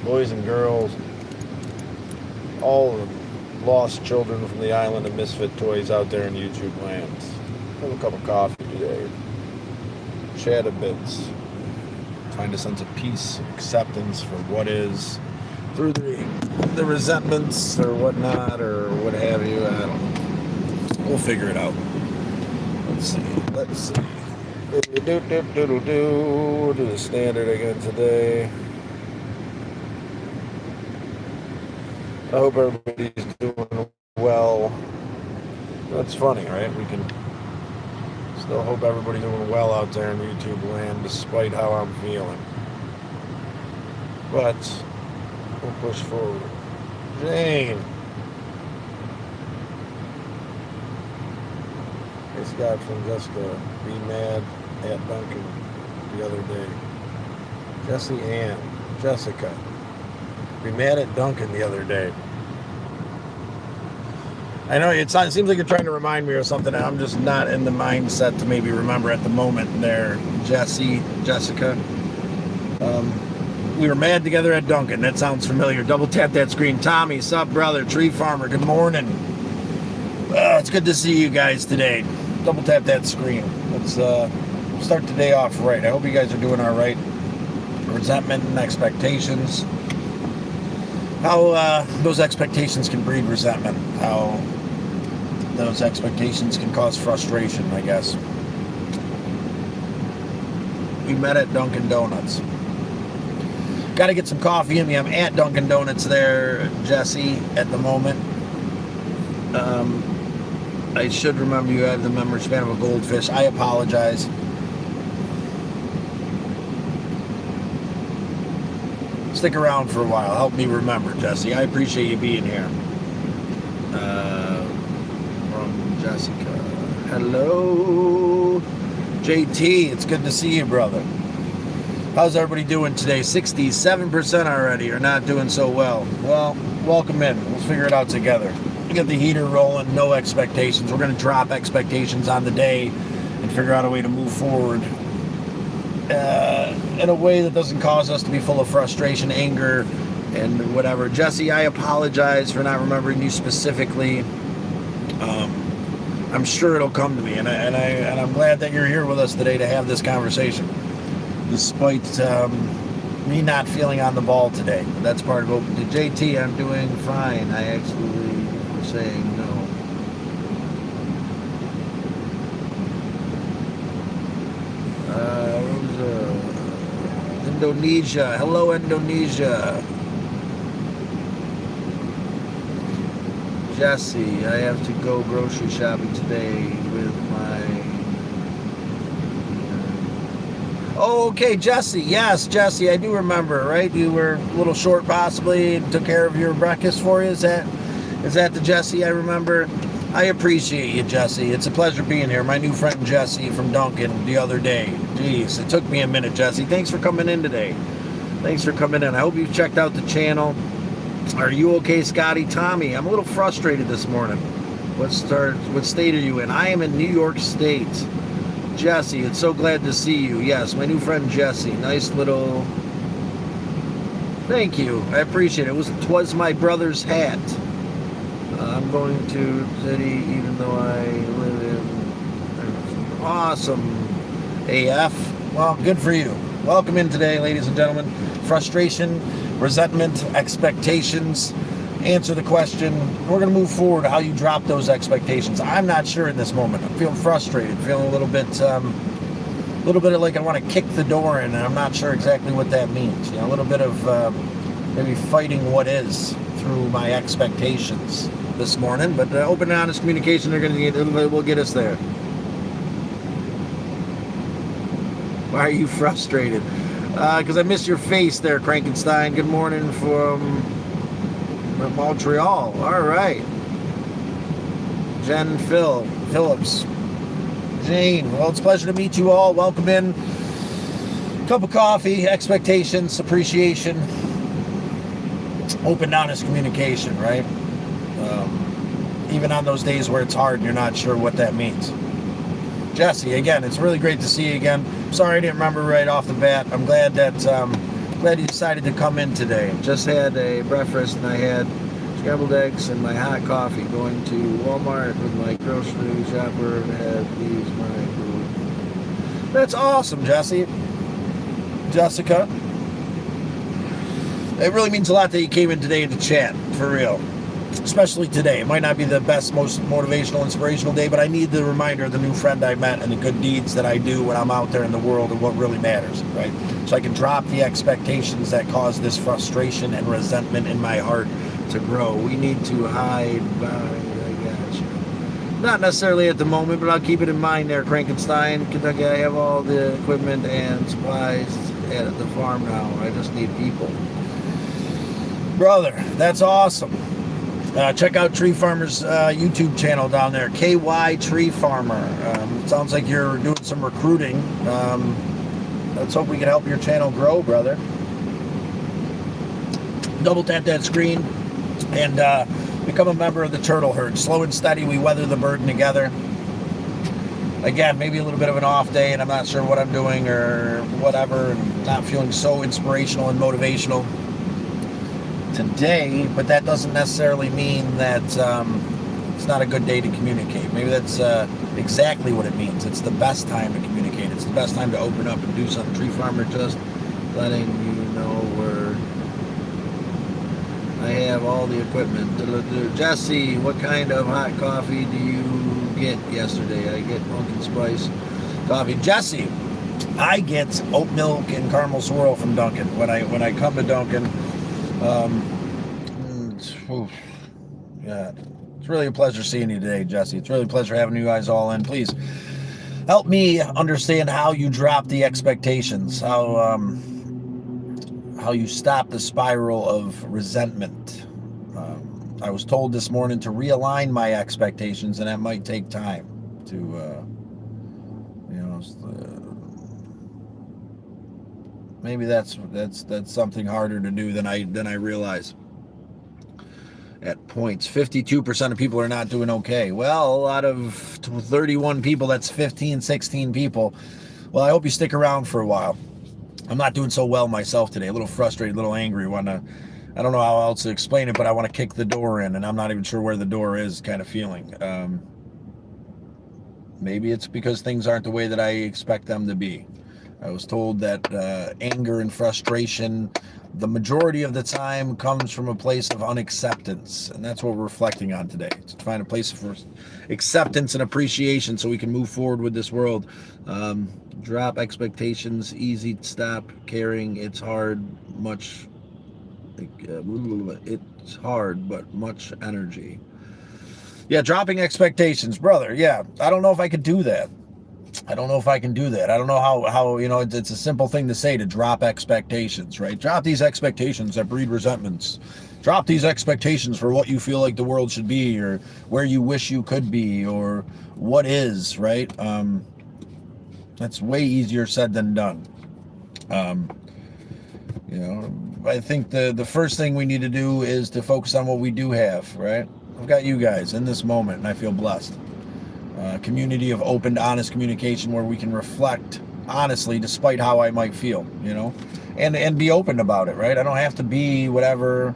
boys and girls, all the lost children from the island of misfit toys out there in YouTube land. Have a cup of coffee today. Chat a bits. Find a sense of peace, acceptance for what is, through the resentments or whatnot or what have you. I don't know. We'll figure it out. Let's see. We'll do the standard again today. I hope everybody's doing well. That's funny, right? We can still hope everybody's doing well out there in YouTube land, despite how I'm feeling. But we'll push forward. Jane. This guy from Jessica, be mad at Duncan the other day. Jessica. Be mad at Duncan the other day. I know it seems like you're trying to remind me or something. I'm just not in the mindset to maybe remember at the moment there. Jessica. We were mad together at Duncan. That sounds familiar. Double tap that screen. Tommy, sup, brother? Tree Farmer, good morning. It's good to see you guys today. Double tap that screen. Let's start today off right. I hope you guys are doing all right. Resentment and expectations. How those expectations can breed resentment. How those expectations can cause frustration, I guess. We met at Dunkin' Donuts. Got to get some coffee in me. I'm at Dunkin' Donuts there, Jesse, at the moment. I should remember you have the memory span of a goldfish. I apologize. Stick around for a while. Help me remember, Jesse. I appreciate you being here. From Jessica. Hello. JT, it's good to see you, brother. How's everybody doing today? 67% already are not doing so well. Well, welcome in. We'll figure it out together. We get the heater rolling, no expectations. We're going to drop expectations on the day and figure out a way to move forward in a way that doesn't cause us to be full of frustration, anger, and whatever. Jesse, I apologize for not remembering you specifically. I'm sure it'll come to me, and I'm glad that you're here with us today to have this conversation, despite me not feeling on the ball today. That's part of open to JT. I'm doing fine. I actually was saying no. Indonesia. Hello, Indonesia. Jesse, I have to go grocery shopping today with my... Oh, okay, Jesse. Yes, Jesse, I do remember, right? You were a little short possibly and took care of your breakfast for you. Is that the Jesse I remember? I appreciate you, Jesse. It's a pleasure being here. My new friend Jesse from Duncan the other day. Jeez, it took me a minute, Jesse. Thanks for coming in today. Thanks for coming in. I hope you've checked out the channel. Are you okay, Scotty? Tommy, I'm a little frustrated this morning. What state are you in? I am in New York State. Jesse, it's so glad to see you. Yes, my new friend Jesse. Nice little... Thank you. I appreciate it. Twas my brother's hat. I'm going to city even though I live in... Awesome. AF. Well, good for you. Welcome in today, ladies and gentlemen. Frustration, resentment, expectations. Answer the question. We're going to move forward how you drop those expectations. I'm not sure in this moment. I'm feeling frustrated, feeling a little bit of like I want to kick the door in, and I'm not sure exactly what that means. You know, a little bit of maybe fighting what is through my expectations this morning. But open and honest communication will get us there. Why are you frustrated? Because I missed your face there, Crankenstein. Good morning from Montreal. All right. Jen Phillips. Jane, well, it's a pleasure to meet you all. Welcome in. Cup of coffee, expectations, appreciation, open, honest communication, right? Even on those days where it's hard and you're not sure what that means. Jesse, again, it's really great to see you again. Sorry I didn't remember right off the bat. I'm glad that Glad you decided to come in today. Just had a breakfast and I had scrambled eggs and my hot coffee. Going to Walmart with my grocery shopper and had these my food. That's awesome, Jesse. Jessica. It really means a lot that you came in today to chat, for real. Especially today. It might not be the best, most motivational, inspirational day, but I need the reminder of the new friend I met and the good deeds that I do when I'm out there in the world and what really matters, right? So I can drop the expectations that cause this frustration and resentment in my heart to grow. We need to hide by, I got you. Not necessarily at the moment, but I'll keep it in mind there, Frankenstein, Kentucky. I have all the equipment and supplies at the farm now. I just need people. Brother, that's awesome. Check out Tree Farmer's YouTube channel down there, KY Tree Farmer. Sounds like you're doing some recruiting. Let's hope we can help your channel grow, brother. Double tap that screen and become a member of the turtle herd. Slow and steady, we weather the burden together. Again, maybe a little bit of an off day and I'm not sure what I'm doing or whatever, and not feeling so inspirational and motivational today, but that doesn't necessarily mean that it's not a good day to communicate. Maybe that's exactly what it means. It's the best time to communicate. It's the best time to open up and do something. Tree Farmer, just letting you know where I have all the equipment. Jesse, what kind of hot coffee do you get yesterday? I get pumpkin spice coffee. Jesse, I get oat milk and caramel swirl from Dunkin'. When I come to Dunkin', yeah, it's really a pleasure seeing you today, Jesse. It's really a pleasure having you guys all in. Please help me understand how you drop the expectations, how you stop the spiral of resentment. I was told this morning to realign my expectations, and that might take time to, maybe that's something harder to do than I realize. At points, 52% of people are not doing okay. Well, out of 31 people, that's 15, 16 people. Well, I hope you stick around for a while. I'm not doing so well myself today. A little frustrated, a little angry. I don't know how else to explain it, but I want to kick the door in, and I'm not even sure where the door is kind of feeling. Maybe it's because things aren't the way that I expect them to be. I was told that anger and frustration, the majority of the time, comes from a place of unacceptance. And that's what we're reflecting on today. To find a place for acceptance and appreciation so we can move forward with this world. Drop expectations, easy, stop caring. It's hard, it's hard, but much energy. Yeah, dropping expectations, brother. Yeah, I don't know if I could do that. I don't know how, it's a simple thing to say, to drop expectations, right? Drop these expectations that breed resentments. Drop these expectations for what you feel like the world should be, or where you wish you could be, or what is, right? That's way easier said than done. I think the first thing we need to do is to focus on what we do have, right? I've got you guys in this moment, and I feel blessed. Community of open, honest communication where we can reflect honestly despite how I might feel, and be open about it, right? I don't have to be whatever,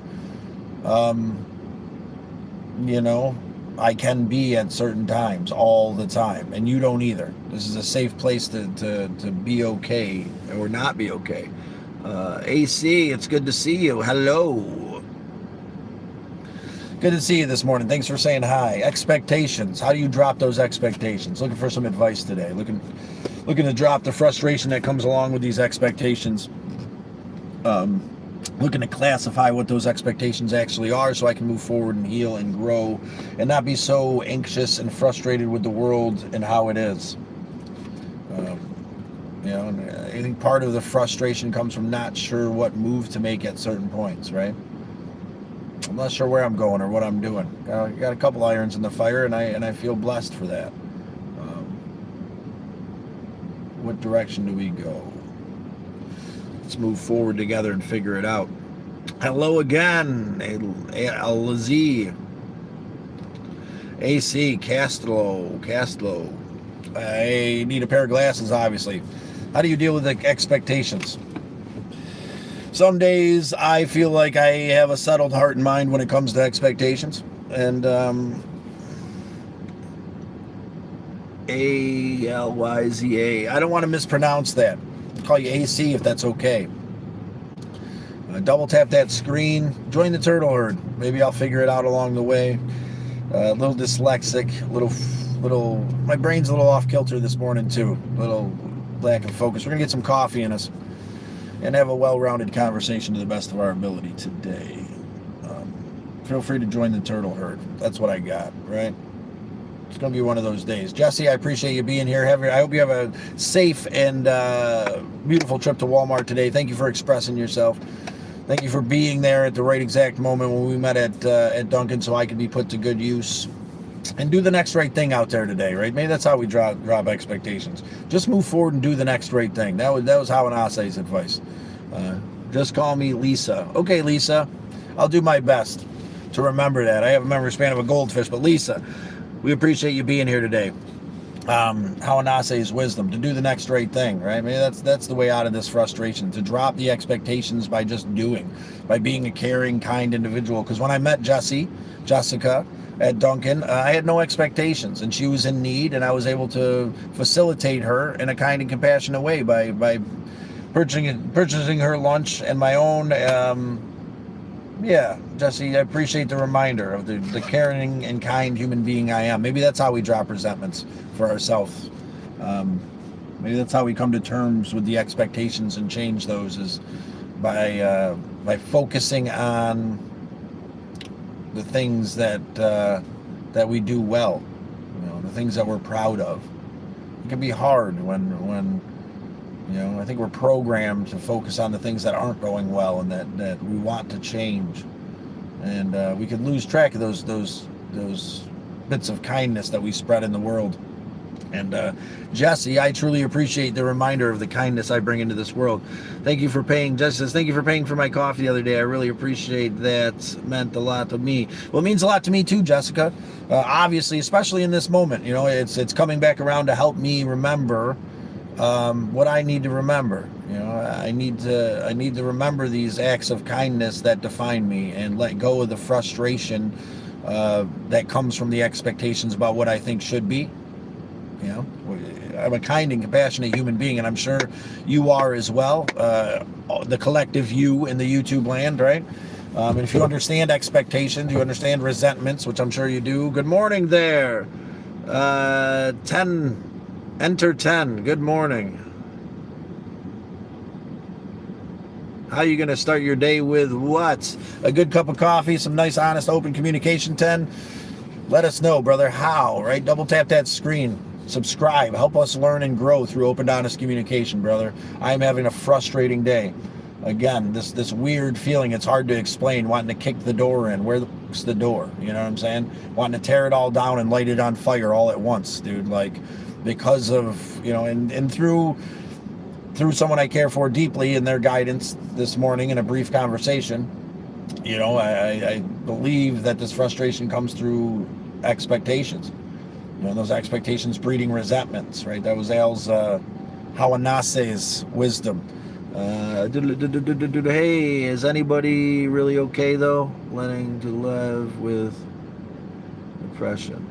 I can be at certain times all the time, and you don't either. This is a safe place to be okay or not be okay. AC, it's good to see you. Hello. Good to see you this morning. Thanks for saying hi. Expectations. How do you drop those expectations? Looking for some advice today. Looking to drop the frustration that comes along with these expectations. Looking to classify what those expectations actually are so I can move forward and heal and grow and not be so anxious and frustrated with the world and how it is. I think part of the frustration comes from not sure what move to make at certain points, right? I'm not sure where I'm going or what I'm doing. Got a couple irons in the fire, and I feel blessed for that. What direction do we go? Let's move forward together and figure it out. Hello again, LZ, AC, Castlo. I need a pair of glasses, obviously. How do you deal with the expectations? Some days I feel like I have a settled heart and mind when it comes to expectations. And Alyza. I don't want to mispronounce that. I'll call you AC if that's okay. Double tap that screen. Join the turtle herd. Maybe I'll figure it out along the way. A little dyslexic. Little. My brain's a little off kilter this morning too. Little lack of focus. We're gonna get some coffee in us and have a well-rounded conversation to the best of our ability today. Feel free to join the turtle herd. That's what I got. Right. It's going to be one of those days. Jesse, I appreciate you being here. I hope you have a safe and beautiful trip to Walmart today. Thank you for expressing yourself. Thank you for being there at the right exact moment when we met at Dunkin' so I could be put to good use. And do the next right thing out there today, right? Maybe that's how we drop expectations. Just move forward and do the next right thing. That was Hawanase's advice. Just call me Lisa. Okay, Lisa. I'll do my best to remember that. I have a memory span of a goldfish, but Lisa, we appreciate you being here today. Hawanase's wisdom, to do the next right thing, right? Maybe that's the way out of this frustration, to drop the expectations by just doing, by being a caring, kind individual. Because when I met Jessica at Dunkin', I had no expectations, and she was in need, and I was able to facilitate her in a kind and compassionate way by purchasing her lunch and my own. Yeah, Jesse, I appreciate the reminder of the caring and kind human being I am. Maybe that's how we drop resentments for ourselves. Maybe that's how we come to terms with the expectations and change those, is by focusing on the things that we do well, the things that we're proud of. It can be hard when I think we're programmed to focus on the things that aren't going well and that we want to change, and we could lose track of those bits of kindness that we spread in the world. And Jesse, I truly appreciate the reminder of the kindness I bring into this world. Thank you for paying, Jesse says, thank you for paying for my coffee the other day. I really appreciate that. It meant a lot to me. Well, it means a lot to me too, Jessica. Obviously, especially in this moment, it's coming back around to help me remember what I need to remember. I need to remember these acts of kindness that define me, and let go of the frustration that comes from the expectations about what I think should be. I'm a kind and compassionate human being, and I'm sure you are as well. The collective you in the YouTube land, right? And if you understand expectations, you understand resentments, which I'm sure you do. Good morning there. 10. Enter 10. Good morning. How are you going to start your day with what? A good cup of coffee, some nice, honest, open communication, 10? Let us know, brother. How, right? Double tap that screen. Subscribe. Help us learn and grow through open, honest communication, brother. I'm having a frustrating day. Again, this weird feeling, it's hard to explain, wanting to kick the door in. Where's the door? You know what I'm saying? Wanting to tear it all down and light it on fire all at once, dude. Because of, and through someone I care for deeply and their guidance this morning in a brief conversation, I believe that this frustration comes through expectations. Those expectations breeding resentments, right? That was Al's Hawanase's wisdom. Hey, is anybody really okay though? Learning to live with depression.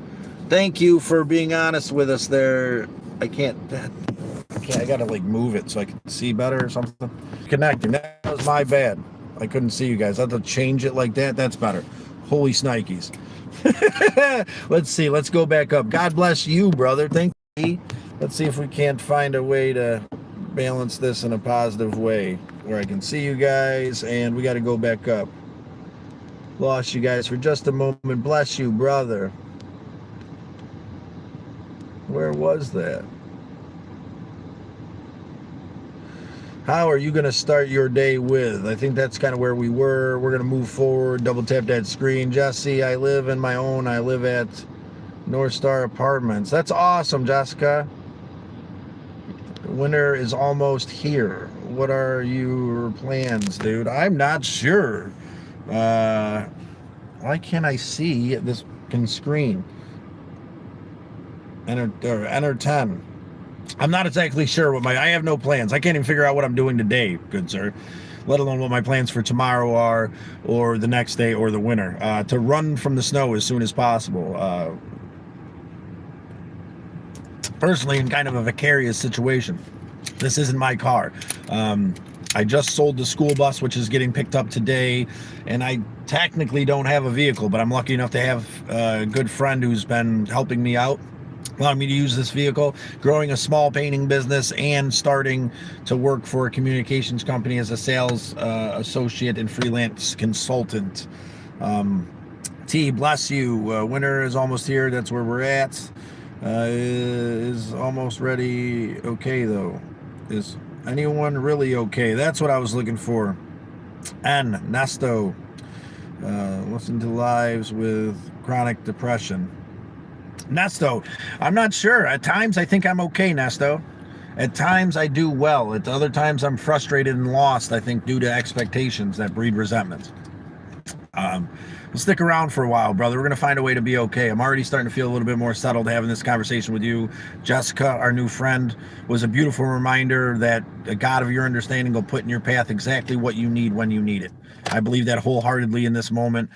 Thank you for being honest with us there. I gotta move it so I can see better or something. Connecting. That was my bad. I couldn't see you guys. I have to change it like that. That's better. Holy snikes. Let's see. Let's go back up. God bless you, brother. Thank you. Let's see if we can't find a way to balance this in a positive way where I can see you guys, and we got to go back up. Lost you guys for just a moment. Bless you, brother. Where was that? How are you going to start your day with? I think that's kind of where we were. We're going to move forward. Double tap that screen. Jesse, I live at North Star Apartments. That's awesome, Jessica. Winter is almost here. What are your plans, dude? I'm not sure. Why can't I see this screen? Enter 10. I'm not exactly sure I have no plans. I can't even figure out what I'm doing today, good sir. let alone what my plans for tomorrow are, or the next day, or the winter. To run from the snow as soon as possible. Personally, in kind of a vicarious situation. This isn't my car. I just sold the school bus, which is getting picked up today, and I technically don't have a vehicle, but I'm lucky enough to have a good friend who's been helping me out, allowing me to use this vehicle, growing a small painting business, and starting to work for a communications company as a sales associate and freelance consultant. T, bless you. Winter is almost here. That's where we're at. Is almost ready. Okay, though. Is anyone really okay? That's what I was looking for. N, Nesto. Listen to lives with chronic depression. Nesto, I'm not sure. At times I think I'm okay, Nesto. At times I do well. At other times I'm frustrated and lost, I think, due to expectations that breed resentment. We'll stick around for a while, brother. We're going to find a way to be okay. I'm already starting to feel a little bit more settled having this conversation with you. Jessica, our new friend, was a beautiful reminder that a God of your understanding will put in your path exactly what you need when you need it. I believe that wholeheartedly in this moment,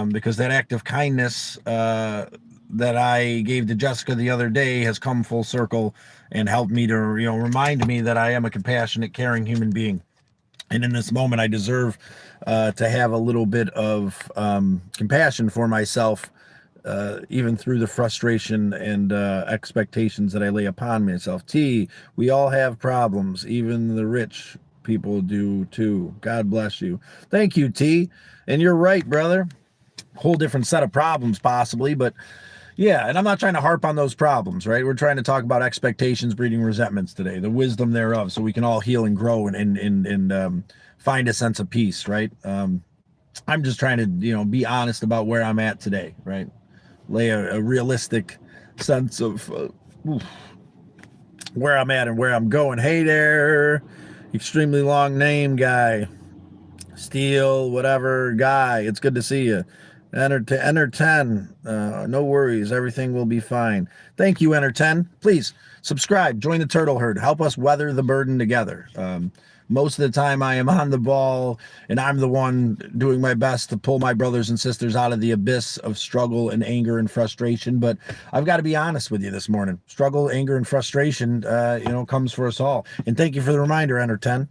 because that act of kindness that I gave to Jessica the other day has come full circle and helped me to, remind me that I am a compassionate, caring human being. And in this moment, I deserve to have a little bit of compassion for myself, even through the frustration and expectations that I lay upon myself. T, we all have problems. Even the rich people do too. God bless you. Thank you, T. And you're right, brother. Whole different set of problems, possibly, but yeah, and I'm not trying to harp on those problems, right? We're trying to talk about expectations breeding resentments today, the wisdom thereof, so we can all heal and grow and find a sense of peace, right? I'm just trying to, be honest about where I'm at today, right? Lay a realistic sense of where I'm at and where I'm going. Hey there, extremely long name guy, Steel, whatever guy. It's good to see you. Enter 10. No worries. Everything will be fine. Thank you, Enter 10. Please subscribe. Join the turtle herd. Help us weather the burden together. Most of the time I am on the ball and I'm the one doing my best to pull my brothers and sisters out of the abyss of struggle and anger and frustration. But I've got to be honest with you this morning. Struggle, anger, and frustration, comes for us all. And thank you for the reminder, Enter 10.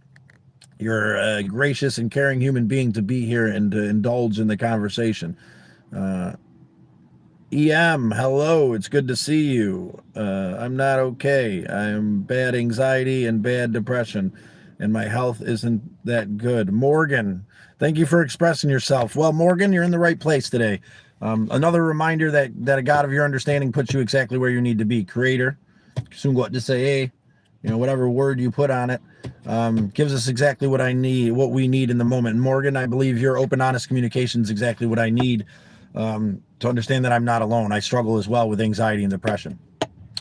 You're a gracious and caring human being to be here and to indulge in the conversation. EM, hello, it's good to see you. I'm not okay. I'm bad anxiety and bad depression, and my health isn't that good. Morgan, thank you for expressing yourself. Well, Morgan, you're in the right place today. Another reminder that a God of your understanding puts you exactly where you need to be. Creator, soon what to say, whatever word you put on it, gives us exactly what we need in the moment. And Morgan, I believe your open, honest communication is exactly what I need to understand that I'm not alone. I struggle as well with anxiety and depression.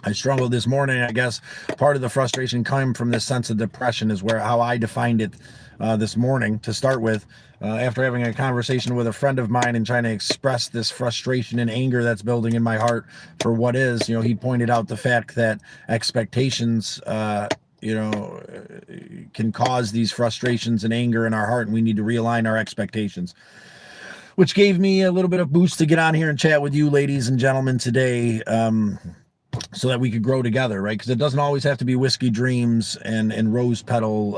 I struggled this morning. I guess part of the frustration came from this sense of depression is how I defined it this morning to start with, after having a conversation with a friend of mine and trying to express this frustration and anger that's building in my heart for what is. He pointed out the fact that expectations can cause these frustrations and anger in our heart, and we need to realign our expectations, which gave me a little bit of boost to get on here and chat with you, ladies and gentlemen, today, so that we could grow together, right? Because it doesn't always have to be whiskey dreams and rose petal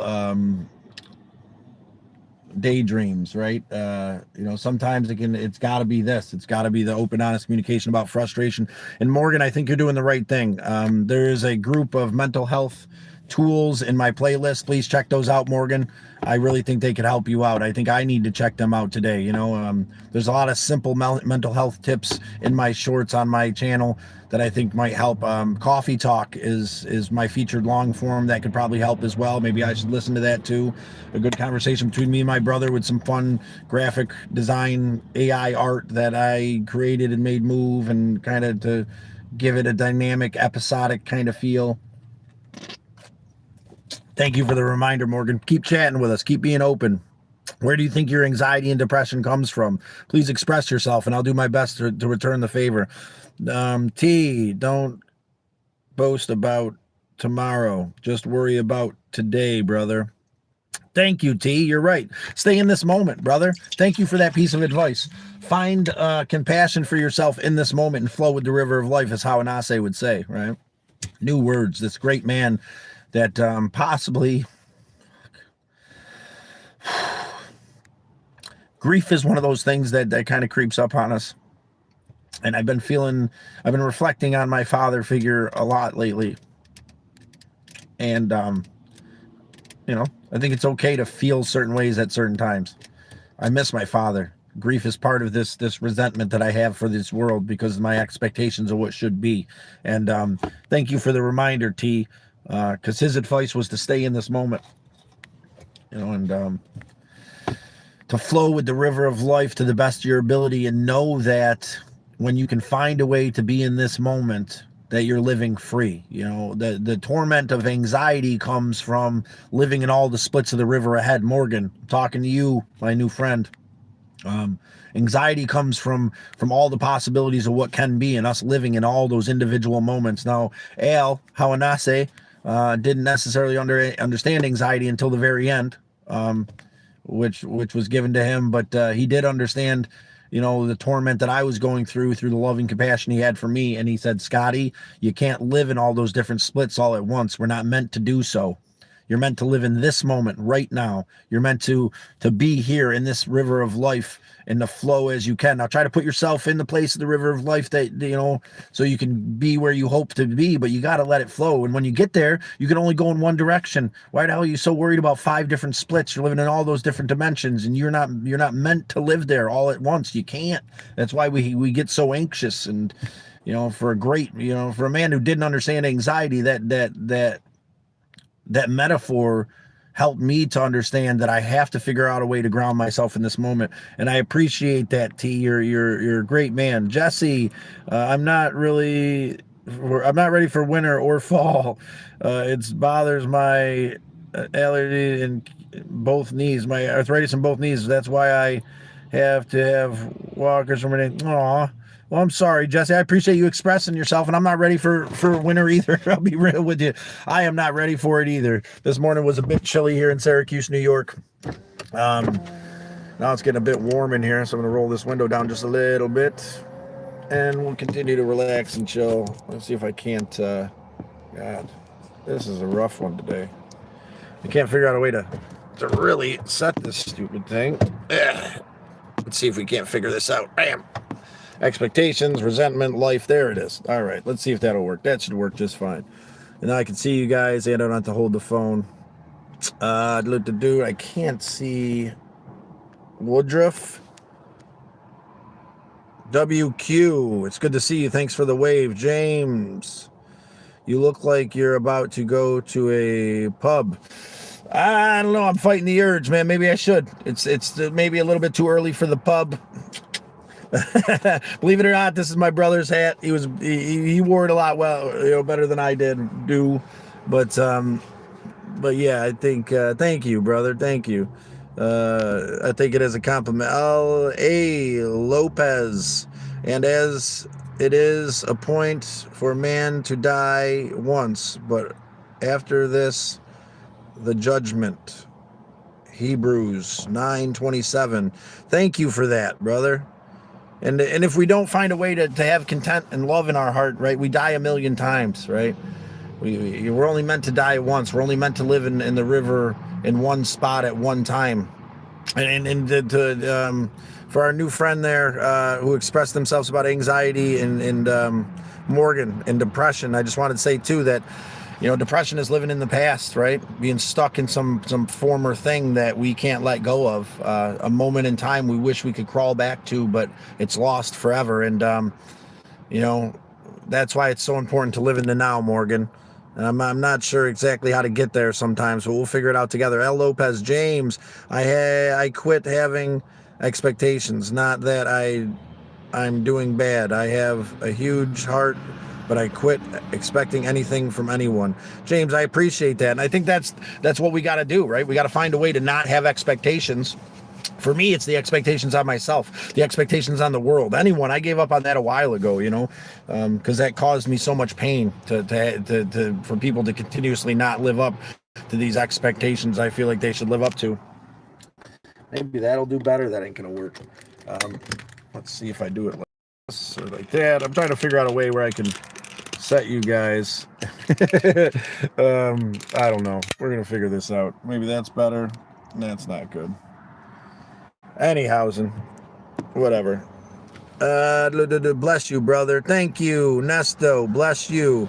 daydreams, right? Sometimes it's got to be this. It's got to be the open, honest communication about frustration. And Morgan, I think you're doing the right thing. There is a group of mental health tools in my playlist. Please check those out, Morgan. I really think they could help you out. I think I need to check them out today. There's a lot of simple mental health tips in my shorts on my channel that I think might help. Coffee Talk is my featured long form that could probably help as well. Maybe I should listen to that too. A good conversation between me and my brother with some fun graphic design AI art that I created and made move, and kind of to give it a dynamic, episodic kind of feel. Thank you for the reminder, Morgan. Keep chatting with us. Keep being open. Where do you think your anxiety and depression comes from? Please express yourself, and I'll do my best to return the favor. T, don't boast about tomorrow. Just worry about today, brother. Thank you, T. You're right. Stay in this moment, brother. Thank you for that piece of advice. Find compassion for yourself in this moment and flow with the river of life, is how Anase would say, right? New words. This great man that possibly grief is one of those things that kind of creeps up on us. And I've been reflecting on my father figure a lot lately. And, I think it's okay to feel certain ways at certain times. I miss my father. Grief is part of this resentment that I have for this world because of my expectations of what should be. And thank you for the reminder, T, because his advice was to stay in this moment, and to flow with the river of life to the best of your ability, and know that when you can find a way to be in this moment, that you're living free. The torment of anxiety comes from living in all the splits of the river ahead. Morgan, I'm talking to you, my new friend. Anxiety comes from all the possibilities of what can be, and us living in all those individual moments. Now, Al Hawanase didn't necessarily understand anxiety until the very end, which was given to him, but he did understand the torment that I was going through the loving compassion he had for me. And he said, Scotty, you can't live in all those different splits all at once. We're not meant to do so. You're meant to live in this moment right now. You're meant to be here in this river of life and to flow as you can. Now try to put yourself in the place of the river of life that, so you can be where you hope to be, but you got to let it flow. And when you get there, you can only go in one direction. Why the hell are you so worried about 5 different splits? You're living in all those different dimensions, and you're not meant to live there all at once. You can't. That's why we get so anxious. And, for a man who didn't understand anxiety, that metaphor helped me to understand that I have to figure out a way to ground myself in this moment. And I appreciate that, T. You're a great man. Jesse, I'm not ready for winter or fall. It bothers my allergy in both knees, my arthritis in both knees. That's why I have to have walkers from it. Aw. Well, I'm sorry, Jesse. I appreciate you expressing yourself, and I'm not ready for winter either. I'll be real with you. I am not ready for it either. This morning was a bit chilly here in Syracuse, New York. Now it's getting a bit warm in here, so I'm going to roll this window down just a little bit, and we'll continue to relax and chill. Let's see if I can't... God, this is a rough one today. I can't figure out a way to really set this stupid thing. Ugh. Let's see if we can't figure this out. Bam! Expectations, resentment, life. There it is. All right, let's see if that'll work. That should work just fine. And now I can see you guys, and I don't have to hold the phone. I can't see Woodruff. WQ, it's good to see you. Thanks for the wave. James, you look like you're about to go to a pub. I don't know. I'm fighting the urge, man. Maybe I should. It's maybe a little bit too early for the pub. Believe it or not, this is my brother's hat. He wore it a lot better than I do. But yeah, I think thank you, brother. Thank you. I take it as a compliment. L.A. Lopez. And as it is a point for man to die once, but after this, the judgment. Hebrews 9:27. Thank you for that, brother. And if we don't find a way to have content and love in our heart, right, we die a million times, right? We're only meant to die once. We're only meant to live in the river in one spot at one time. And for our new friend there who expressed themselves about anxiety and Morgan and depression, I just wanted to say, too, that depression is living in the past, right? Being stuck in some former thing that we can't let go of. A moment in time we wish we could crawl back to, but it's lost forever. And, that's why it's so important to live in the now, Morgan. And I'm not sure exactly how to get there sometimes, but we'll figure it out together. L. Lopez, James, I quit having expectations. Not that I'm doing bad. I have a huge heart, but I quit expecting anything from anyone. James, I appreciate that. And I think that's what we got to do, right? We got to find a way to not have expectations. For me, it's the expectations on myself, the expectations on the world. Anyone, I gave up on that a while ago, because that caused me so much pain for people to continuously not live up to these expectations I feel like they should live up to. Maybe that'll do better. That ain't gonna work. Let's see if I do it like this or like that. I'm trying to figure out a way where I can set you guys. I don't know. We're gonna figure this out. Maybe that's better. That's not good. Anyhowsen. Whatever. Bless you, brother. Thank you, Nesto. Bless you.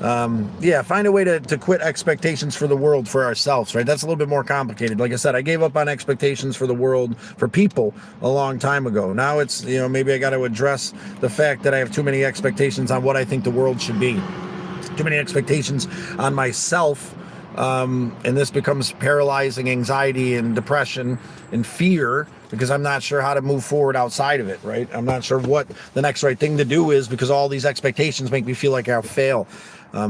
Yeah, find a way to quit expectations for the world for ourselves, right? That's a little bit more complicated. Like I said, I gave up on expectations for the world, for people, a long time ago. Now it's, maybe I got to address the fact that I have too many expectations on what I think the world should be. Too many expectations on myself. And this becomes paralyzing anxiety and depression and fear because I'm not sure how to move forward outside of it, right? I'm not sure what the next right thing to do is because all these expectations make me feel like I'll fail.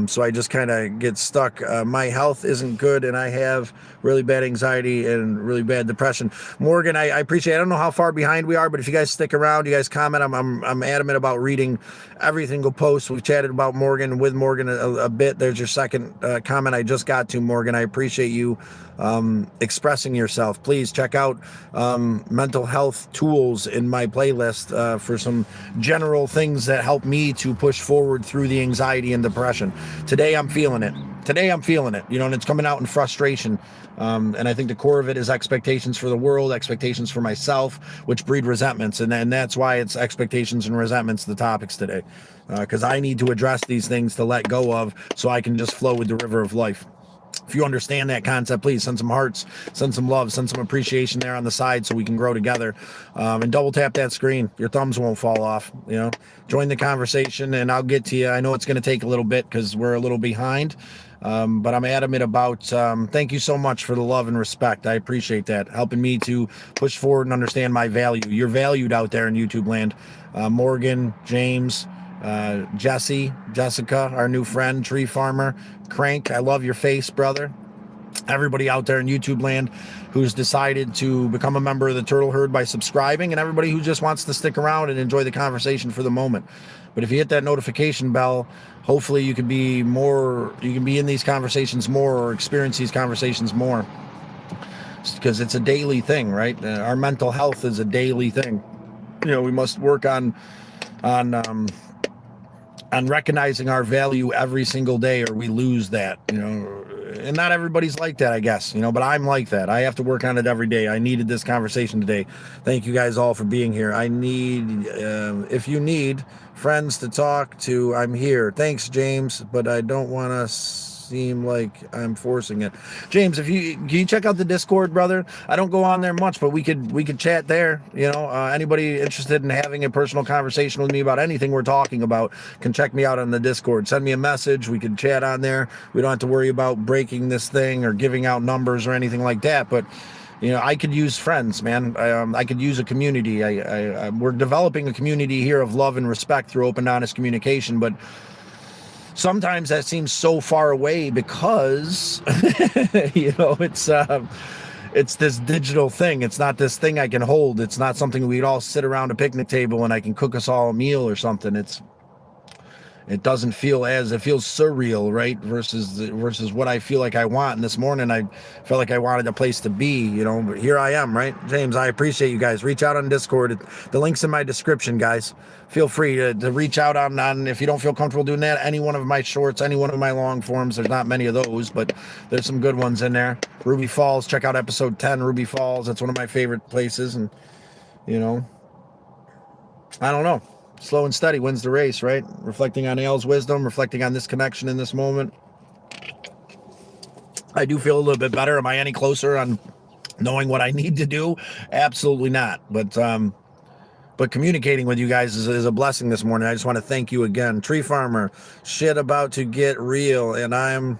So I just kind of get stuck. My health isn't good, and I have really bad anxiety and really bad depression. Morgan, I appreciate it. I don't know how far behind we are, but if you guys stick around, you guys comment. I'm adamant about reading every single post. We've chatted about Morgan with Morgan a bit. There's your second comment I just got to, Morgan. I appreciate you expressing yourself. Please check out mental health tools in my playlist for some general things that help me to push forward through the anxiety and depression. Today I'm feeling it. And it's coming out in frustration. And I think the core of it is expectations for the world, expectations for myself, which breed resentments. And that's why it's expectations and resentments, the topics today. Because I need to address these things to let go of so I can just flow with the river of life. If you understand that concept, please send some hearts, send some love, send some appreciation there on the side so we can grow together. And double tap that screen. Your thumbs won't fall off. Join the conversation and I'll get to you. I know it's going to take a little bit because we're a little behind. But I'm adamant about thank you so much for the love and respect. I appreciate that. Helping me to push forward and understand my value. You're valued out there in YouTube land. Morgan, James, Jessica, our new friend, Tree Farmer, Crank, I love your face, brother. Everybody out there in YouTube land who's decided to become a member of the Turtle Herd by subscribing, and everybody who just wants to stick around and enjoy the conversation for the moment. But if you hit that notification bell, hopefully you can be in these conversations more or experience these conversations more. Because it's a daily thing, right? Our mental health is a daily thing. We must work on recognizing our value every single day or we lose that, and not everybody's like that, I guess, but I'm like that. I have to work on it every day. I needed this conversation today. Thank you guys all for being here. If you need friends to talk to, I'm here. Thanks, James, but I don't want to seem like I'm forcing it. James, can you check out the Discord, brother? I don't go on there much, but we could chat there. Anybody interested in having a personal conversation with me about anything we're talking about can check me out on the Discord. Send me a message. We can chat on there. We don't have to worry about breaking this thing or giving out numbers or anything like that. But I could use friends, man. I could use a community. We're developing a community here of love and respect through open, honest communication, but sometimes that seems so far away because, it's this digital thing. It's not this thing I can hold. It's not something we'd all sit around a picnic table and I can cook us all a meal or something. It doesn't feel it feels surreal, right? Versus what I feel like I want. And this morning I felt like I wanted a place to be, but here I am, right? James, I appreciate you guys. Reach out on Discord. The link's in my description, guys. Feel free to reach out on if you don't feel comfortable doing that, any one of my shorts, any one of my long forms. There's not many of those, but there's some good ones in there. Ruby Falls, check out episode 10, Ruby Falls. That's one of my favorite places. And, I don't know. Slow and steady wins the race, right? Reflecting on Al's wisdom, reflecting on this connection in this moment. I do feel a little bit better. Am I any closer on knowing what I need to do? Absolutely not. But communicating with you guys is a blessing this morning. I just want to thank you again. Tree Farmer, shit about to get real, and I'm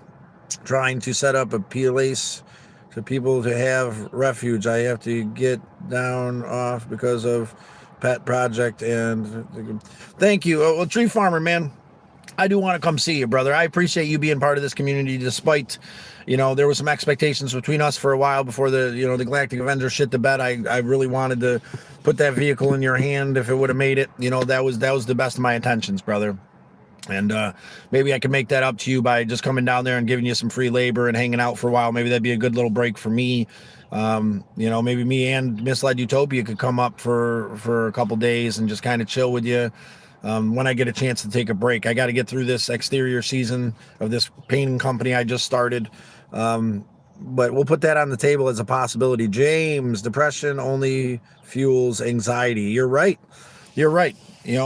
trying to set up a place for people to have refuge. I have to get down off because of pet project, and thank you. Well, Tree Farmer, man, I do want to come see you, brother. I appreciate you being part of this community despite, there was some expectations between us for a while before the Galactic Avenger shit the bed. I really wanted to put that vehicle in your hand if it would have made it. That was the best of my intentions, brother. And maybe I can make that up to you by just coming down there and giving you some free labor and hanging out for a while. Maybe that'd be a good little break for me. Maybe me and Misled Utopia could come up for a couple days and just kind of chill with you. When I get a chance to take a break, I got to get through this exterior season of this painting company I just started. But we'll put that on the table as a possibility. James, depression only fuels anxiety. You're right. You're right.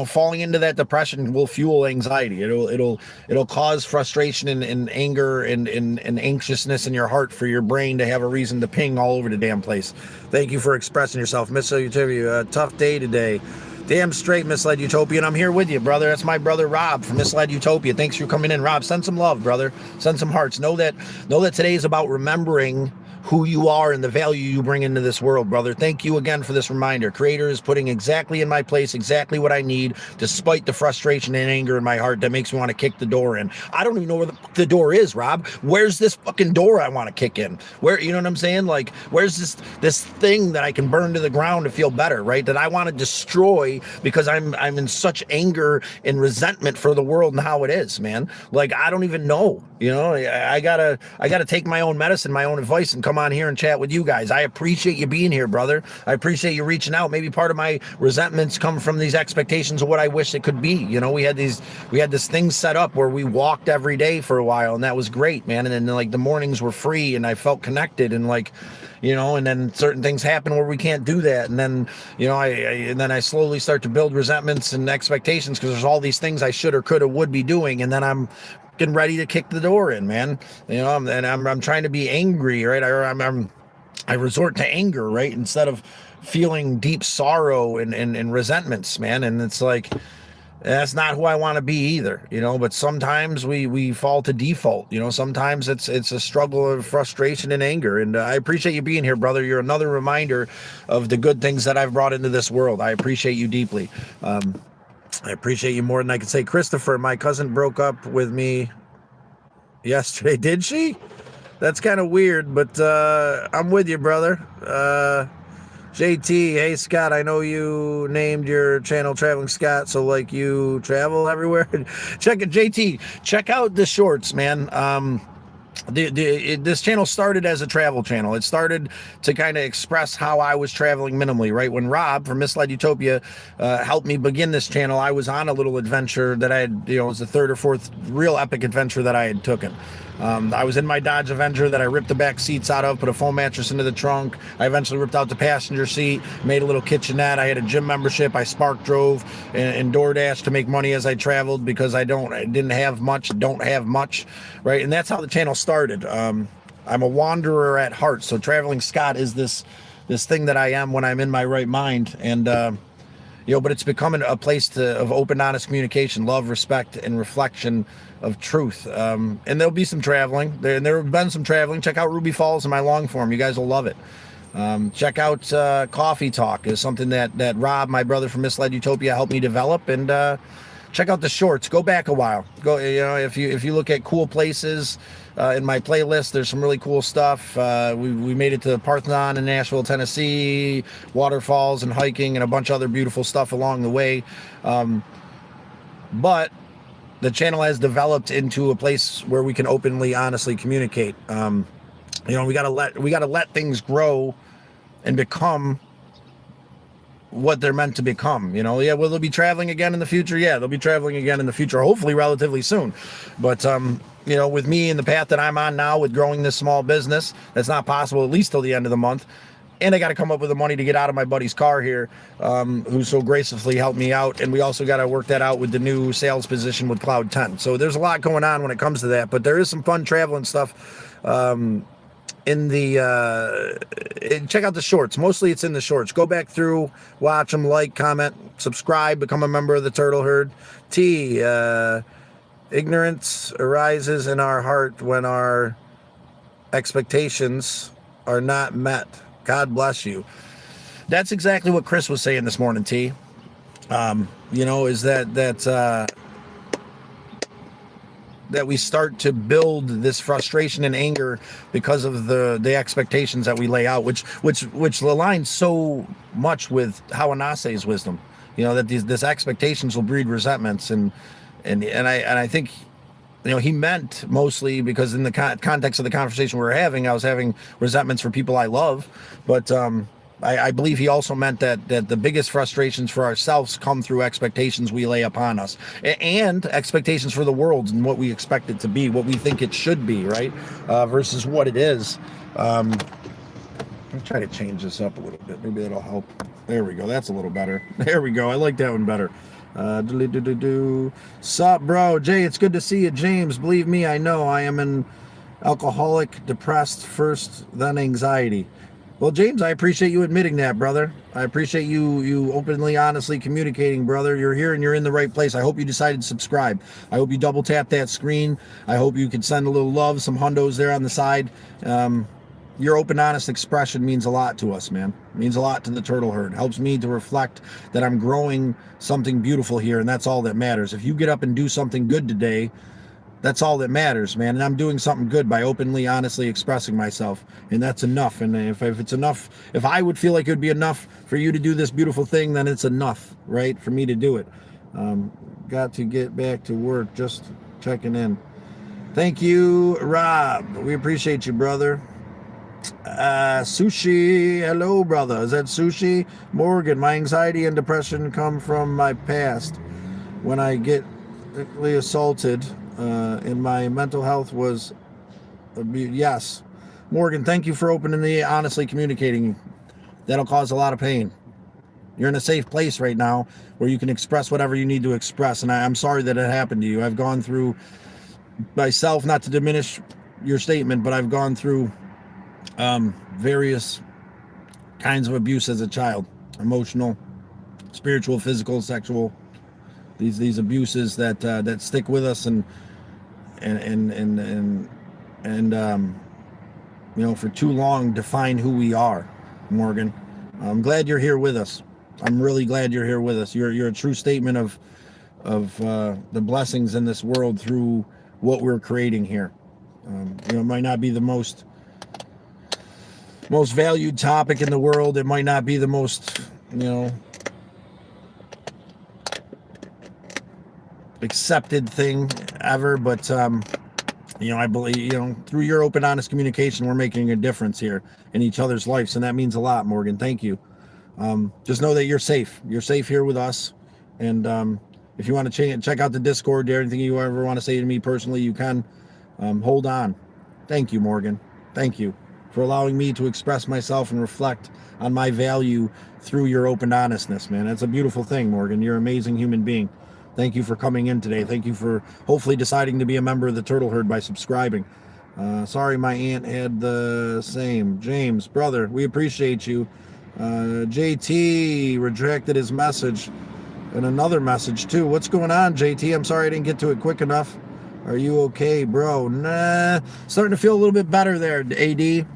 Falling into that depression will fuel anxiety. It'll cause frustration and anger and anxiousness in your heart for your brain to have a reason to ping all over the damn place. Thank you for expressing yourself. Misled Utopia, tough day today. Damn straight, Misled Utopia, and I'm here with you, brother. That's my brother Rob from Misled Utopia. Thanks for coming in, Rob. Send some love, brother. Send some hearts. Know that today is about remembering who you are and the value you bring into this world, brother. Thank you again for this reminder. Creator is putting exactly in my place, exactly what I need, despite the frustration and anger in my heart that makes me want to kick the door in. I don't even know where the door is, Rob. Where's this fucking door I want to kick in? Where, you know what I'm saying? Like, where's this thing that I can burn to the ground to feel better, right? That I want to destroy because I'm in such anger and resentment for the world and how it is, man. Like, I don't even know. I gotta take my own medicine, my own advice, and come on here and chat with you guys. I appreciate you being here, brother. I appreciate you reaching out. Maybe part of my resentments come from these expectations of what I wish it could be. We had this thing set up where we walked every day for a while, and that was great, man. And then like the mornings were free and I felt connected, and like, and then certain things happen where we can't do that. And then, I slowly start to build resentments and expectations because there's all these things I should or could or would be doing. And then I'm getting ready to kick the door in, man. And I'm trying to be angry, right? I resort to anger, right? Instead of feeling deep sorrow and resentments, man. And it's like, that's not who I want to be either, but sometimes we fall to default. Sometimes it's a struggle of frustration and anger. And I appreciate you being here, brother. You're another reminder of the good things that I've brought into this world. I appreciate you deeply. I appreciate you more than I can say. Christopher, my cousin broke up with me yesterday. Did she? That's kind of weird, but I'm with you, brother. JT, hey Scott, I know you named your channel Traveling Scott, so like you travel everywhere. Check it, JT. Check out the shorts, man. This channel started as a travel channel. It started to kind of express how I was traveling minimally, right? When Rob from Misled Utopia helped me begin this channel, I was on a little adventure that I had, it was the third or fourth real epic adventure that I had taken. I was in my Dodge Avenger that I ripped the back seats out of, put a foam mattress into the trunk. I eventually ripped out the passenger seat, made a little kitchenette. I had a gym membership. I spark drove and DoorDash to make money as I traveled because I didn't have much, right? And that's how the channel started. I'm a wanderer at heart. So Traveling Scott is this thing that I am when I'm in my right mind. And, but it's becoming a place of open, honest communication, love, respect, and reflection of truth. And there'll be some traveling. There have been some traveling. Check out Ruby Falls in my long form. You guys will love it. Check out Coffee Talk is something that Rob, my brother from Misled Utopia, helped me develop. And check out the shorts. Go back a while. Go, if you look at cool places in my playlist, there's some really cool stuff. We made it to Parthenon in Nashville, Tennessee, waterfalls and hiking and a bunch of other beautiful stuff along the way. But the channel has developed into a place where we can openly, honestly communicate. We gotta let things grow and become what they're meant to become. Will they be traveling again in the future? Yeah, they'll be traveling again in the future, hopefully relatively soon. But with me and the path that I'm on now with growing this small business, that's not possible at least till the end of the month. And I got to come up with the money to get out of my buddy's car here, who so graciously helped me out. And we also got to work that out with the new sales position with Cloud 10. So there's a lot going on when it comes to that. But there is some fun traveling stuff in the check out the shorts. Mostly it's in the shorts. Go back through, watch them, like, comment, subscribe, become a member of the Turtle Herd. Ignorance arises in our heart when our expectations are not met. God bless you. That's exactly what Chris was saying this morning, T. Is that we start to build this frustration and anger because of the expectations that we lay out, which aligns so much with how Anase's wisdom. That these expectations will breed resentments, and And I think, he meant mostly because in the context of the conversation we were having, I was having resentments for people I love, but I believe he also meant that the biggest frustrations for ourselves come through expectations we lay upon us, and expectations for the world and what we expect it to be, what we think it should be, right, versus what it is. I'll try to change this up a little bit. Maybe that'll help. There we go. That's a little better. There we go. I like that one better. Sup, bro? Jay, it's good to see you. James, believe me, I know I am an alcoholic, depressed first, then anxiety. Well, James, I appreciate you admitting that, brother. I appreciate you openly, honestly communicating, brother. You're here and you're in the right place. I hope you decided to subscribe. I hope you double tap that screen. I hope you could send a little love, some hundos there on the side. Your open, honest expression means a lot to us, man. It means a lot to the turtle herd. It helps me to reflect that I'm growing something beautiful here, and that's all that matters. If you get up and do something good today, that's all that matters, man. And I'm doing something good by openly, honestly expressing myself, and that's enough. And if it's enough, if I would feel like it would be enough for you to do this beautiful thing, then it's enough, right, for me to do it. Got to get back to work, just checking in. Thank you, Rob. We appreciate you, brother. Sushi, hello, brother. Is that Sushi? Morgan, my anxiety and depression come from my past. When I get physically assaulted, and my mental health was yes. Morgan, thank you for openly, honestly communicating. That'll cause a lot of pain. You're in a safe place right now where you can express whatever you need to express, and I'm sorry that it happened to you. I've gone through myself, not to diminish your statement, but I've gone through various kinds of abuse as a child, emotional, spiritual, physical, sexual. These abuses that stick with us and for too long define who we are. Morgan, I'm glad you're here with us. I'm really glad you're here with us. You're a true statement of the blessings in this world through what we're creating here. It might not be the most valued topic in the world. It might not be the most, accepted thing ever, but I believe, through your open, honest communication, we're making a difference here in each other's lives, and that means a lot, Morgan. Thank you. Just know that you're safe. You're safe here with us, and if you want to check out the Discord, anything you ever want to say to me personally, you can. Hold on. Thank you, Morgan. Thank you for allowing me to express myself and reflect on my value through your open honestness, man. That's a beautiful thing, Morgan. You're an amazing human being. Thank you for coming in today. Thank you for hopefully deciding to be a member of the Turtle Herd by subscribing. Sorry, my aunt had the same. James, brother, we appreciate you. JT retracted his message and another message too. What's going on, JT? I'm sorry I didn't get to it quick enough. Are you okay, bro? Nah, starting to feel a little bit better there, AD.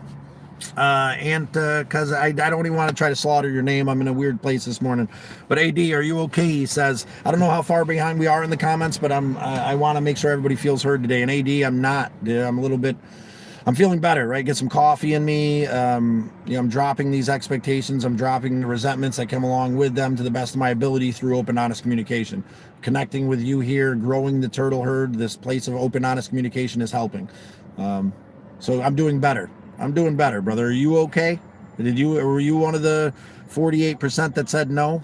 And because I don't even want to try to slaughter your name. I'm in a weird place this morning. But AD, are you okay? He says. I don't know how far behind we are in the comments, but I want to make sure everybody feels heard today. And AD, I'm not. I'm a little bit. I'm feeling better, right? Get some coffee in me. I'm dropping these expectations. I'm dropping the resentments that come along with them to the best of my ability through open, honest communication. Connecting with you here, growing the Turtle Herd, this place of open, honest communication is helping. So I'm doing better. I'm doing better, brother. Are you okay? Were you one of the 48% that said no?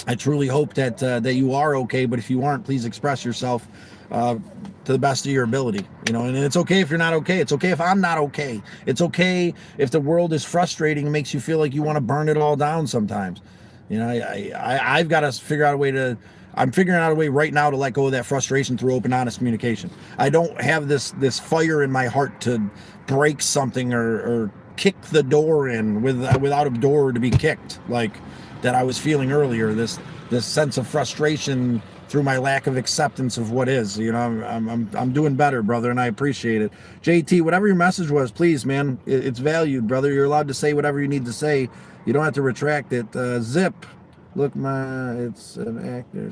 I truly hope that you are okay, but if you aren't, please express yourself to the best of your ability. And it's okay if you're not okay. It's okay if I'm not okay. It's okay if the world is frustrating and makes you feel like you want to burn it all down sometimes. I've got to figure out a way to. I'm figuring out a way right now to let go of that frustration through open, honest communication. I don't have this fire in my heart to break something or kick the door in without a door to be kicked, like that I was feeling earlier. This sense of frustration through my lack of acceptance of what is. I'm doing better, brother, and I appreciate it. JT, whatever your message was, please, man, it's valued, brother. You're allowed to say whatever you need to say. You don't have to retract it. Zip. Look, it's an actor,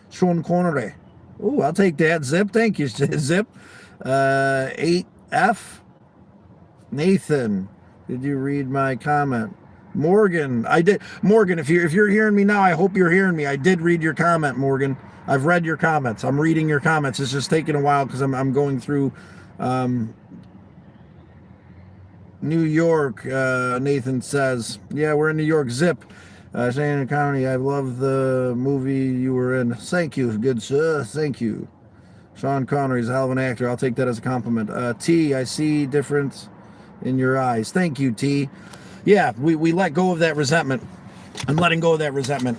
Sean Connery. Oh, I'll take that, Zip. Thank you, Zip. 8F. Nathan, did you read my comment? Morgan, I did. Morgan, if you're hearing me now, I hope you're hearing me. I did read your comment, Morgan. I've read your comments. I'm reading your comments. It's just taking a while because I'm going through New York. Nathan says, yeah, we're in New York. Zip. Shannon County. I love the movie you were in. Thank you, good sir. Thank you. Sean Connery's a hell of an actor. I'll take that as a compliment. T, I see difference in your eyes. Thank you, T. Yeah, we let go of that resentment. I'm letting go of that resentment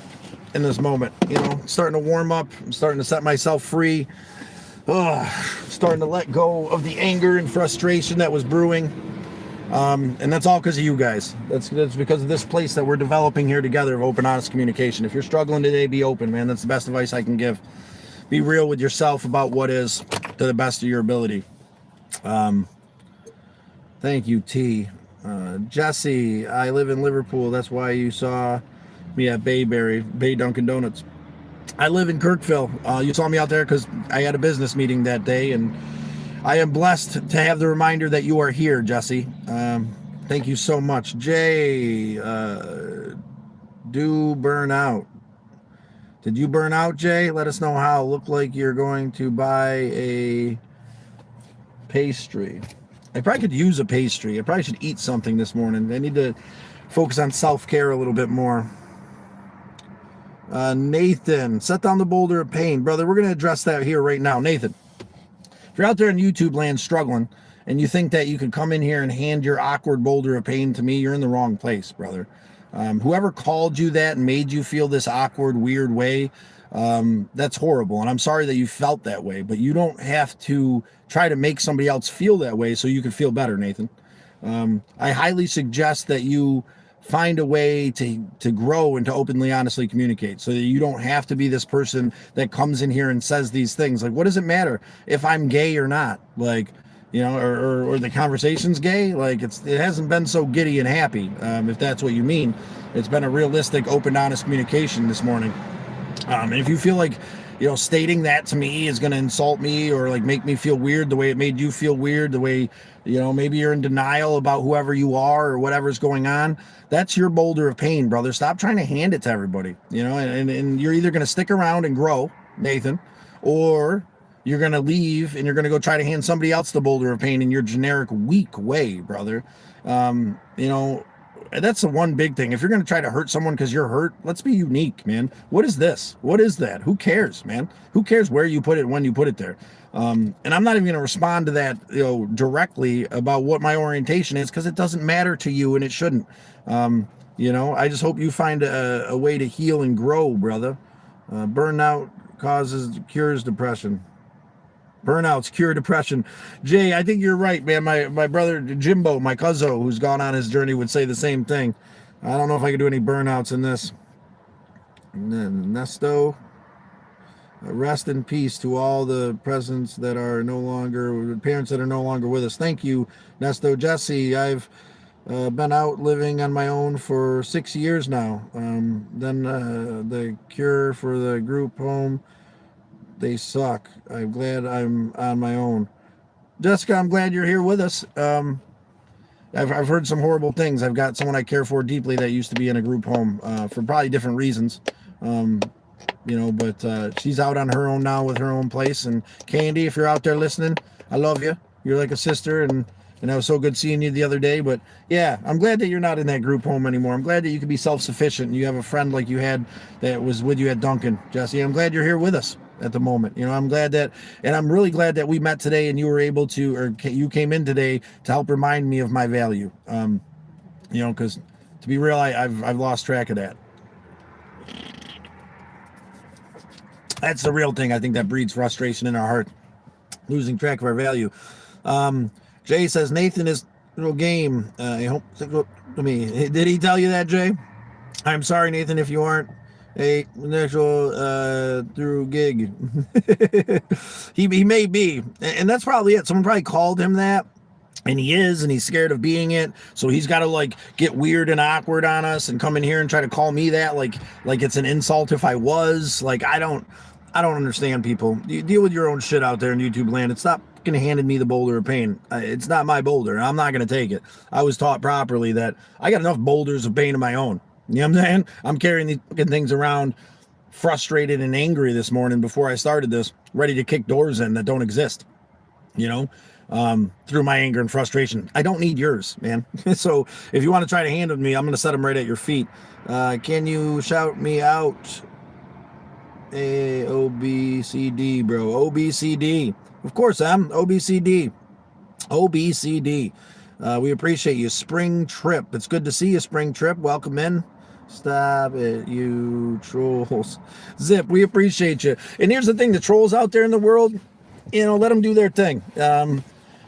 in this moment. You know, starting to warm up. I'm starting to set myself free. Starting to let go of the anger and frustration that was brewing. And that's all because of you guys. That's because of this place that we're developing here together of open, honest communication. If you're struggling today, be open, man. That's the best advice I can give. Be real with yourself about what is to the best of your ability. Thank you, T. Jesse, I live in Liverpool. That's why you saw me at Bay Dunkin' Donuts. I live in Kirkville. You saw me out there because I had a business meeting that day, and I am blessed to have the reminder that you are here, Jesse. Thank you so much. Jay, do burn out. Did you burn out, Jay? Let us know how. Look like you're going to buy a pastry. I probably could use a pastry. I probably should eat something this morning. I need to focus on self-care a little bit more. Nathan, set down the boulder of pain. Brother, we're going to address that here right now. Nathan, if you're out there in YouTube land struggling and you think that you could come in here and hand your awkward boulder of pain to me, you're in the wrong place, brother. Whoever called you that and made you feel this awkward, weird way, that's horrible. And I'm sorry that you felt that way, but you don't have to try to make somebody else feel that way so you can feel better, Nathan. I highly suggest that you find a way to grow and to openly, honestly communicate so that you don't have to be this person that comes in here and says these things. Like, what does it matter if I'm gay or not? Like, you know, or the conversation's gay. Like, it hasn't been so giddy and happy, if that's what you mean. It's been a realistic, open, honest communication this morning. And if you feel like, you know, stating that to me is going to insult me or like make me feel weird the way it made you feel weird, the way, you know, maybe you're in denial about whoever you are or whatever's going on, that's your boulder of pain, brother. Stop trying to hand it to everybody, you know, and you're either going to stick around and grow, Nathan, or you're going to leave and you're going to go try to hand somebody else the boulder of pain in your generic, weak way, brother. You know, that's the one big thing. If you're going to try to hurt someone because you're hurt, let's be unique, man. What is this? What is that? Who cares, man? Who cares where you put it, when you put it there? And I'm not even going to respond to that, you know, directly about what my orientation is because it doesn't matter to you and it shouldn't. You know, I just hope you find a way to heal and grow, brother. Burnout cures depression. Burnouts cure depression. Jay, I think you're right, man. My brother Jimbo, my cousin, who's gone on his journey, would say the same thing. I don't know if I could do any burnouts in this. And then Nesto, rest in peace to all the parents that are no longer with us. Thank you, Nesto. Jesse, I've been out living on my own for 6 years now. Then the cure for the group home, they suck. I'm glad I'm on my own. Jessica, I'm glad you're here with us. I've heard some horrible things. I've got someone I care for deeply that used to be in a group home for probably different reasons. You know, but she's out on her own now with her own place. And Candy, if you're out there listening, I love you. You're like a sister, and it was so good seeing you the other day. But yeah, I'm glad that you're not in that group home anymore. I'm glad that you can be self-sufficient and you have a friend like you had that was with you at Dunkin', Jesse. I'm glad you're here with us at the moment. You know, I'm glad that, and I'm really glad that we met today and you were able to, or you came in today to help remind me of my value. You know, because to be real, I've lost track of that. That's the real thing. I think that breeds frustration in our heart, losing track of our value. Jay says Nathan is little game. I hope to me. Did he tell you that, Jay? I'm sorry, Nathan, if you aren't a initial through gig. he may be, and that's probably it. Someone probably called him that. And he is, and he's scared of being it. So he's got to like get weird and awkward on us and come in here and try to call me that like it's an insult if I was. Like, I don't understand people. You deal with your own shit out there in YouTube land and stop fucking handed me the boulder of pain. It's not my boulder, and I'm not going to take it. I was taught properly that I got enough boulders of pain of my own. You know what I'm saying? I'm carrying these fucking things around frustrated and angry this morning before I started this, ready to kick doors in that don't exist, you know, through my anger and frustration. I don't need yours, man. So if you want to try to handle me, I'm going to set them right at your feet. Can you shout me out? OBCD, bro. OBCD. Of course, I'm OBCD. OBCD. We appreciate you. Spring Trip. It's good to see you, Spring Trip. Welcome in. Stop it, you trolls. Zip, we appreciate you. And here's the thing, the trolls out there in the world, let them do their thing.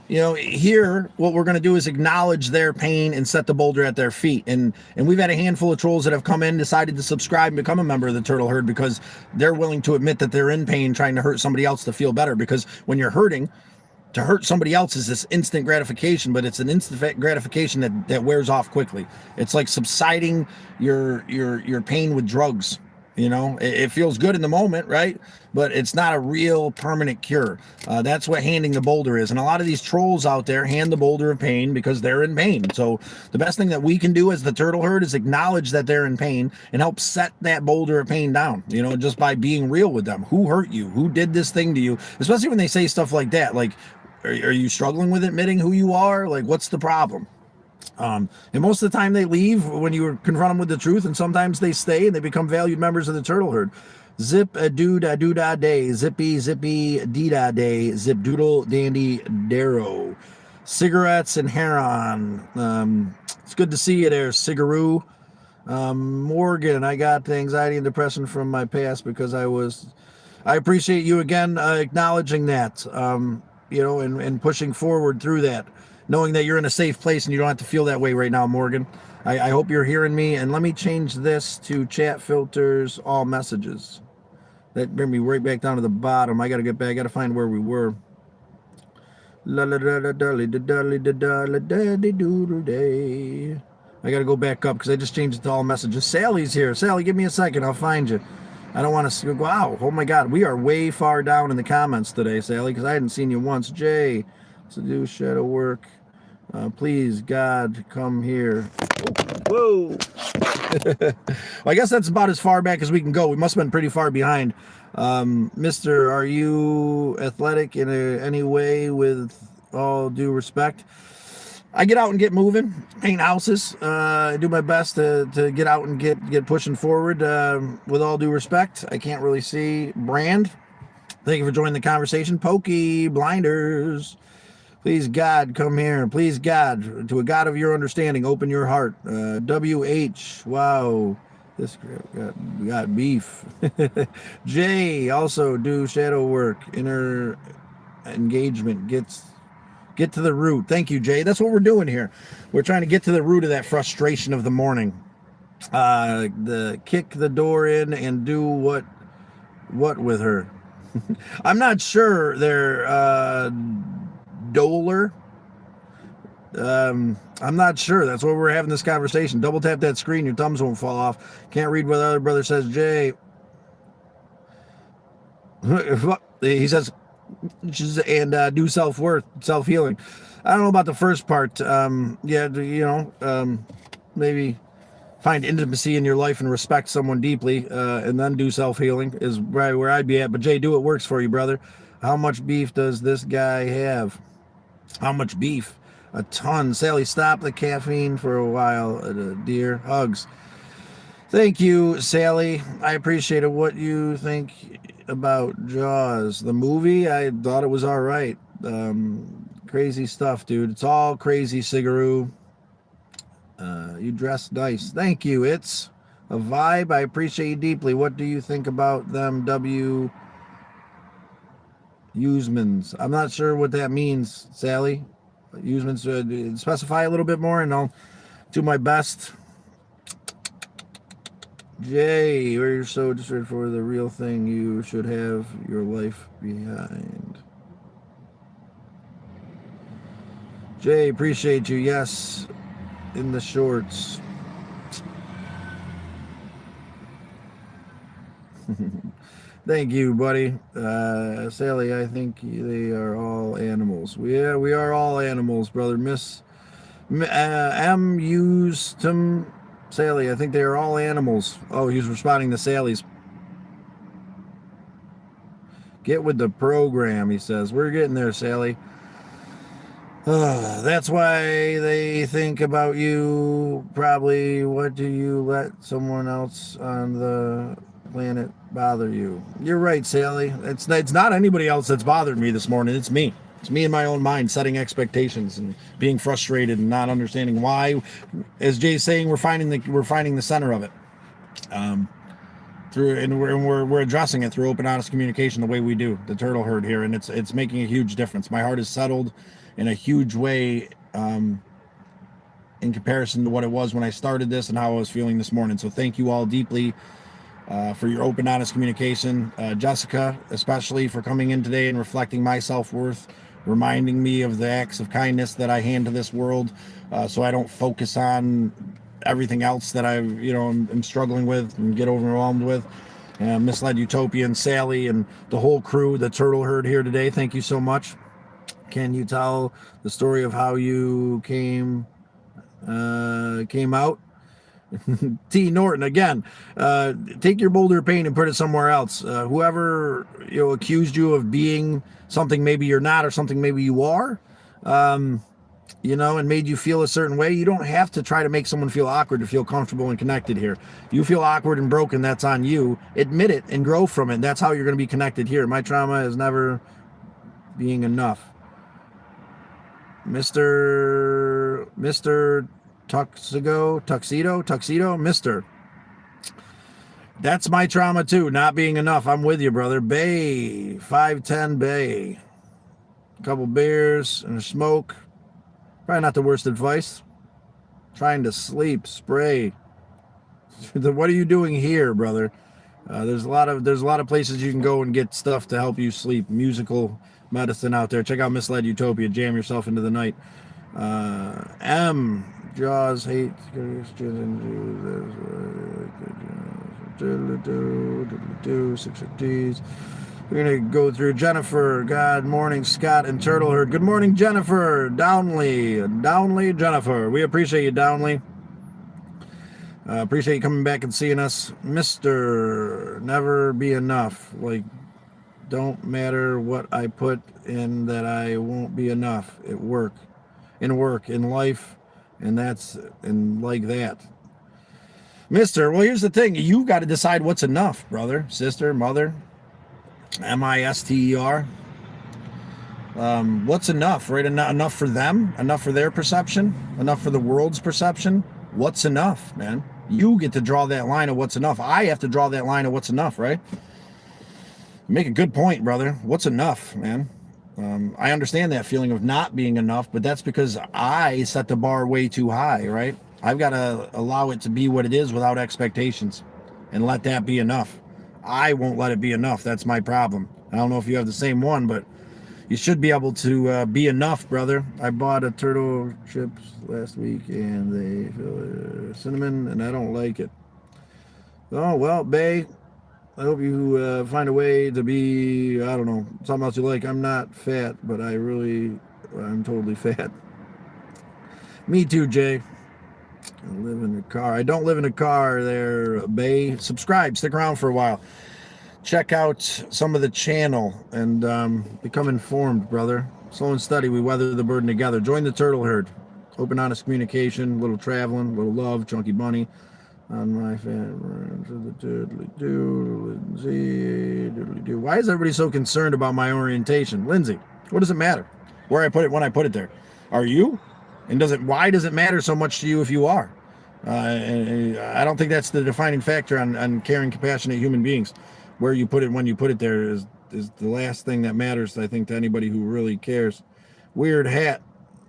Here, what we're going to do is acknowledge their pain and set the boulder at their feet. And we've had a handful of trolls that have come in, decided to subscribe and become a member of the Turtle Herd because they're willing to admit that they're in pain, trying to hurt somebody else to feel better. Because when you're hurting, to hurt somebody else is this instant gratification, but it's an instant gratification that wears off quickly. It's like subsiding your pain with drugs. It feels good in the moment, right? But it's not a real permanent cure. That's what handing the boulder is. And a lot of these trolls out there hand the boulder of pain because they're in pain. So the best thing that we can do as the Turtle Herd is acknowledge that they're in pain and help set that boulder of pain down, just by being real with them. Who hurt you? Who did this thing to you? Especially when they say stuff like that. Like, are you struggling with admitting who you are? Like, what's the problem? And most of the time they leave when you confront them with the truth, and sometimes they stay and they become valued members of the Turtle Herd. Zip a doo-da doo-da day, zippy zippy dee-da day, zip doodle dandy darrow. Cigarettes and heron. It's good to see you there, Cigaroo. Morgan, I got anxiety and depression from my past because I appreciate you again acknowledging that. And pushing forward through that, knowing that you're in a safe place and you don't have to feel that way right now, Morgan. I hope you're hearing me. And let me change this to chat filters, all messages. That bring me right back down to the bottom. I got to get back. I got to find where we were. La la la la dolly da dolly da dolly daddy doodle day. I got to go back up because I just changed it to all messages. Sally's here. Sally, give me a second. I'll find you. I don't want to go, wow, oh my God, we are way far down in the comments today, Sally, because I hadn't seen you once. Jay, to do shadow work. Please, God, come here. Whoa. Well, I guess that's about as far back as we can go. We must have been pretty far behind. Mister, are you athletic in any way, with all due respect? I get out and get moving, paint houses. I do my best to get out and get pushing forward. With all due respect, I can't really see. Brand, thank you for joining the conversation. Pokey Blinders, please God, come here. Please God, to a God of your understanding, open your heart. WH, wow, this got beef. Jay, also do shadow work. Inner engagement Get to the root. Thank you, Jay. That's what we're doing here. We're trying to get to the root of that frustration of the morning. The kick the door in and do what with her? I'm not sure. They're Doler. I'm not sure. That's why we're having this conversation. Double tap that screen. Your thumbs won't fall off. Can't read what the other brother says. Jay. He says, and do self-worth, self-healing. I don't know about the first part. Maybe find intimacy in your life and respect someone deeply, and then do self-healing is right where I'd be at. But Jay, do what works for you, brother. How much beef does this guy have? How much beef? A ton. Sally, stop the caffeine for a while, dear. Hugs. Thank you, Sally. I appreciate it. What you think about Jaws, the movie? I thought it was all right. Crazy stuff, dude. It's all crazy, Sigaroo. You dress nice. Thank you. It's a vibe. I appreciate you deeply. What do you think about them Usemans? I'm not sure what that means, Sally. Usemans, specify a little bit more and I'll do my best. Jay, you're so desperate for the real thing. You should have your life behind. Jay, appreciate you. Yes, in the shorts. Thank you, buddy. Sally, I think they are all animals. Yeah, we are all animals, brother. M. Used Sally, I think they are all animals. Oh, he's responding to Sally's. Get with the program, he says. We're getting there, Sally. That's why they think about you. Probably, what do you let someone else on the planet bother you? You're right, Sally. It's not anybody else that's bothered me this morning. It's me. It's me in my own mind, setting expectations and being frustrated and not understanding why. As Jay's saying, we're finding the center of it. We're addressing it through open, honest communication, the way we do the turtle herd here, and it's making a huge difference. My heart is settled in a huge way, in comparison to what it was when I started this and how I was feeling this morning. So thank you all deeply for your open, honest communication. Jessica, especially, for coming in today and reflecting my self-worth, reminding me of the acts of kindness that I hand to this world, so I don't focus on everything else that I'm struggling with and get overwhelmed with. Misled Utopian, Sally, and the whole crew, the turtle herd here today, thank you so much. Can you tell the story of how you came out? T. Norton again. Take your boulder of pain and put it somewhere else. Whoever accused you of being something maybe you're not, or something maybe you are, and made you feel a certain way. You don't have to try to make someone feel awkward to feel comfortable and connected here. If you feel awkward and broken, that's on you. Admit it and grow from it. That's how you're going to be connected here. My trauma is never being enough. Mr. Tuxedo, Mister. That's my trauma too, not being enough. I'm with you, brother. Bay, 510 Bay. A couple beers and a smoke. Probably not the worst advice. Trying to sleep, spray. What are you doing here, brother? There's a lot of places you can go and get stuff to help you sleep. Musical medicine out there. Check out Misled Utopia. Jam yourself into the night. M. Jaws hate. 650s. We're going to go through Jennifer. God morning, Scott and Turtle Herd. Good morning, Jennifer. Downley, Jennifer. We appreciate you, Downley. Appreciate you coming back and seeing us. Mr. Never be enough. Like, don't matter what I put in, that I won't be enough at work, in life, and like that. Mister, well, here's the thing. You've got to decide what's enough, brother, sister, mother. Mister. What's enough, right? Enough for them, enough for their perception, enough for the world's perception. What's enough, man? You get to draw that line of what's enough. I have to draw that line of what's enough, right? You make a good point, brother. What's enough, man? I understand that feeling of not being enough, but that's because I set the bar way too high, right? I've got to allow it to be what it is without expectations and let that be enough. I won't let it be enough. That's my problem. I don't know if you have the same one, but you should be able to be enough, brother. I bought a turtle chips last week, and they feel cinnamon, and I don't like it. Oh, well, Bay, I hope you find a way to be, I don't know, something else you like. I'm not fat, but I'm totally fat. Me too, Jay. I live in a car. I don't live in a car there, Bay. Subscribe. Stick around for a while. Check out some of the channel and become informed, brother. Slow and steady, we weather the burden together. Join the turtle herd. Open, honest communication, little traveling, little love, chunky bunny. On my fan, Lindsay. Why is everybody so concerned about my orientation? Lindsay, what does it matter? Where I put it, when I put it there. Are you? And why does it matter so much to you if you are? I don't think that's the defining factor on caring, compassionate human beings. Where you put it, when you put it there is the last thing that matters, I think, to anybody who really cares. Weird hat.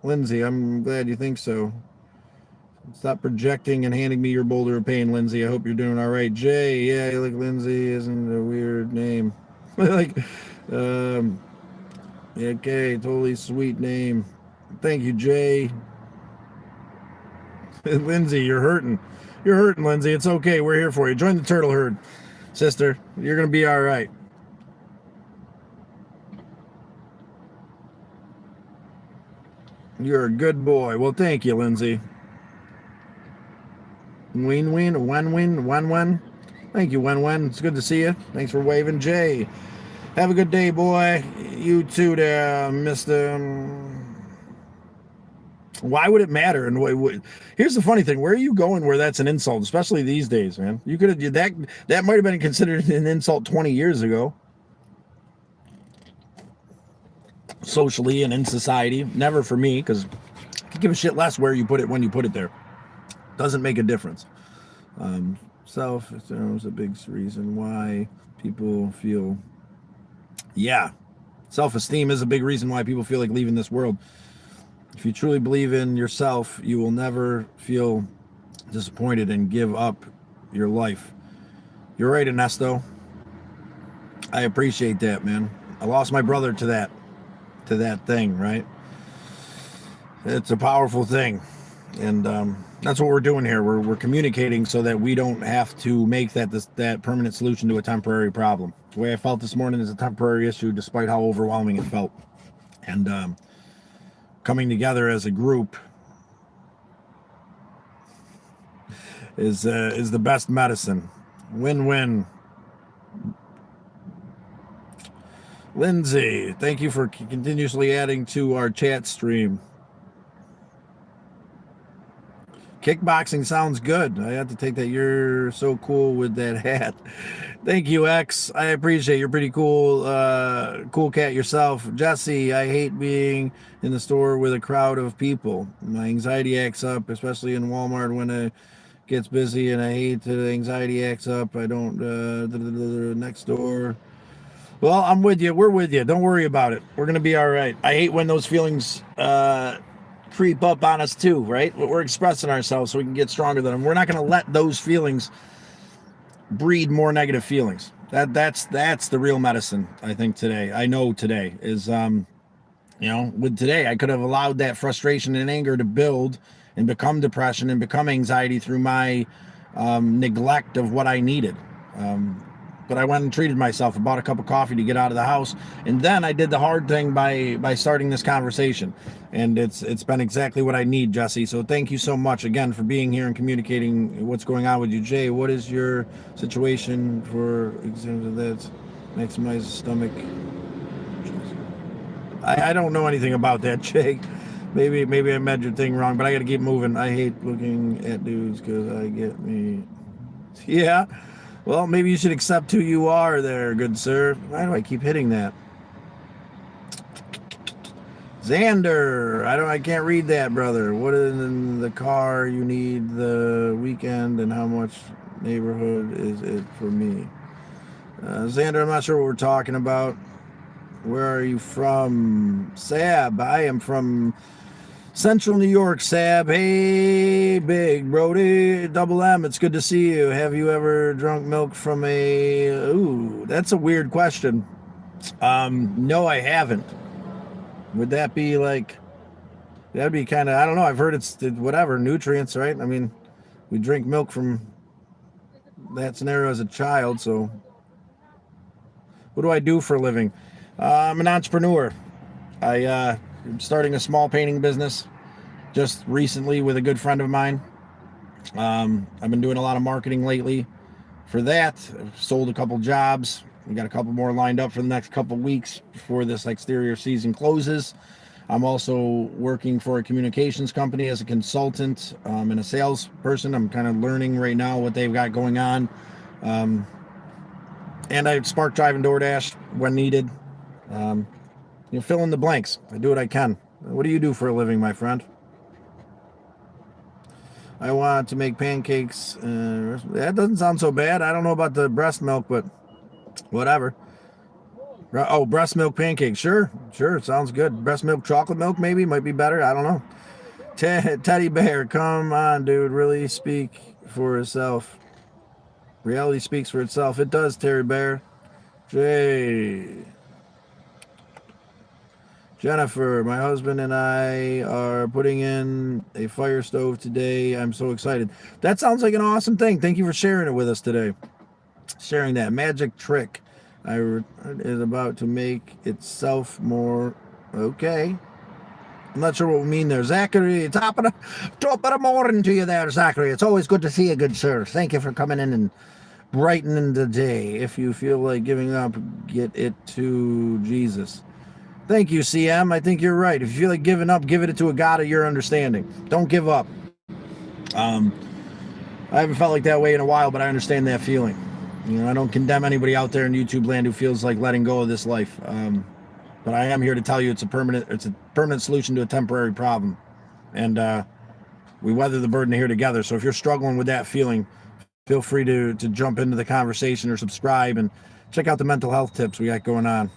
Lindsay, I'm glad you think so. Stop projecting and handing me your boulder of pain, Lindsay. I hope you're doing all right. Jay, yeah, like Lindsay isn't a weird name. Okay, totally sweet name. Thank you, Jay. Lindsay, you're hurting. You're hurting, Lindsay. It's okay. We're here for you. Join the turtle herd. Sister, you're going to be all right. You're a good boy. Well, thank you, Lindsay. Win-win, win-win, win-win. Thank you, win-win. It's good to see you. Thanks for waving, Jay. Have a good day, boy. You too there, Mr. Why would it matter? And here's the funny thing: where are you going? Where that's an insult, especially these days, man. You could have that. That might have been considered an insult 20 years ago, socially and in society. Never for me, because I could give a shit less where you put it when you put it there. Doesn't make a difference. Self is a big reason why people feel. Yeah, self-esteem is a big reason why people feel like leaving this world. If you truly believe in yourself, you will never feel disappointed and give up your life. You're right, Ernesto. I appreciate that, man. I lost my brother to that thing, right? It's a powerful thing. And that's what we're doing here. We're communicating so that we don't have to make that permanent solution to a temporary problem. The way I felt this morning is a temporary issue, despite how overwhelming it felt. And coming together as a group is the best medicine. Win-win. Lindsay, thank you for continuously adding to our chat stream. Kickboxing sounds good. I have to take that. You're so cool with that hat. Thank you, X. I appreciate it. You're pretty cool. Cool cat yourself. Jesse, I hate being in the store with a crowd of people. My anxiety acts up, especially in Walmart when it gets busy, and I hate the anxiety acts up. I don't, next door. Well, I'm with you. We're with you. Don't worry about it. We're going to be all right. I hate when those feelings creep up on us too, right? We're expressing ourselves so we can get stronger than them. We're not going to let those feelings breed more negative feelings. That's the real medicine, I think, today. I know today is, with today, I could have allowed that frustration and anger to build and become depression and become anxiety through my neglect of what I needed. But I went and treated myself. I bought a cup of coffee to get out of the house, and then I did the hard thing by starting this conversation. And it's been exactly what I need, Jesse. So thank you so much again for being here and communicating what's going on with you. Jay, what is your situation for example that maximize stomach? I don't know anything about that, Jay. Maybe I meant your thing wrong, but I got to keep moving. I hate looking at dudes because I get me. Yeah. Well, maybe you should accept who you are there, good sir. Why do I keep hitting that? Xander, I can't read that, brother. What is in the car you need the weekend and how much neighborhood is it for me? Xander, I'm not sure what we're talking about. Where are you from? Sab, I am from Central New York, Sab. Hey, big Brody, Double M, it's good to see you. Have you ever drunk milk from a... Ooh, that's a weird question. No, I haven't. Would that be like... That'd be kind of... I don't know. I've heard it's whatever, nutrients, right? I mean, we drink milk from that scenario as a child, so... What do I do for a living? I'm an entrepreneur. I'm starting a small painting business just recently with a good friend of mine. I've been doing a lot of marketing lately for that. I've sold a couple jobs. We got a couple more lined up for the next couple weeks before this exterior season closes. I'm also working for a communications company as a consultant and a salesperson. I'm kind of learning right now what they've got going on. And I spark drive and DoorDash when needed. Fill in the blanks. I do what I can. What do you do for a living, my friend? I want to make pancakes. That doesn't sound so bad. I don't know about the breast milk, but whatever. Oh, breast milk pancakes. Sure. Sounds good. Breast milk, chocolate milk, maybe might be better. I don't know. Teddy bear, come on, dude. Really speak for itself. Reality speaks for itself. It does, Terry Bear. Jennifer, my husband and I are putting in a fire stove today. I'm so excited. That sounds like an awesome thing. Thank you for sharing it with us today. Sharing that magic trick is about to make itself more okay. I'm not sure what we mean there. Zachary, top of the morning to you there, Zachary. It's always good to see you, good sir. Thank you for coming in and brightening the day. If you feel like giving up, get it to Jesus. Thank you, CM. I think you're right. If you feel like giving up, give it to a God of your understanding. Don't give up. I haven't felt like that way in a while, but I understand that feeling. You know, I don't condemn anybody out there in YouTube land who feels like letting go of this life. But I am here to tell you it's a permanent solution to a temporary problem. And we weather the burden here together. So if you're struggling with that feeling, feel free to jump into the conversation or subscribe and check out the mental health tips we got going on.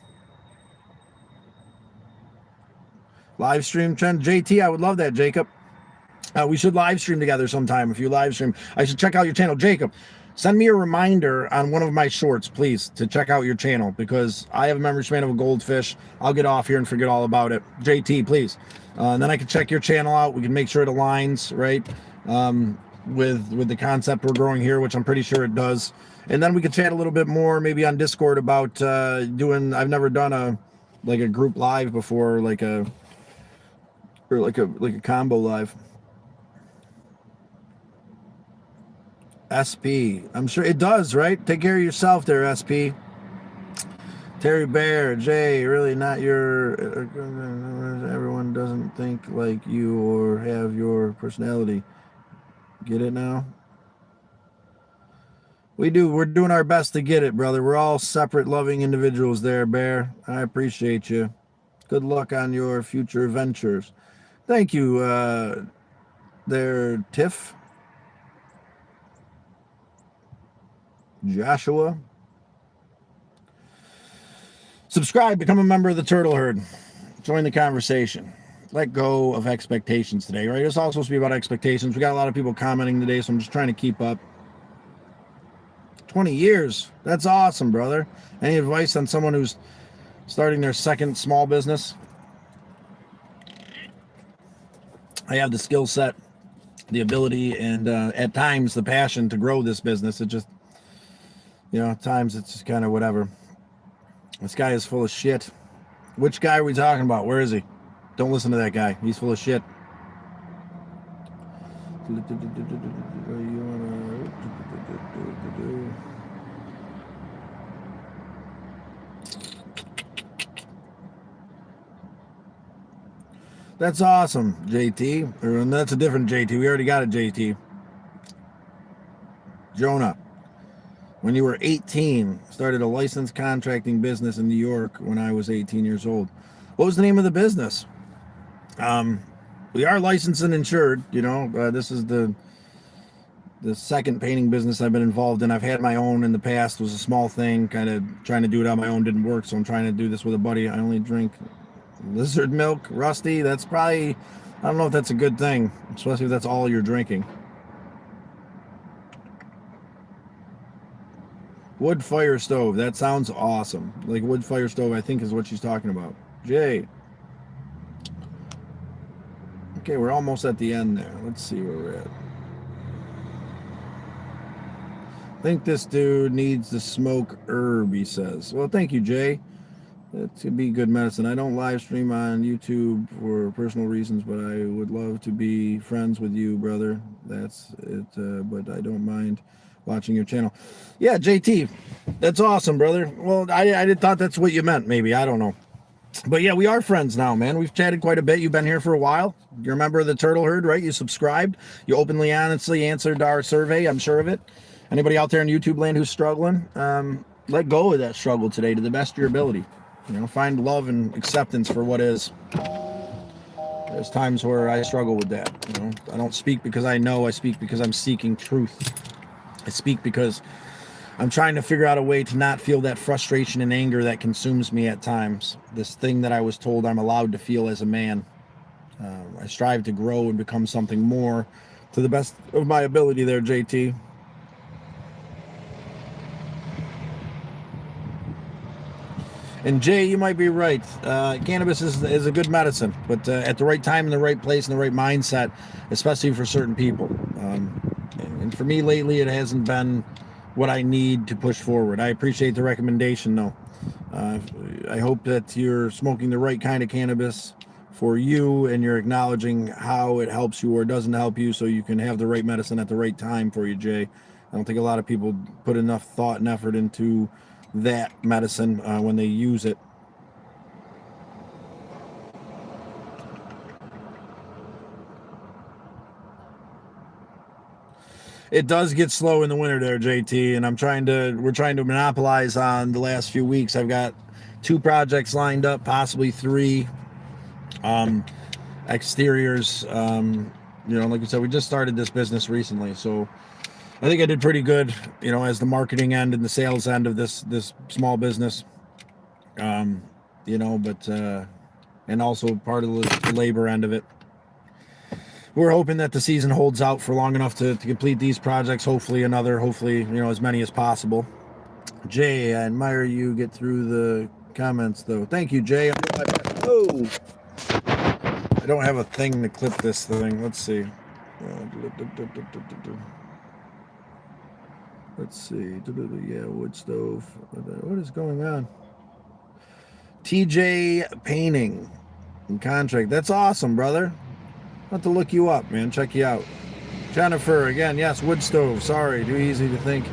Live stream trend. JT, I would love that, Jacob. We should live stream together sometime. If you live stream, I should check out your channel. Jacob, send me a reminder on one of my shorts, please, to check out your channel, because I have a memory span of a goldfish. I'll get off here and forget all about it. JT, please. And then I can check your channel out. We can make sure it aligns, right, with the concept we're growing here, which I'm pretty sure it does. And then we could chat a little bit more, maybe on Discord, about doing. I've never done a group live before, like a combo live. SP, I'm sure it does, right? Take care of yourself there, SP. Terry Bear, Jay, really not your. Everyone doesn't think like you or have your personality. Get it now? We do. We're doing our best to get it, brother. We're all separate, loving individuals there, Bear. I appreciate you. Good luck on your future ventures. Thank you, there, Tiff. Joshua. Subscribe, become a member of the Turtle Herd. Join the conversation. Let go of expectations today, right? It's all supposed to be about expectations. We got a lot of people commenting today, so I'm just trying to keep up. 20 years. That's awesome, brother. Any advice on someone who's starting their second small business? I have the skill set, the ability, and at times the passion to grow this business. It just, at times it's just kind of whatever. This guy is full of shit. Which guy are we talking about? Where is he? Don't listen to that guy. He's full of shit. That's awesome, JT. Or that's a different JT. We already got a JT. Jonah. When you were 18, started a licensed contracting business in New York when I was 18 years old. What was the name of the business? We are licensed and insured. This is the second painting business I've been involved in. I've had my own in the past. It was a small thing, kind of trying to do it on my own didn't work, so I'm trying to do this with a buddy. I only drink lizard milk. Rusty, that's probably, I don't know if that's a good thing, especially if that's all you're drinking. Wood fire stove. That sounds awesome. Like wood fire stove, I think is what she's talking about. Jay. Okay, we're almost at the end there. Let's see where we're at. I think this dude needs to smoke herb, he says. Well, thank you, Jay. That could be good medicine. I don't live stream on YouTube for personal reasons, but I would love to be friends with you, brother. That's it, but I don't mind watching your channel. Yeah, JT, that's awesome, brother. Well, I thought that's what you meant, maybe. I don't know. But yeah, we are friends now, man. We've chatted quite a bit. You've been here for a while. You're a member of the Turtle Herd, right? You subscribed. You openly, honestly answered our survey. I'm sure of it. Anybody out there in YouTube land who's struggling, let go of that struggle today to the best of your ability. Find love and acceptance for what is. There's times where I struggle with that. I don't speak because I know. I speak because I'm seeking truth. I speak because I'm trying to figure out a way to not feel that frustration and anger that consumes me at times. This thing that I was told I'm allowed to feel as a man. I strive to grow and become something more to the best of my ability there, JT. And Jay, you might be right. Cannabis is a good medicine, but at the right time, in the right place, in the right mindset, especially for certain people. And for me lately, it hasn't been what I need to push forward. I appreciate the recommendation, though. I hope that you're smoking the right kind of cannabis for you, and you're acknowledging how it helps you or doesn't help you, so you can have the right medicine at the right time for you, Jay. I don't think a lot of people put enough thought and effort into that medicine when they use it. It does get slow in the winter there, JT, and we're trying to monopolize on the last few weeks. I've got 2 projects lined up, possibly 3. Exteriors, like I said, we just started this business recently, so I think I did pretty good, as the marketing end and the sales end of this small business. But and also part of the labor end of it. We're hoping that the season holds out for long enough to complete these projects. Hopefully, as many as possible. Jay, I admire you get through the comments, though. Thank you, Jay. Oh, I don't have a thing to clip this thing. Let's see. Let's see. Yeah, wood stove. What is going on? TJ Painting and Contract. That's awesome, brother. I'll have to look you up, man. Check you out. Jennifer, again, yes, wood stove. Sorry, too easy to think.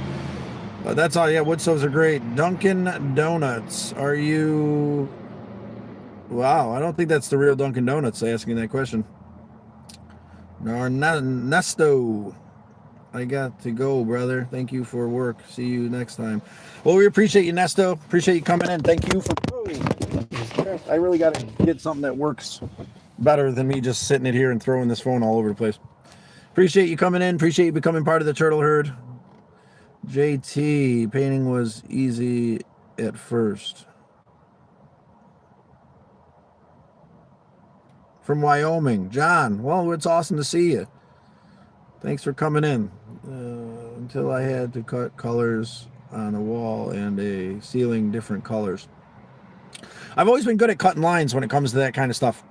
That's all. Yeah, wood stoves are great. Dunkin' Donuts. Are you... Wow, I don't think that's the real Dunkin' Donuts asking that question. Nesto. I got to go, brother. Thank you for work. See you next time. Well, we appreciate you, Nesto. Appreciate you coming in. Thank you for... I really got to get something that works better than me just sitting it here and throwing this phone all over the place. Appreciate you coming in. Appreciate you becoming part of the Turtle Herd. JT, painting was easy at first. From Wyoming. John, well, it's awesome to see you. Thanks for coming in. Until I had to cut colors on a wall and a ceiling different colors. I've always been good at cutting lines when it comes to that kind of stuff.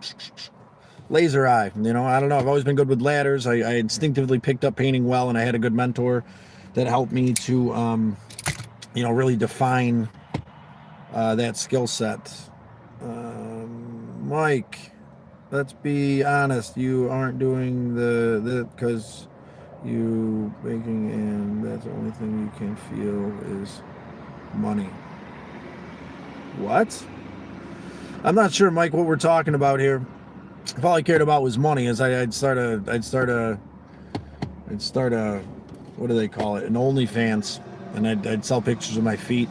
Laser eye, I don't know. I've always been good with ladders. I instinctively picked up painting well, and I had a good mentor that helped me to, really define that skill set. Mike, let's be honest. You aren't doing the because you baking, and that's the only thing you can feel is money. What? I'm not sure, Mike, what we're talking about here. If all I cared about was money, is I'd start a what do they call it? An OnlyFans, and I'd sell pictures of my feet.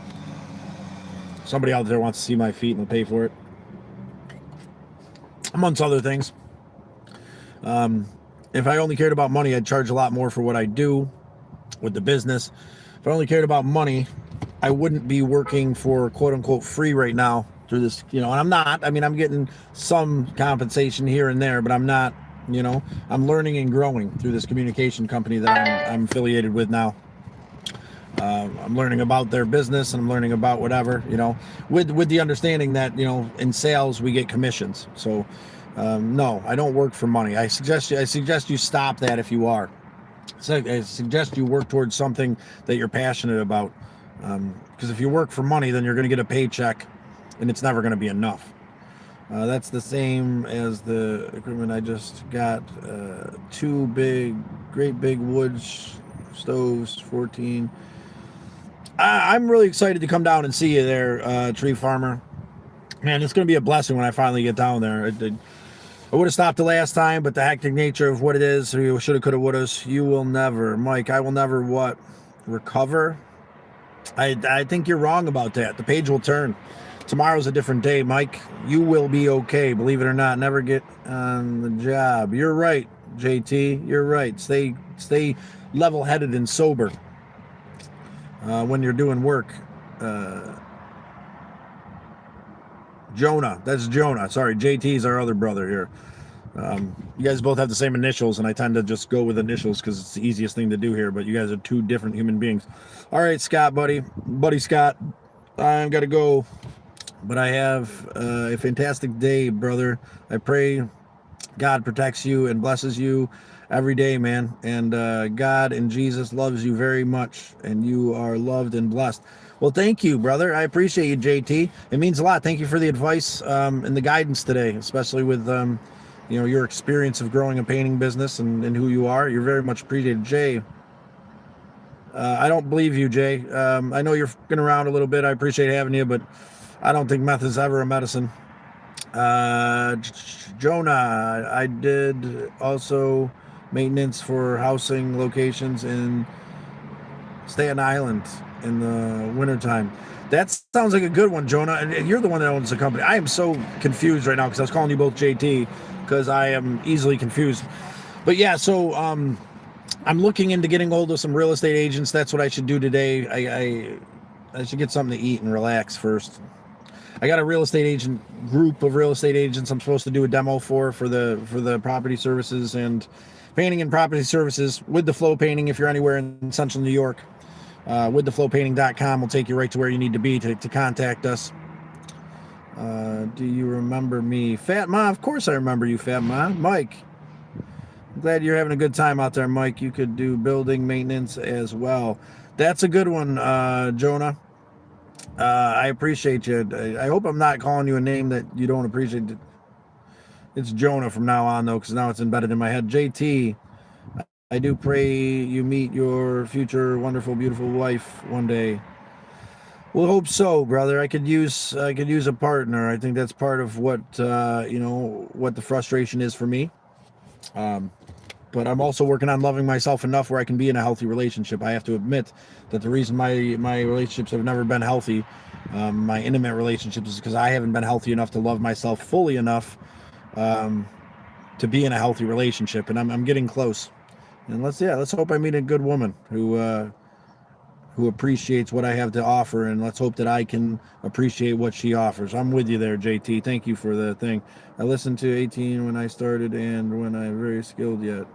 Somebody out there wants to see my feet and they'll pay for it, amongst other things. If I only cared about money, I'd charge a lot more for what I do with the business. If I only cared about money, I wouldn't be working for quote unquote free right now through this, and I'm not. I'm getting some compensation here and there, but I'm not, I'm learning and growing through this communication company that I'm affiliated with now. I'm learning about their business, and I'm learning about whatever, with the understanding that, in sales we get commissions. So no, I don't work for money. I suggest you stop that if you are. So I suggest you work towards something that you're passionate about. Because if you work for money, then you're going to get a paycheck, and it's never going to be enough. That's the same as the equipment I just got. 2 great big wood stoves, 14. I'm really excited to come down and see you there, Tree Farmer. Man, it's going to be a blessing when I finally get down there. I would have stopped the last time, but the hectic nature of what it is, you shoulda, coulda, wouldas. You will never, Mike, I will never what? Recover? I think you're wrong about that. The page will turn. Tomorrow's a different day, Mike. You will be okay. Believe it or not. Never get on the job. You're right, JT. You're right. Stay level-headed and sober when you're doing work. Jonah. That's Jonah. Sorry, JT's our other brother here. You guys both have the same initials, and I tend to just go with initials because it's the easiest thing to do here, but you guys are 2 different human beings. All right, Scott, buddy Scott, I've got to go, but I have a fantastic day, brother. I pray God protects you and blesses you every day, man. And God and Jesus loves you very much, and you are loved and blessed. Well, thank you, brother. I appreciate you, JT. It means a lot. Thank you for the advice and the guidance today, especially with your experience of growing a painting business and who you are. You're very much appreciated. Jay, I don't believe you, Jay. I know you're fucking around a little bit. I appreciate having you, but I don't think meth is ever a medicine. Jonah, I did also maintenance for housing locations in Staten Island in the wintertime. That sounds like a good one, Jonah. And you're the one that owns the company. I am so confused right now because I was calling you both JT because I am easily confused. But yeah, so I'm looking into getting hold of some real estate agents. That's what I should do today. I should get something to eat and relax first. I got a real estate agent group of real estate agents I'm supposed to do a demo for the property services and painting and property services with the flow painting. If you're anywhere in central New York, with theflowpainting.com will take you right to where you need to be to contact us. Do you remember me? Fat Ma? Of course I remember you, Fat Ma. Mike, I'm glad you're having a good time out there, Mike. You could do building maintenance as well. That's a good one, Jonah. I appreciate you. I hope I'm not calling you a name that you don't appreciate. It's Jonah from now on, though, because now it's embedded in my head. JT, I do pray you meet your future wonderful, beautiful wife one day. We'll hope so, brother. I could use a partner. I think that's part of what what the frustration is for me. But I'm also working on loving myself enough where I can be in a healthy relationship. I have to admit that the reason my relationships have never been healthy, my intimate relationships, is because I haven't been healthy enough to love myself fully enough to be in a healthy relationship. And I'm getting close. And let's hope I meet a good woman who appreciates what I have to offer, and let's hope that I can appreciate what she offers. I'm with you there, JT. Thank you for the thing. I listened to 18 when I started and when I'm very skilled yet.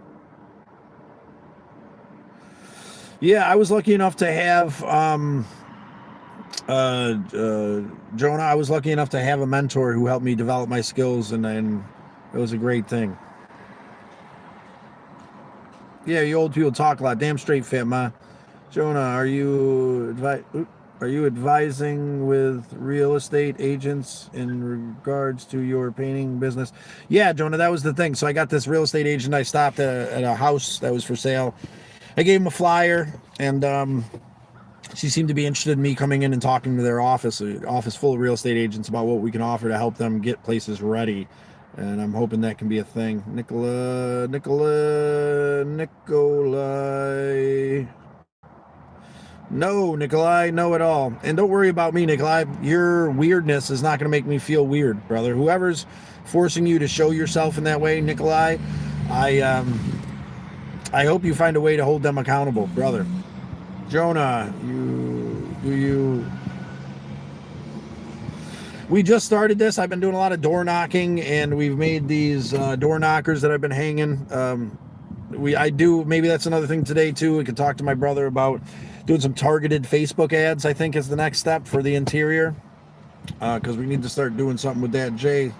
Yeah, I was lucky enough to have Jonah. I was lucky enough to have a mentor who helped me develop my skills, and it was a great thing. Yeah, you old people talk a lot. Damn straight, Fat Ma. Jonah, are you advising with real estate agents in regards to your painting business? Yeah, Jonah, that was the thing. So I got this real estate agent. I stopped at a house that was for sale. I gave him a flyer, and she seemed to be interested in me coming in and talking to their office, an office full of real estate agents, about what we can offer to help them get places ready. And I'm hoping that can be a thing. Nikolai. No, Nikolai, no at all. And don't worry about me, Nikolai. Your weirdness is not going to make me feel weird, brother. Whoever's forcing you to show yourself in that way, Nikolai, I hope you find a way to hold them accountable, brother. Jonah, we just started this. I've been doing a lot of door knocking, and we've made these door knockers that I've been hanging. Maybe that's another thing today too. We could talk to my brother about doing some targeted Facebook ads. I think is the next step for the interior, because we need to start doing something with that. Jay,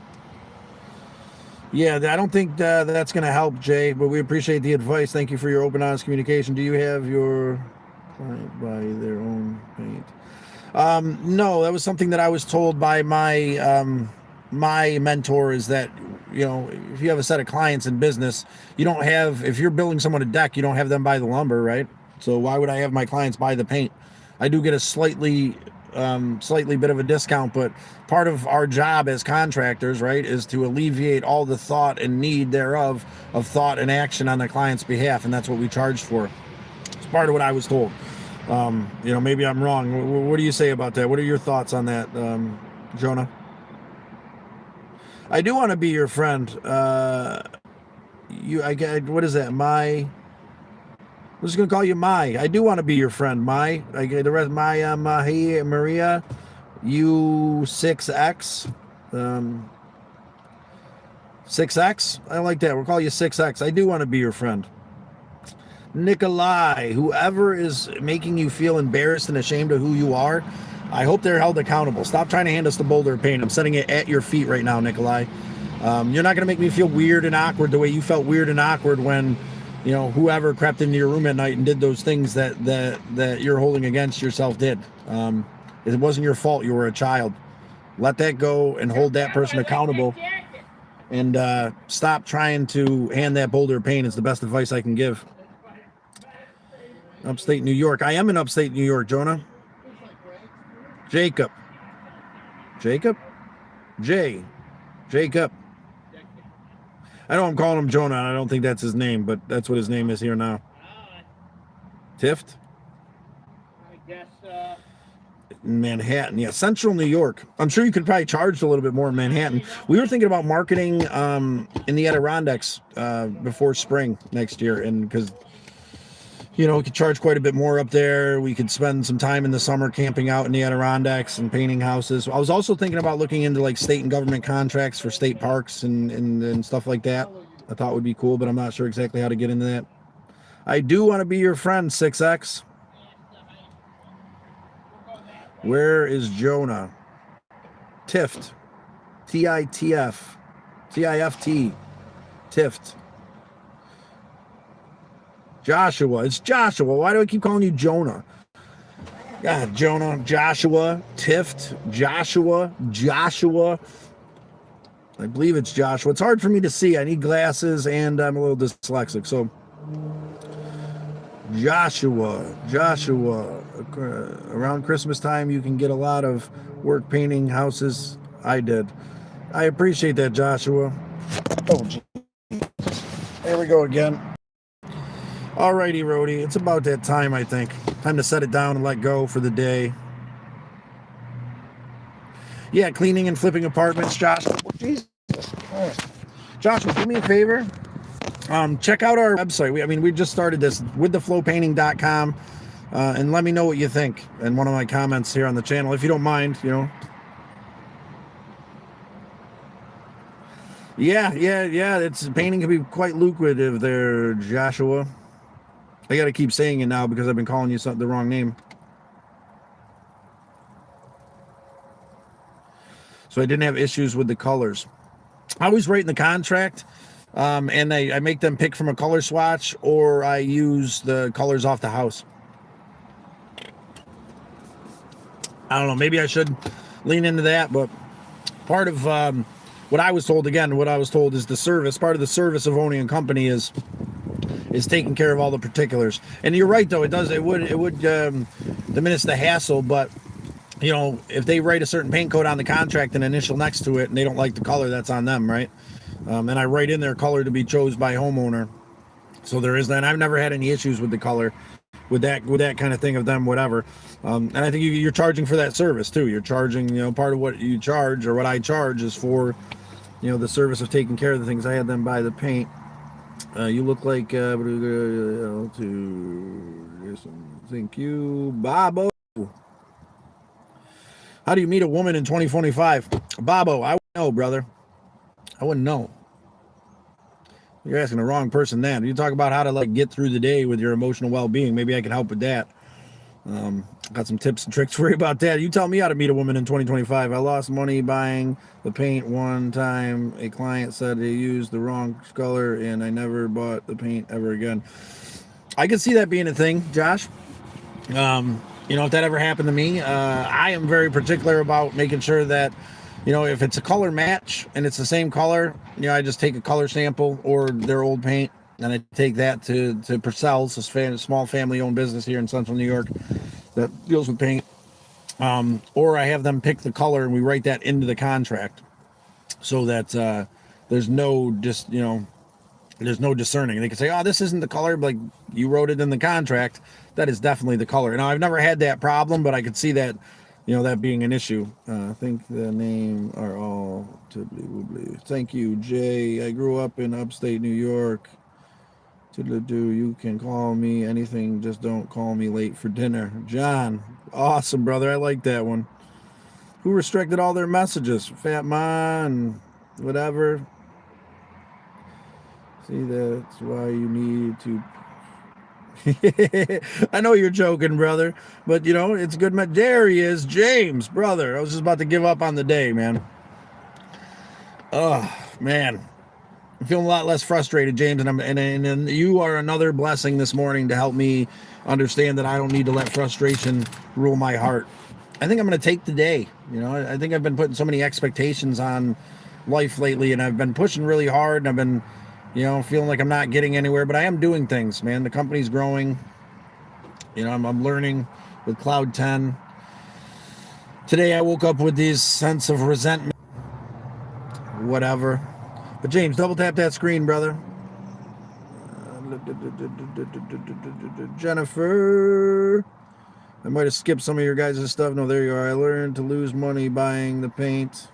yeah, I don't think that's going to help, Jay, but we appreciate the advice. Thank you for your open, honest communication. Do you have your client buy their own paint? No, that was something that I was told by my mentor, is that, if you have a set of clients in business, if you're building someone a deck, you don't have them buy the lumber, right? So why would I have my clients buy the paint? I do get a slightly bit of a discount, but part of our job as contractors, right, is to alleviate all the thought and need thereof of thought and action on the client's behalf, and that's what we charge for. It's part of what I was told. Maybe I'm wrong. What do you say about that? What are your thoughts on that, Jonah? I do want to be your friend. What is that? I'm just gonna call you Mai. I do want to be your friend, Mai. I get the rest. Maya, Maria, U6X, 6X. I like that. We'll call you 6X. I do want to be your friend. Nikolai, whoever is making you feel embarrassed and ashamed of who you are, I hope they're held accountable. Stop trying to hand us the boulder of pain. I'm setting it at your feet right now, Nikolai. You're not going to make me feel weird and awkward the way you felt weird and awkward when whoever crept into your room at night and did those things that you're holding against yourself did. It wasn't your fault. You were a child. Let that go and hold that person accountable, and stop trying to hand that boulder of pain is the best advice I can give. Upstate New York. I am in upstate New York, Jonah. Jacob. Jacob? Jacob. I know I'm calling him Jonah, and I don't think that's his name, but that's what his name is here now. Tift? I guess, Manhattan. Yeah, Central New York. I'm sure you could probably charge a little bit more in Manhattan. We were thinking about marketing in the Adirondacks before spring next year, and because we could charge quite a bit more up there. We could spend some time in the summer camping out in the Adirondacks and painting houses. I was also thinking about looking into like state and government contracts for state parks and stuff like that. I thought would be cool, but I'm not sure exactly how to get into that. I do want to be your friend, 6X. Where is Jonah? Tift. T-I-T-F. T-I-F-T. Tift. Joshua. It's Joshua. Why do I keep calling you Jonah? God, Jonah, Joshua, Tift, Joshua. I believe it's Joshua. It's hard for me to see. I need glasses and I'm a little dyslexic. So, Joshua. Around Christmas time, you can get a lot of work painting houses. I did. I appreciate that, Joshua. Oh, geez. There we go again. Alrighty, Rhodey. It's about that time, I think. Time to set it down and let go for the day. Yeah, cleaning and flipping apartments, Josh. Oh, Jesus. Joshua, do me a favor. Check out our website. We just started this, withtheflowpainting.com, and let me know what you think in one of my comments here on the channel, if you don't mind, Yeah, it's painting can be quite lucrative there, Joshua. I got to keep saying it now because I've been calling you the wrong name. So I didn't have issues with the colors. I always write in the contract, and I make them pick from a color swatch, or I use the colors off the house. I don't know. Maybe I should lean into that, but part of what I was told is the service. Part of the service of owning a company is taking care of all the particulars. And you're right, though. It would diminish the hassle, but if they write a certain paint code on the contract and initial next to it and they don't like the color, that's on them, right? And I write in their color to be chose by homeowner. So there is that. And I've never had any issues with the color, with that kind of thing of them, whatever. And I think you're charging for that service too. You're charging, part of what you charge, or what I charge, is for, the service of taking care of the things. I had them buy the paint. You look like thank you, Bobo. How do you meet a woman in 2025? Bobo, I wouldn't know, brother. I wouldn't know. You're asking the wrong person that. You talk about how to get through the day with your emotional well-being. Maybe I can help with that. Got some tips and tricks for you about that. You tell me how to meet a woman in 2025. I lost money buying the paint one time. A client said they used the wrong color, and I never bought the paint ever again. I could see that being a thing, Josh. If that ever happened to me, I am very particular about making sure that, if it's a color match and it's the same color, I just take a color sample or their old paint, and I take that to Purcell's, a small family-owned business here in Central New York that deals with paint. Or I have them pick the color and we write that into the contract so that there's no there's no discerning. They can say, oh, this isn't the color, but you wrote it in the contract. That is definitely the color. Now, I've never had that problem, but I could see that, that being an issue. I think the name are all tibbly-wobbly. Thank you, Jay. I grew up in upstate New York. Tiddly-do, you can call me anything, just don't call me late for dinner. John, awesome, brother. I like that one. Who restricted all their messages? Fat Ma and whatever. See, that's why you need to... I know you're joking, brother, but it's good. There he is, James, brother. I was just about to give up on the day, man. Oh, man. I'm feeling a lot less frustrated, James, and you are another blessing this morning to help me understand that I don't need to let frustration rule my heart. I think I'm going to take the day. You know, I think I've been putting so many expectations on life lately, and I've been pushing really hard, and I've been, feeling like I'm not getting anywhere, but I am doing things, man. The company's growing. I'm learning with Cloud 10. Today I woke up with this sense of resentment, whatever. But James, double tap that screen, brother. Jennifer. I might have skipped some of your guys' stuff. No, there you are. I learned to lose money buying the paint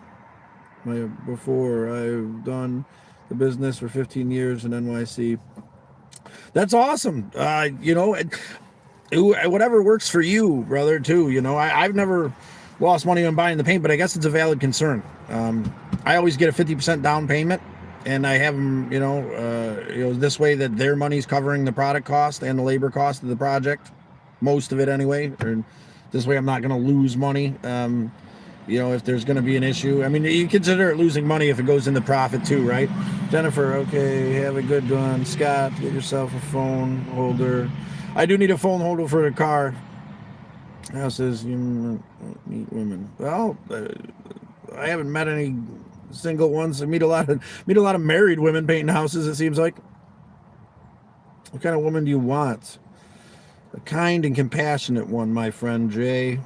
before. I've done the business for 15 years in NYC. That's awesome. Whatever works for you, brother, too. I've never lost money on buying the paint, but I guess it's a valid concern. I always get a 50% down payment, and I have them, this way that their money's covering the product cost and the labor cost of the project, most of it anyway. Or this way I'm not going to lose money. If there's going to be an issue. I mean, you consider it losing money if it goes into profit too, right? Jennifer, okay, have a good one. Scott, get yourself a phone holder. I do need a phone holder for the car. Now says you meet women. Well, I haven't met any single ones. I meet a lot of married women painting houses, it seems like. What kind of woman do you want? A kind and compassionate one, my friend Jay.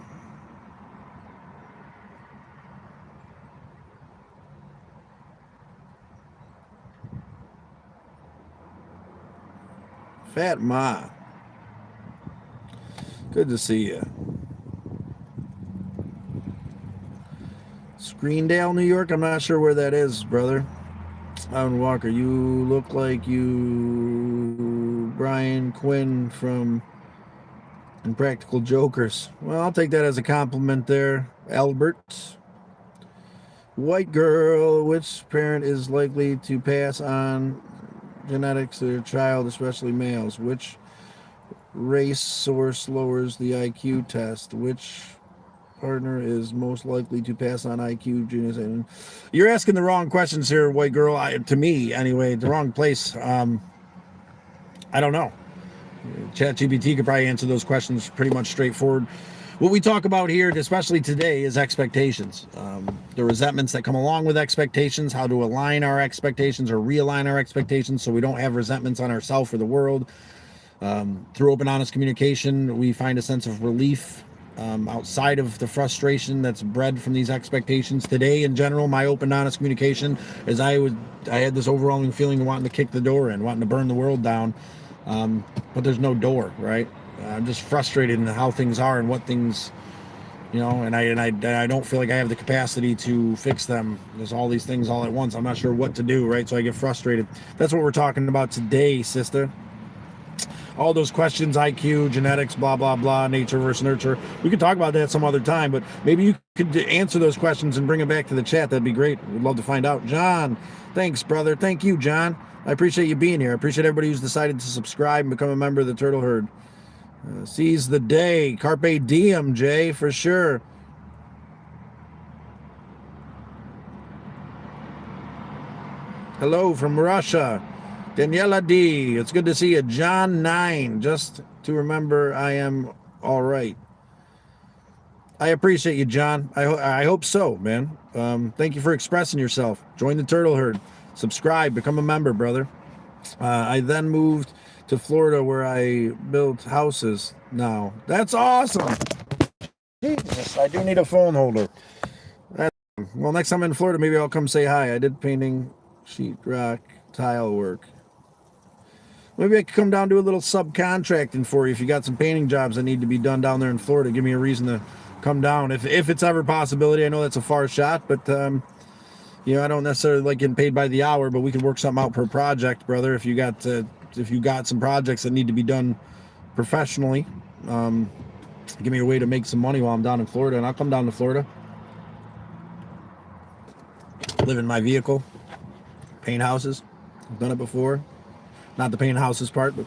Fat Ma. Good to see you. Screendale, New York? I'm not sure where that is, brother. Alan Walker, you look like you Brian Quinn from Impractical Jokers. Well, I'll take that as a compliment there. Albert. White girl, which parent is likely to pass on genetics to their child, especially males? Which race source lowers the IQ test? Which partner is most likely to pass on IQ genes? And you're asking the wrong questions here, white girl. To me, anyway, the wrong place. I don't know. ChatGPT could probably answer those questions pretty much straightforward. What we talk about here, especially today, is expectations. The resentments that come along with expectations, how to align our expectations or realign our expectations so we don't have resentments on ourselves or the world. Through open, honest communication, we find a sense of relief outside of the frustration that's bred from these expectations. Today, in general, my open, honest communication is I had this overwhelming feeling of wanting to kick the door in, wanting to burn the world down, but there's no door, right? I'm just frustrated in how things are and what things, and I don't feel like I have the capacity to fix them. There's all these things all at once. I'm not sure what to do, right? So I get frustrated. That's what we're talking about today, sister. All those questions, IQ, genetics, blah, blah, blah, nature versus nurture. We could talk about that some other time, but maybe you could answer those questions and bring them back to the chat. That'd be great. We'd love to find out. John, thanks, brother. Thank you, John. I appreciate you being here. I appreciate everybody who's decided to subscribe and become a member of the Turtle Herd. Seize the day. Carpe diem, Jay, for sure. Hello from Russia. Daniela D. It's good to see you. John 9. Just to remember I am all right. I appreciate you, John. I hope so, man. Thank you for expressing yourself. Join the Turtle Herd. Subscribe. Become a member, brother. I then moved to Florida where I built houses now. That's awesome. Jesus, I do need a phone holder. Well, next time I'm in Florida, maybe I'll come say hi. I did painting, sheetrock, tile work. Maybe I could come down, do a little subcontracting for you if you got some painting jobs that need to be done down there in Florida. Give me a reason to come down if it's ever a possibility. I know that's a far shot, but I don't necessarily like getting paid by the hour, but we could work something out per project, brother. If you got some projects that need to be done professionally, give me a way to make some money while I'm down in Florida, and I'll come down to Florida, live in my vehicle, paint houses. I've done it before. Not the paint houses part, but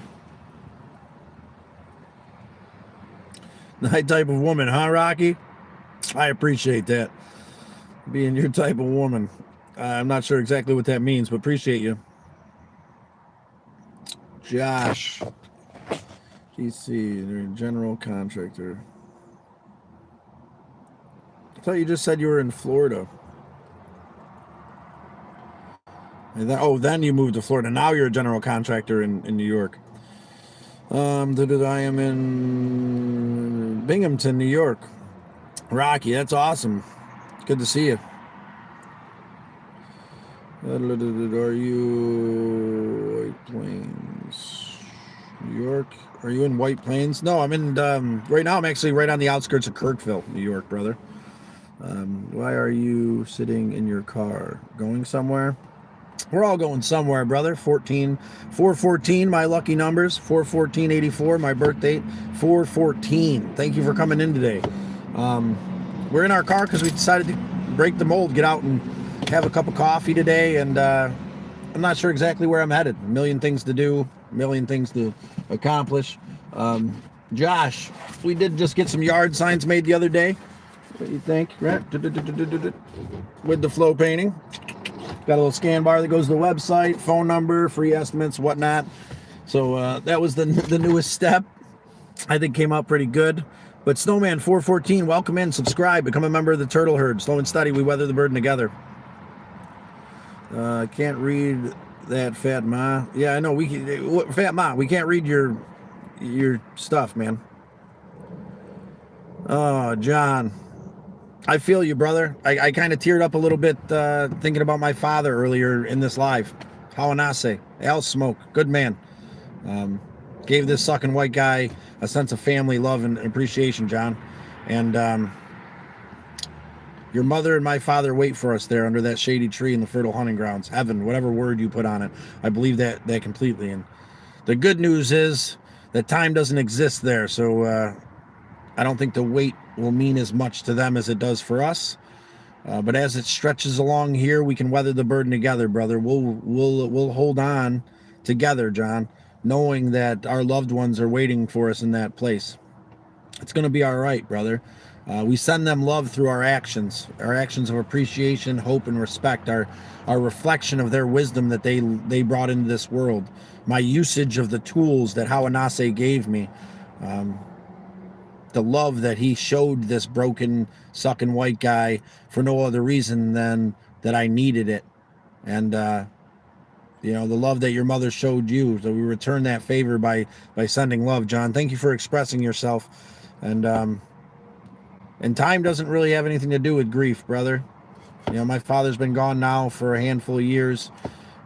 the type of woman, huh, Rocky? I appreciate that. Being your type of woman. I'm not sure exactly what that means, but appreciate you. Josh. GC, they're a general contractor. I thought you just said you were in Florida. Then you moved to Florida. Now you're a general contractor in New York. I am in Binghamton, New York. Rocky, that's awesome. Good to see you. Are you White Plains, New York? Are you in White Plains? No, I'm in, right now I'm actually right on the outskirts of Kirkville, New York, brother. Why are you sitting in your car? Going somewhere? We're all going somewhere, brother. 414, my lucky numbers. 41484, my birth date. 414. Thank you for coming in today. We're in our car because we decided to break the mold, get out and have a cup of coffee today, and I'm not sure exactly where I'm headed. A million things to do, a million things to accomplish. Josh, we did just get some yard signs made the other day. What do you think? Right? With the flow painting. Got a little scan bar that goes to the website, phone number, free estimates, whatnot. So that was the newest step. I think came out pretty good. But Snowman 414, welcome in, subscribe, become a member of the Turtle Herd. Slow and steady, we weather the burden together. Can't read that, Fat Ma. Yeah, I know. Fat Ma, we can't read your stuff, man. Oh, John. I feel you, brother. I kind of teared up a little bit thinking about my father earlier in this live. Hawanase, Al Smoke, good man. Gave this sucking white guy a sense of family, love, and appreciation, John. And your mother and my father wait for us there under that shady tree in the fertile hunting grounds. Heaven, whatever word you put on it. I believe that completely. And the good news is that time doesn't exist there, so I don't think the wait will mean as much to them as it does for us. But as it stretches along here, we can weather the burden together, brother. We'll hold on together, John, knowing that our loved ones are waiting for us in that place. It's going to be all right, brother. We send them love through our actions of appreciation, hope, and respect, our reflection of their wisdom that they brought into this world, my usage of the tools that Hawanase gave me, the love that he showed this broken, sucking white guy for no other reason than that I needed it. And, the love that your mother showed you. So we return that favor by sending love, John. Thank you for expressing yourself. And time doesn't really have anything to do with grief, brother. My father's been gone now for a handful of years,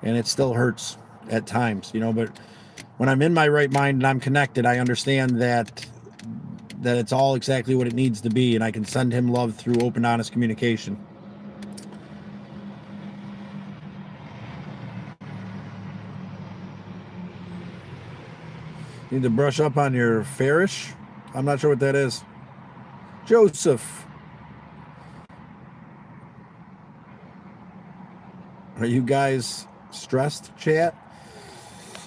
and it still hurts at times, but when I'm in my right mind and I'm connected, I understand that it's all exactly what it needs to be, and I can send him love through open, honest communication. Need to brush up on your fairish? I'm not sure what that is. Joseph. Are you guys stressed, chat?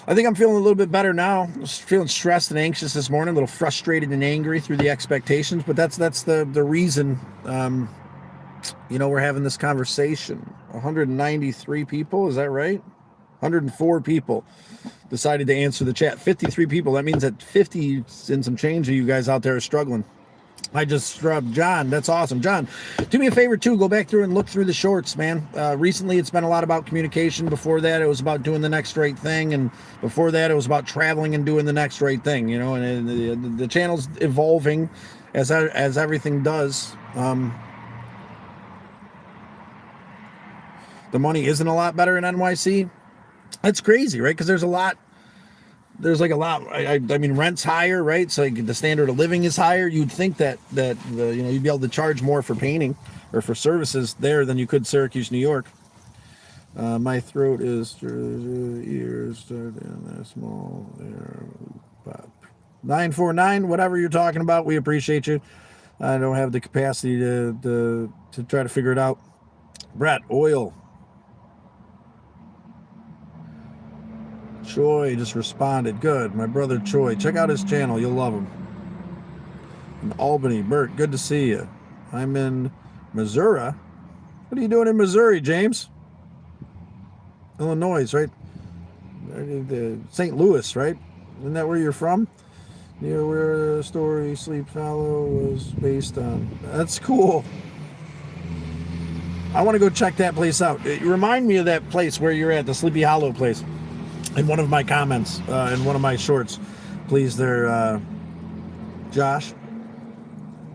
I think I'm feeling a little bit better now. I was feeling stressed and anxious this morning, a little frustrated and angry through the expectations, but that's the reason, we're having this conversation. 193 people, is that right? 104 people decided to answer the chat. 53 people. That means that 50 and some change of you guys out there are struggling. I just struck John. That's awesome. John, do me a favor too. Go back through and look through the shorts, man. Recently, it's been a lot about communication. Before that, it was about doing the next right thing. And before that, it was about traveling and doing the next right thing, and the channel's evolving as everything does. The money isn't a lot better in NYC. That's crazy, right? Because there's like a lot. I mean, rent's higher, right? So the standard of living is higher. You'd think that you'd be able to charge more for painting or for services there than you could Syracuse, New York. My throat is ears and small. 949, whatever you're talking about, we appreciate you. I don't have the capacity to try to figure it out. Brett, oil. Choi just responded. Good. My brother Choi. Check out his channel. You'll love him. In Albany. Bert, good to see you. I'm in Missouri. What are you doing in Missouri, James? Illinois, right? St. Louis, right? Isn't that where you're from? Near where the story Sleep Hollow was based on. That's cool. I want to go check that place out. Remind me of that place where you're at, the Sleepy Hollow place, in one of my comments, in one of my shorts. Please, there, Josh.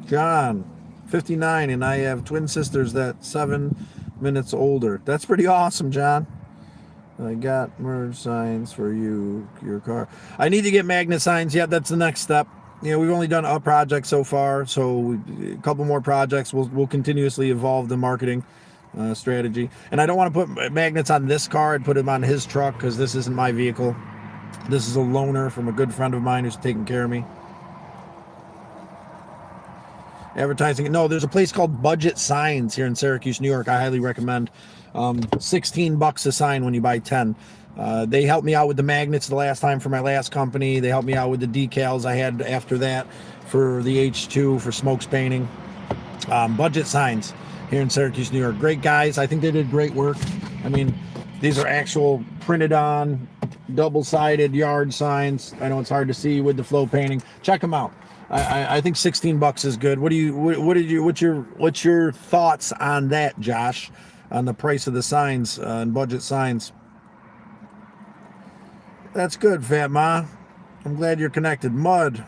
John, 59, and I have twin sisters that 7 minutes older. That's pretty awesome, John. I got merge signs for your car. I need to get magnet signs. Yeah, that's the next step. We've only done a project so far, so a couple more projects. We'll continuously evolve the marketing strategy. And I don't want to put magnets on this car. I'd put them on his truck because this isn't my vehicle. This is a loaner from a good friend of mine who's taking care of me. Advertising. No, there's a place called Budget Signs here in Syracuse, New York. I highly recommend. $16 a sign when you buy 10. They helped me out with the magnets the last time for my last company. They helped me out with the decals I had after that for the H2 for smokes painting. Budget Signs here in Syracuse, New York. Great guys. I think they did great work. I mean, these are actual printed on double-sided yard signs. I know it's hard to see with the flow painting. Check them out. I think $16 is good. What's your thoughts on that, Josh? On the price of the signs and budget signs? That's good, Fat Ma. I'm glad you're connected. Mud.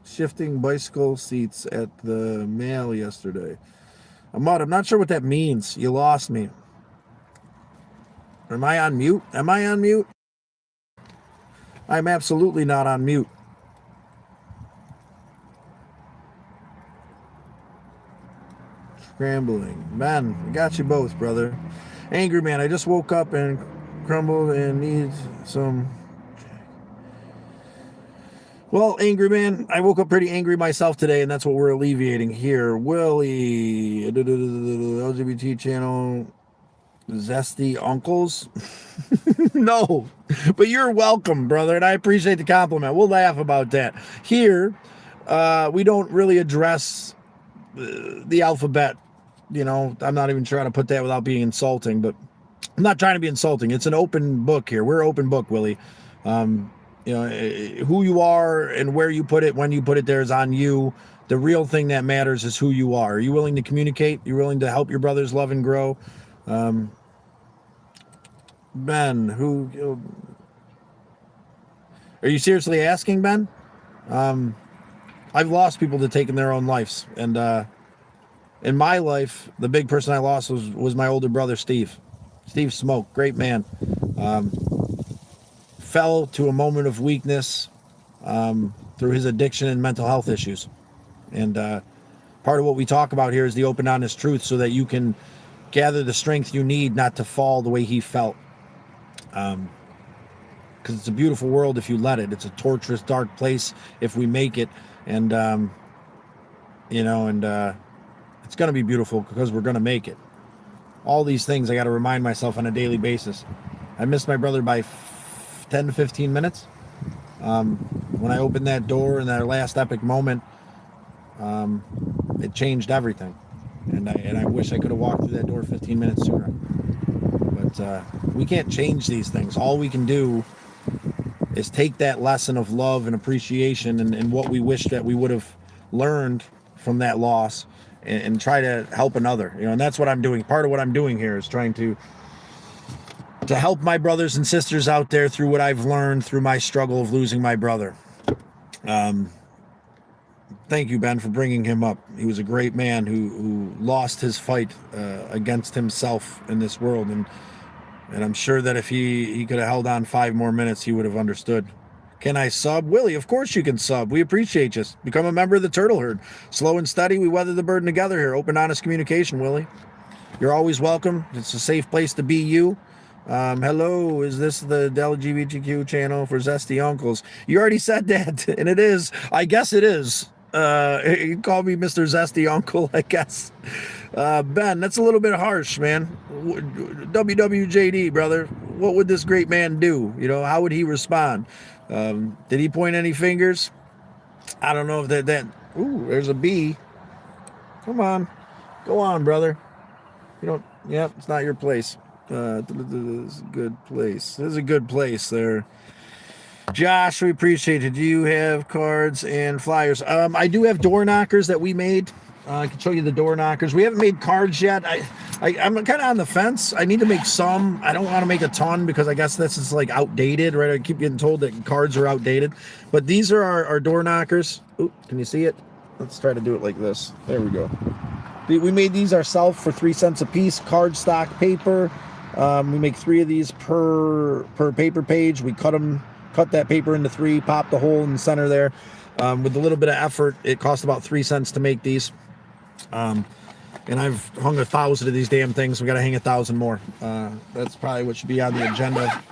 Shifting bicycle seats at the mail yesterday. Mud, I'm not sure what that means. You lost me. Am I on mute? Am I on mute? I'm absolutely not on mute. Scrambling. Man, I got you both, brother. Angry man, I just woke up and crumbled and need some... Well, angry man, I woke up pretty angry myself today, and that's what we're alleviating here. Willie, LGBT channel, Zesty Uncles. No, but you're welcome, brother, and I appreciate the compliment. We'll laugh about that. Here, we don't really address the alphabet. I'm not even trying to put that without being insulting, but I'm not trying to be insulting. It's an open book here. We're open book, Willie. Who you are and where you put it, when you put it there is on you. The real thing that matters is who you are. Are you willing to communicate? You're willing to help your brothers love and grow? Ben, are you seriously asking, Ben? I've lost people to taking their own lives, and in my life, the big person I lost was my older brother, Steve. Steve Smoke, great man. Fell to a moment of weakness through his addiction and mental health issues. And part of what we talk about here is the open, honest truth so that you can gather the strength you need not to fall the way he felt. Because it's a beautiful world if you let it. It's a torturous, dark place if we make it. And, it's going to be beautiful because we're going to make it. All these things I got to remind myself on a daily basis. I missed my brother by 10 to 15 minutes. When I opened that door in that last epic moment, it changed everything. And I wish I could have walked through that door 15 minutes sooner. But we can't change these things. All we can do is take that lesson of love and appreciation and what we wish that we would have learned from that loss and try to help another. And that's what I'm doing. Part of what I'm doing here is trying to help my brothers and sisters out there through what I've learned through my struggle of losing my brother. Thank you, Ben, for bringing him up. He was a great man who lost his fight against himself in this world. And I'm sure that if he could have held on 5 more minutes, he would have understood. Can I sub? Willie, of course you can sub. We appreciate you. Become a member of the Turtle Herd. Slow and steady, we weather the burden together here. Open, honest communication, Willie. You're always welcome. It's a safe place to be you. Hello, is this the LGBTQ channel for Zesty Uncles? You already said that, and it is. I guess it is. You call me Mr. Zesty Uncle, I guess. Ben, that's a little bit harsh, man. WWJD, brother. What would this great man do? How would he respond? Did he point any fingers? I don't know if that. Ooh, there's a bee. Come on. Go on, brother. You don't. Yep, it's not your place. This is a good place. This is a good place there. Josh, we appreciate it. Do you have cards and flyers? I do have door knockers that we made. I can show you the door knockers. We haven't made cards yet. I'm kind of on the fence. I need to make some. I don't want to make a ton because I guess this is like outdated, right? I keep getting told that cards are outdated. But these are our door knockers. Ooh, can you see it? Let's try to do it like this. There we go. We made these ourselves for 3 cents a piece. Cardstock paper. We make 3 of these per paper page. We cut that paper into 3, pop the hole in the center there. With a little bit of effort, it cost about 3 cents to make these. And I've hung 1,000 of these damn things. We got to hang 1,000 more. That's probably what should be on the agenda.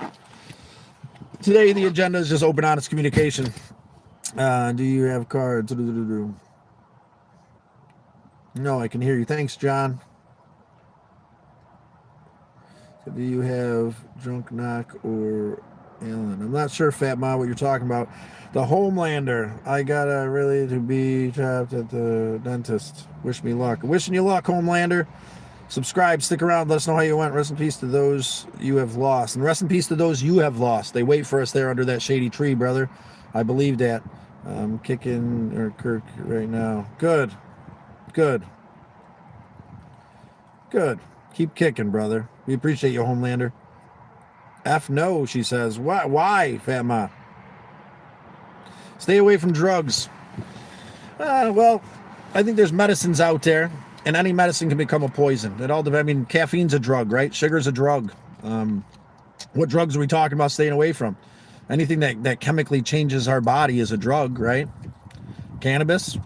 Today, the agenda is just open, honest communication. Do you have cards? No, I can hear you. Thanks, John. So do you have Drunk Knock or Alan? I'm not sure, Fat Ma, what you're talking about. The Homelander. I gotta really to be trapped at the dentist. Wish me luck. Wishing you luck, Homelander. Subscribe, stick around, let us know how you went. Rest in peace to those you have lost. And rest in peace to those you have lost. They wait for us there under that shady tree, brother. I believe that. I'm kicking or Kirk right now. Good. Keep kicking, brother. We appreciate you, Homelander. F no, she says. Why, Fat Ma? Stay away from drugs. Well, I think there's medicines out there, and any medicine can become a poison. It all depends. I mean, caffeine's a drug, right? Sugar's a drug. What drugs are we talking about staying away from? Anything that chemically changes our body is a drug, right? Cannabis,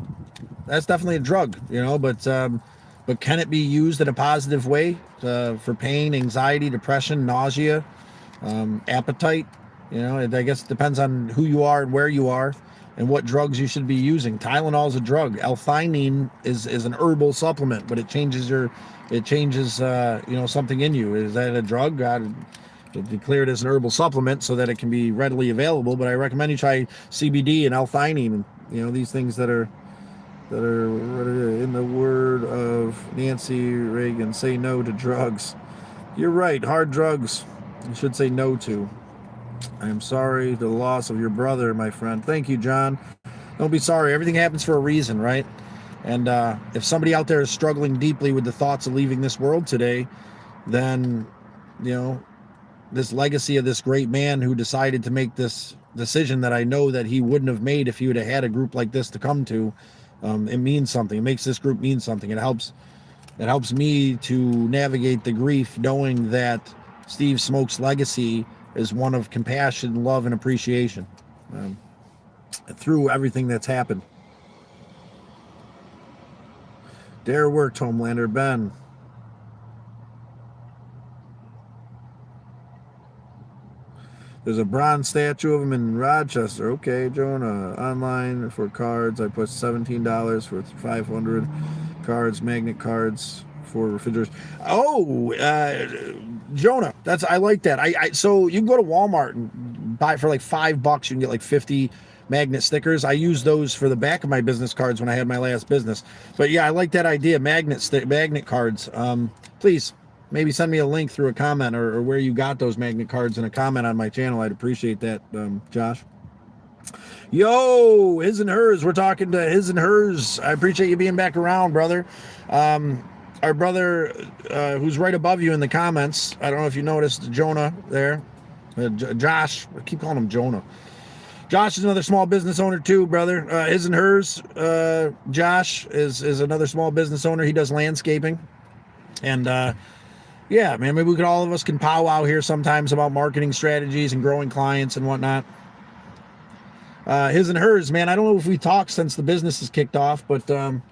that's definitely a drug, but can it be used in a positive way for pain, anxiety, depression, nausea, appetite? I guess it depends on who you are and where you are and what drugs you should be using. Tylenol is a drug. L-theanine is an herbal supplement, but it changes something in you. Is that a drug? Declare it as an herbal supplement so that it can be readily available. But I recommend you try CBD and L-theanine, and these things that are in the word of Nancy Reagan, say no to drugs. You're right, hard drugs you should say no to. I am sorry for the loss of your brother, my friend. Thank you, John. Don't be sorry. Everything happens for a reason, right? And if somebody out there is struggling deeply with the thoughts of leaving this world today, then, this legacy of this great man who decided to make this decision that I know that he wouldn't have made if he would have had a group like this to come to, it means something. It makes this group mean something. It helps me to navigate the grief knowing that Steve Smoke's legacy is one of compassion, love, and appreciation through everything that's happened. Dare worked, Homelander. Ben. There's a bronze statue of him in Rochester. Okay, Jonah. Online for cards, I put $17 for 500 cards, magnet cards for refrigerators. Oh, Jonah, I like that. So you can go to Walmart and buy for like $5. You can get like 50 magnet stickers. I use those for the back of my business cards when I had my last business. But yeah, I like that idea. Magnet cards. Please. Maybe send me a link through a comment or where you got those magnet cards in a comment on my channel. I'd appreciate that, Josh. Yo, his and hers. We're talking to his and hers. I appreciate you being back around, brother. Our brother, who's right above you in the comments. I don't know if you noticed Jonah there. Josh. I keep calling him Jonah. Josh is another small business owner too, brother. His and hers. Josh is another small business owner. He does landscaping. And, yeah, man, maybe all of us can powwow here sometimes about marketing strategies and growing clients and whatnot. His and hers, man, I don't know if we talked since the business has kicked off, but I'm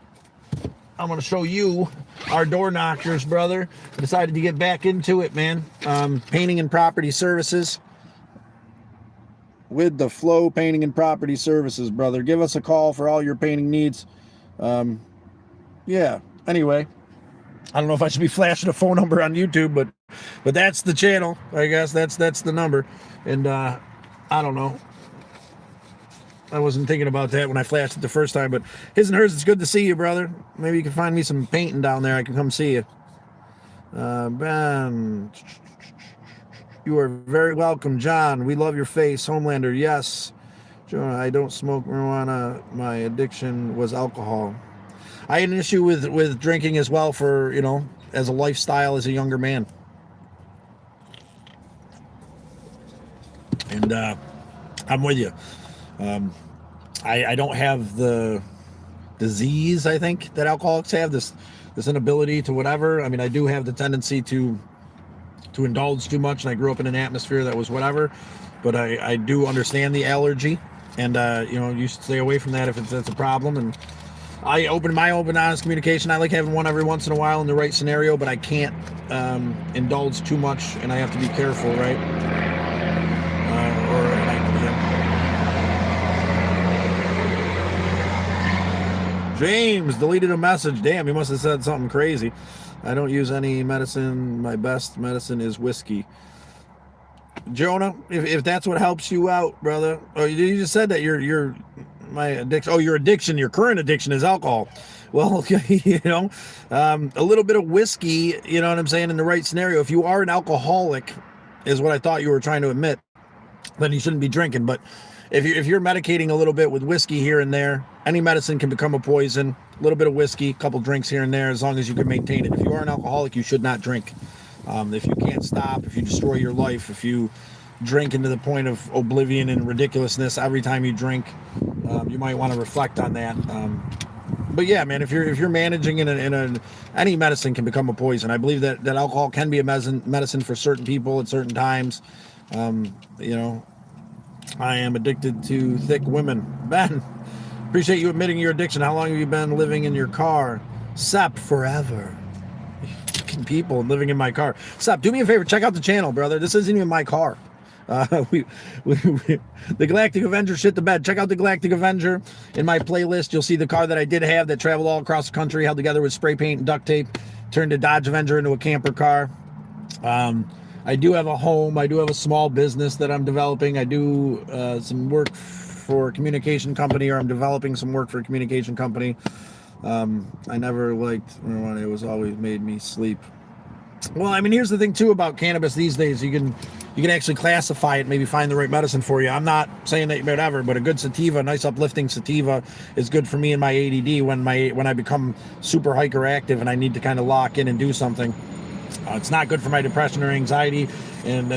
going to show you our door knockers, brother. I decided to get back into it, man. Painting and property services. With the Flow Painting and Property Services, brother. Give us a call for all your painting needs. Yeah, anyway. I don't know if I should be flashing a phone number on YouTube, but that's the channel. I guess that's the number. And I don't know. I wasn't thinking about that when I flashed it the first time, but his and hers, it's good to see you, brother. Maybe you can find me some painting down there. I can come see you. Ben, you are very welcome. John, we love your face. Homelander, yes. Jonah, I don't smoke marijuana. My addiction was alcohol. I had an issue with drinking as well for, as a lifestyle as a younger man. And I'm with you. I don't have the disease, I think, that alcoholics have, this inability to whatever. I mean, I do have the tendency to indulge too much, and I grew up in an atmosphere that was whatever, but I do understand the allergy, and you should stay away from that if that's a problem. And I open honest communication. I like having one every once in a while in the right scenario, but I can't indulge too much, and I have to be careful, right? James deleted a message. Damn, he must have said something crazy. I don't use any medicine. My best medicine is whiskey. Jonah, if that's what helps you out, brother. Oh, you just said that your my addiction. Oh, your addiction, your current addiction is alcohol. Well, a little bit of whiskey, you know what I'm saying, in the right scenario. If you are an alcoholic, is what I thought you were trying to admit, then you shouldn't be drinking. But if you're medicating a little bit with whiskey here and there, any medicine can become a poison. A little bit of whiskey, a couple drinks here and there, as long as you can maintain it. If you are an alcoholic, you should not drink. If you can't stop, if you destroy your life, if you drink into the point of oblivion and ridiculousness every time you drink, you might want to reflect on that. But yeah, man, if you're managing any medicine can become a poison. I believe that alcohol can be a medicine for certain people at certain times. I am addicted to thick women. Ben, appreciate you admitting your addiction. How long have you been living in your car? Sep, forever. Fucking people living in my car. Sep, do me a favor. Check out the channel, brother. This isn't even my car. The Galactic Avenger shit the bed. Check out the Galactic Avenger in my playlist. You'll see the car that I did have that traveled all across the country, held together with spray paint and duct tape, turned a Dodge Avenger into a camper car. I do have a home. I do have a small business that I'm developing. I do some work for a communication company, or I'm developing some work for a communication company. I never liked marijuana. It was always made me sleep. Well, I mean, here's the thing too about cannabis these days. You can actually classify it, maybe find the right medicine for you. I'm not saying that whatever, but a good sativa, a nice uplifting sativa, is good for me and my ADD when I become super hyperactive and I need to kind of lock in and do something. It's not good for my depression or anxiety, and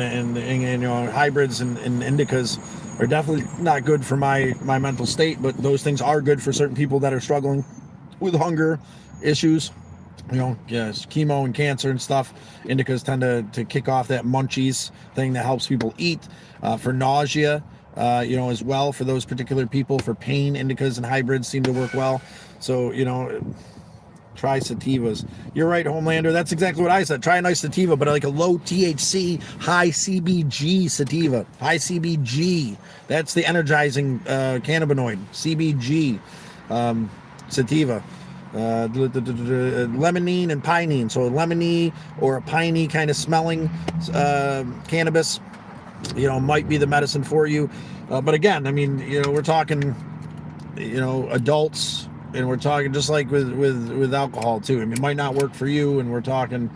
hybrids and indicas are definitely not good for my mental state. But those things are good for certain people that are struggling with hunger issues. Chemo and cancer and stuff. Indicas tend to kick off that munchies thing that helps people eat. For nausea, as well, for those particular people. For pain, indicas and hybrids seem to work well. So, try sativas. You're right, Homelander. That's exactly what I said. Try a nice sativa, but like a low THC, high CBG sativa. High CBG. That's the energizing cannabinoid. CBG sativa. Limonene and pinene. So a lemony or a piney kind of smelling cannabis, might be the medicine for you. But again, I mean, we're talking, adults. And we're talking just like with alcohol too. I mean, it might not work for you, and we're talking,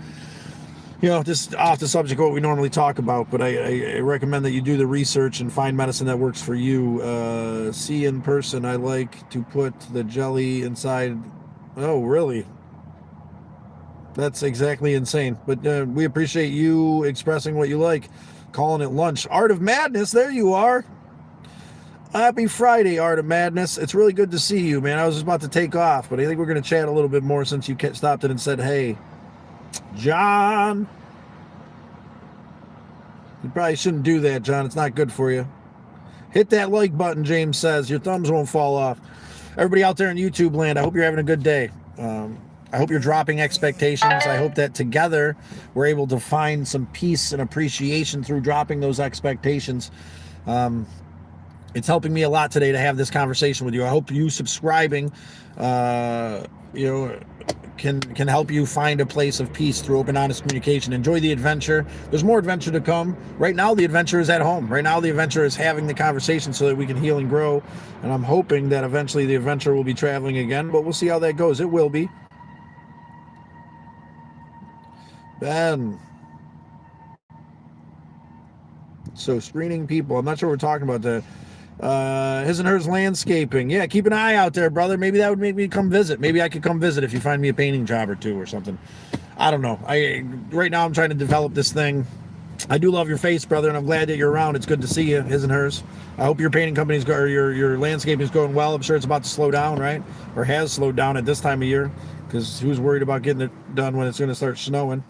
just off the subject of what we normally talk about. But I recommend that you do the research and find medicine that works for you. See in person. I like to put the jelly inside. Oh, really? That's exactly insane. But we appreciate you expressing what you like, calling it lunch. Art of Madness. There you are. Happy Friday, Art of Madness. It's really good to see you, man. I was just about to take off, but I think we're going to chat a little bit more since you stopped in and said, hey. John. You probably shouldn't do that, John. It's not good for you. Hit that like button, James says. Your thumbs won't fall off. Everybody out there in YouTube land, I hope you're having a good day. I hope you're dropping expectations. I hope that together we're able to find some peace and appreciation through dropping those expectations. It's helping me a lot today to have this conversation with you. I hope you subscribing, can help you find a place of peace through open, honest communication. Enjoy the adventure. There's more adventure to come. Right now, the adventure is at home. Right now, the adventure is having the conversation so that we can heal and grow. And I'm hoping that eventually the adventure will be traveling again, but we'll see how that goes. It will be. Ben. So screening people. I'm not sure what we're talking about. His and hers landscaping. Yeah, keep an eye out there, brother. Maybe that would make me come visit. Maybe I could come visit if you find me a painting job or two or something. I don't know. Right now I'm trying to develop this thing. I do love your face, brother, and I'm glad that you're around. It's good to see you, his and hers. I hope your painting company's or your landscaping is going well. I'm sure it's about to slow down, right? Or has slowed down at this time of year, because who's worried about getting it done when it's going to start snowing?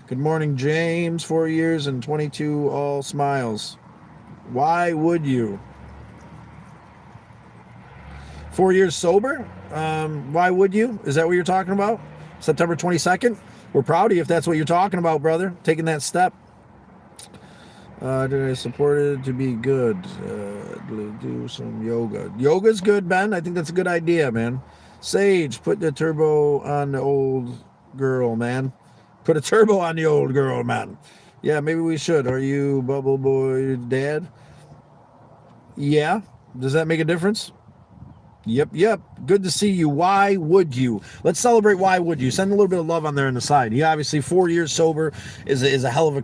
Good morning, James. 4 years and 22 all smiles. Why would you? 4 years sober? Why would you? Is that what you're talking about? September 22nd? We're proud of you if that's what you're talking about, brother. Taking that step. Did I support it to be good? Do some yoga. Yoga's good, Ben. I think that's a good idea, man. Sage, put the turbo on the old girl, man. Put a turbo on the old girl, man. Yeah, maybe we should. Are you Bubble Boy Dad? Yeah. Does that make a difference? Yep. Good to see you. Why would you? Let's celebrate. Why would you? Send a little bit of love on there on the side. He obviously 4 years sober is a hell of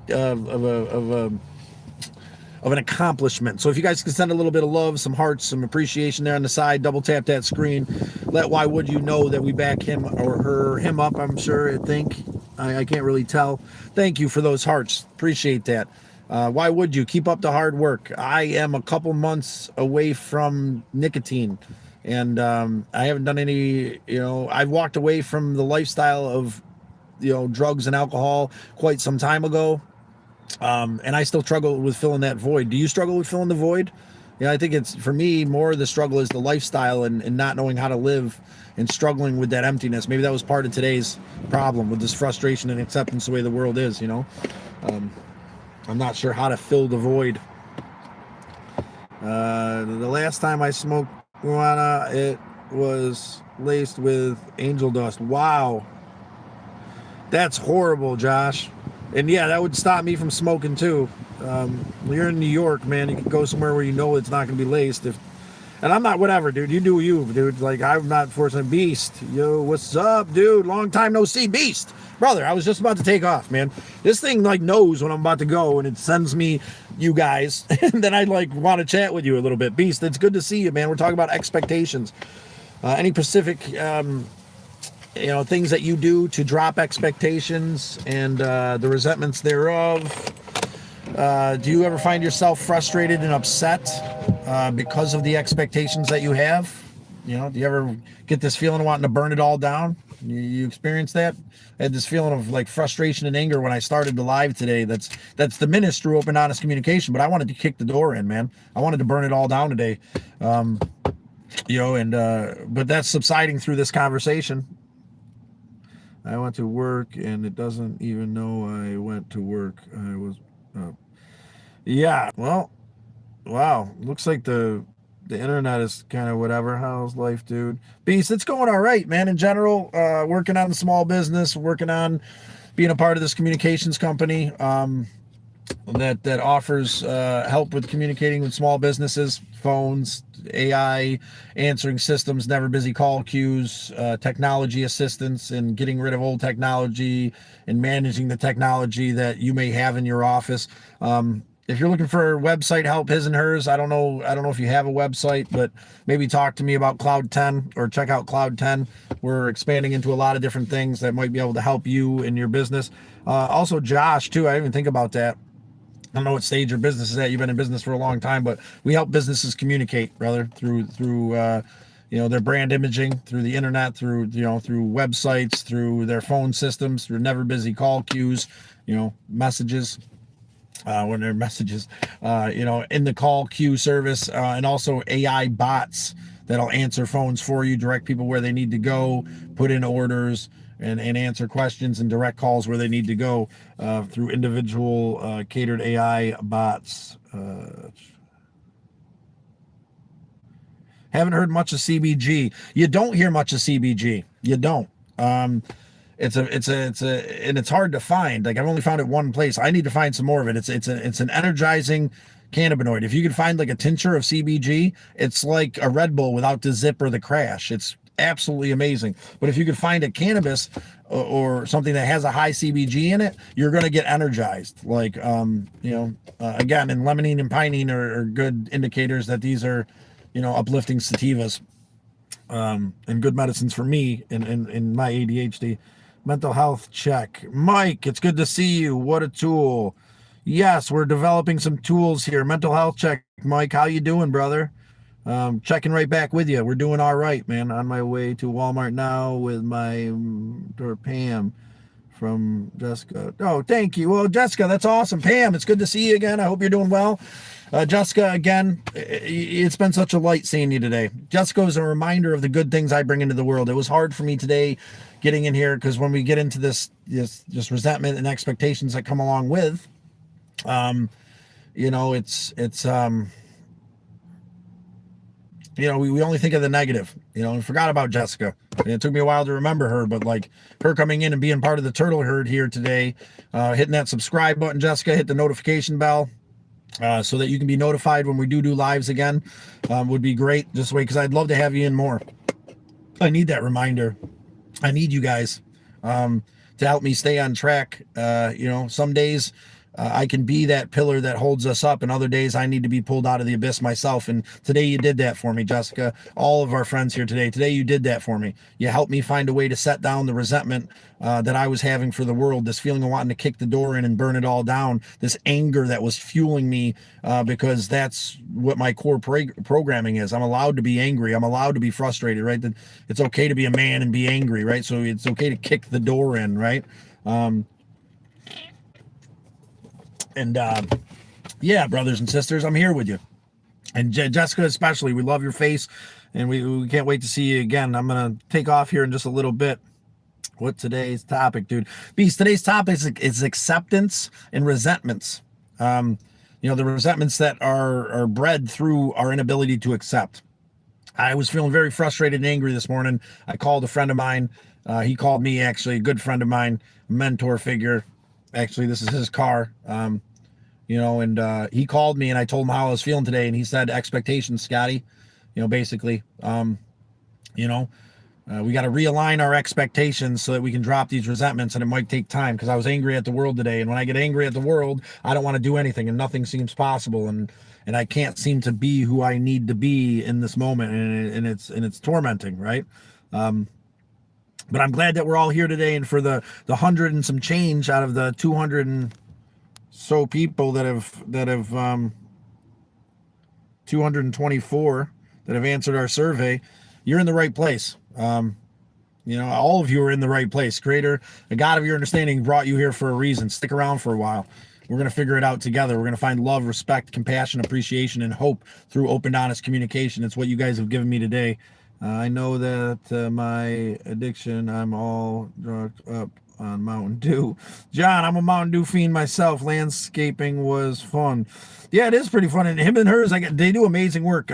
an accomplishment. So if you guys can send a little bit of love, some hearts, some appreciation there on the side, double tap that screen. Let Why Would You know that we back him or him up. I'm sure. I can't really tell. Thank you for those hearts. Appreciate that. Why would you? Keep up the hard work. I am a couple months away from nicotine. And I haven't done any, I've walked away from the lifestyle of, drugs and alcohol quite some time ago. And I still struggle with filling that void. Do you struggle with filling the void? Yeah, I think it's, for me, more the struggle is the lifestyle and not knowing how to live and struggling with that emptiness. Maybe that was part of today's problem with this frustration and acceptance the way the world is, I'm not sure how to fill the void. The last time I smoked marijuana, it was laced with angel dust. Wow. That's horrible, Josh. And yeah, that would stop me from smoking too. You're in New York, man. You can go somewhere where you know it's not going to be laced. And I'm not, whatever, dude. You do you, dude. Like, I'm not forcing Beast. Yo, what's up, dude? Long time no see. Beast. Brother, I was just about to take off, man. This thing, knows when I'm about to go, and it sends me you guys. And then I, want to chat with you a little bit. Beast, it's good to see you, man. We're talking about expectations. Any specific, things that you do to drop expectations and the resentments thereof. Do you ever find yourself frustrated and upset because of the expectations that you have? Do you ever get this feeling of wanting to burn it all down? You experience that? I had this feeling of frustration and anger when I started the live today. That's diminished through open, honest communication, but I wanted to kick the door in, man. I wanted to burn it all down today. But that's subsiding through this conversation. I went to work and it doesn't even know I went to work. I was, yeah, well, wow. Looks like the internet is kind of whatever. How's life, dude? Beast, it's going all right, man. In general, working on the small business, working on being a part of this communications company that offers help with communicating with small businesses, phones, AI, answering systems, never busy call queues, technology assistance, and getting rid of old technology and managing the technology that you may have in your office. If you're looking for website help, his and hers, I don't know if you have a website, but maybe talk to me about Cloud 10 or check out Cloud 10. We're expanding into a lot of different things that might be able to help you in your business. Also, Josh, too, I didn't even think about that. I don't know what stage your business is at. You've been in business for a long time, but we help businesses communicate, brother, through their brand imaging, through the internet, through websites, through their phone systems, through never busy call queues, messages. When they're messages, in the call queue service, and also AI bots that'll answer phones for you, direct people where they need to go, put in orders, and answer questions and direct calls where they need to go through individual catered AI bots. Haven't heard much of CBG. You don't hear much of CBG. You don't. It's hard to find. I've only found it one place. I need to find some more of it. It's an energizing cannabinoid. If you could find a tincture of CBG, it's like a Red Bull without the zip or the crash. It's absolutely amazing. But if you could find a cannabis or something that has a high CBG in it, you're going to get energized. Like, again, and limonene and pinene are good indicators that these are, uplifting sativas, and good medicines for me in my ADHD. Mental health check. Mike, it's good to see you. What a tool. Yes, we're developing some tools here. Mental health check. Mike, how you doing, brother? Checking right back with you. We're doing all right, man. On my way to Walmart now with my Pam from Jessica. Oh, thank you. Well, Jessica, that's awesome. Pam, it's good to see you again. I hope you're doing well. Jessica, again, it's been such a light seeing you today. Jessica is a reminder of the good things I bring into the world. It was hard for me today getting in here because when we get into this just resentment and expectations that come along with, we only think of the negative, and forgot about Jessica. And it took me a while to remember her, but like her coming in and being part of the turtle herd here today, hitting that subscribe button, Jessica, hit the notification bell, so that you can be notified when we do lives again, would be great. Just wait, because I'd love to have you in more. I need that reminder. I need you guys to help me stay on track. Some days I can be that pillar that holds us up, and other days I need to be pulled out of the abyss myself. And today you did that for me, Jessica. All of our friends here today you did that for me. You helped me find a way to set down the resentment that I was having for the world, this feeling of wanting to kick the door in and burn it all down, this anger that was fueling me, because that's what my core programming is. I'm allowed to be angry. I'm allowed to be frustrated, right? That it's okay to be a man and be angry, right? So it's okay to kick the door in, right? Yeah, brothers and sisters, I'm here with you. And Jessica especially, we love your face, and we can't wait to see you again. I'm going to take off here in just a little bit. What today's topic, dude? Beast, today's topic is acceptance and resentments. The resentments that are bred through our inability to accept. I was feeling very frustrated and angry this morning. I called a friend of mine. He called me, actually, a good friend of mine, mentor figure. Actually, this is his car. And he called me, and I told him how I was feeling today, and he said, expectations, Scotty, basically, we got to realign our expectations so that we can drop these resentments, and it might take time, because I was angry at the world today, and when I get angry at the world, I don't want to do anything, and nothing seems possible, and I can't seem to be who I need to be in this moment, and it's tormenting, right? But I'm glad that we're all here today, and for the 100 and some change out of the 200 and so people that have 224 that have answered our survey, you're in the right place. All of you are in the right place. Creator, the God of your understanding, brought you here for a reason. Stick around for a while. We're going to figure it out together. We're going to find love, respect, compassion, appreciation, and hope through open, honest communication. It's what you guys have given me today. I know that my addiction, I'm all drugged up on Mountain Dew. John, I'm a Mountain Dew fiend myself. Landscaping was fun. Yeah, it is pretty fun. And him and hers, they do amazing work.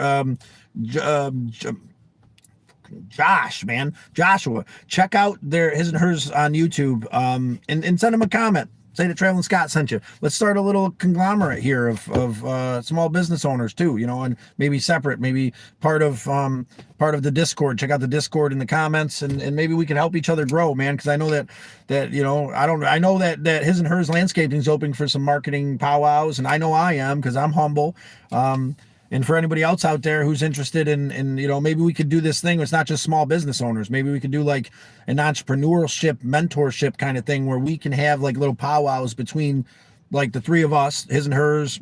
Joshua, check out his and hers on YouTube, and send him a comment. Say that Traveling Scott sent you. Let's start a little conglomerate here of small business owners too, and maybe separate, maybe part of the Discord. Check out the Discord in the comments, and maybe we can help each other grow, man. Because I know that I know that his and hers landscaping is open for some marketing powwows, and I know I am, because I'm humble. And for anybody else out there who's interested in maybe we could do this thing. It's not just small business owners. Maybe we could do like an entrepreneurship, mentorship kind of thing, where we can have like little powwows between like the three of us, his and hers,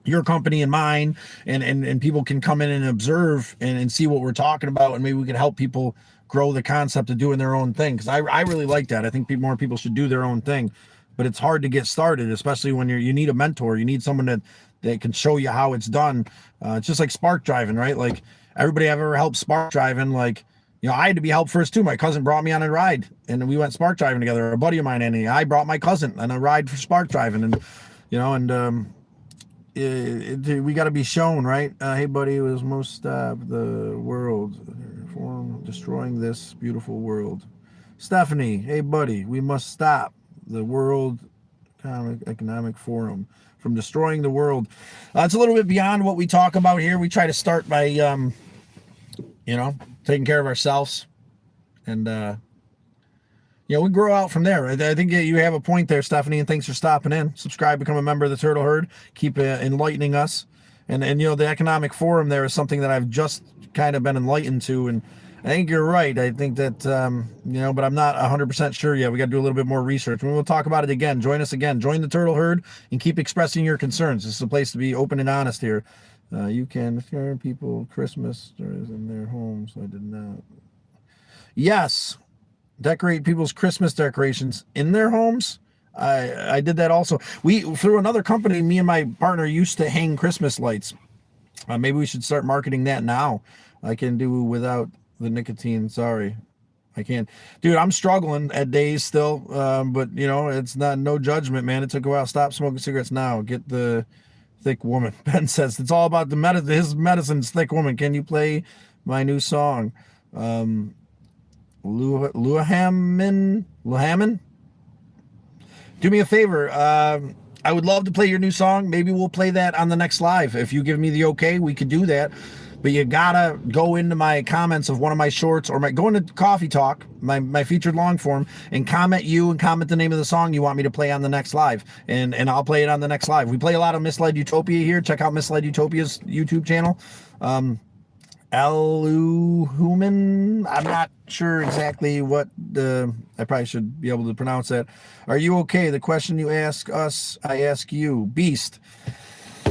your company and mine, and people can come in and observe and see what we're talking about, and maybe we can help people grow the concept of doing their own thing. Because I really like that. I think more people should do their own thing. But it's hard to get started, especially when you need a mentor. You need someone that can show you how it's done. It's just like spark driving, right? Like everybody I've ever helped spark driving, like, I had to be helped first too. My cousin brought me on a ride, and we went spark driving together. A buddy of mine and I brought my cousin on a ride for spark driving, and we got to be shown, right? Hey, buddy, it was most of the world from destroying this beautiful world. Stephanie, hey, buddy, we must stop the World Economic Forum from destroying the world. It's a little bit beyond what we talk about here. We try to start by, taking care of ourselves And we grow out from there. I think you have a point there, Stephanie, and thanks for stopping in. Subscribe, become a member of the Turtle Herd. Keep enlightening us. And the economic forum there is something that I've just kind of been enlightened to. And I think you're right. I think that, but I'm not 100% sure yet. We got to do a little bit more research. We'll talk about it again. Join us again. Join the Turtle Herd and keep expressing your concerns. This is a place to be open and honest here. You can share people Christmas stories in their homes. I did not. Yes. Decorate people's Christmas decorations in their homes. I did that also. Through another company, me and my partner used to hang Christmas lights. Maybe we should start marketing that now. I can do without the nicotine. Sorry, I can't. Dude, I'm struggling at days still. But it's no judgment, man. It took a while. Stop smoking cigarettes now. Get the thick woman. Ben says it's all about the medicine. His medicine's thick woman. Can you play my new song? Luhaman, do me a favor. I would love to play your new song. Maybe we'll play that on the next live. If you give me the okay, we could do that. But you gotta go into my comments of one of my shorts, or go into Coffee Talk, my featured long form, and comment the name of the song you want me to play on the next live, and I'll play it on the next live. We play a lot of Misled Utopia here. Check out Misled Utopia's YouTube channel. Aluhuman. I'm not sure exactly what I probably should be able to pronounce that. Are you okay? The question you ask us, I ask you. Beast.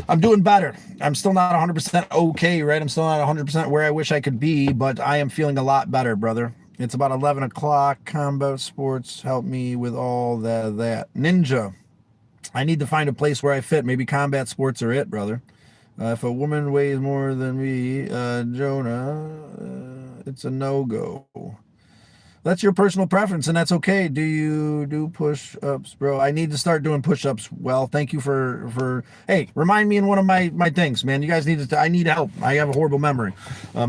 I'm doing better. I'm still not 100% okay, right? I'm still not 100% where I wish I could be, but I am feeling a lot better, brother. It's about 11 o'clock. Combat sports help me with all that. Ninja. I need to find a place where I fit. Maybe combat sports are it, brother. If a woman weighs more than me, Jonah, it's a no-go. That's your personal preference, and that's okay. Do you do push-ups, bro? I need to start doing push-ups. Well, thank you for hey, remind me in one of my things, man. You guys I need help. I have a horrible memory.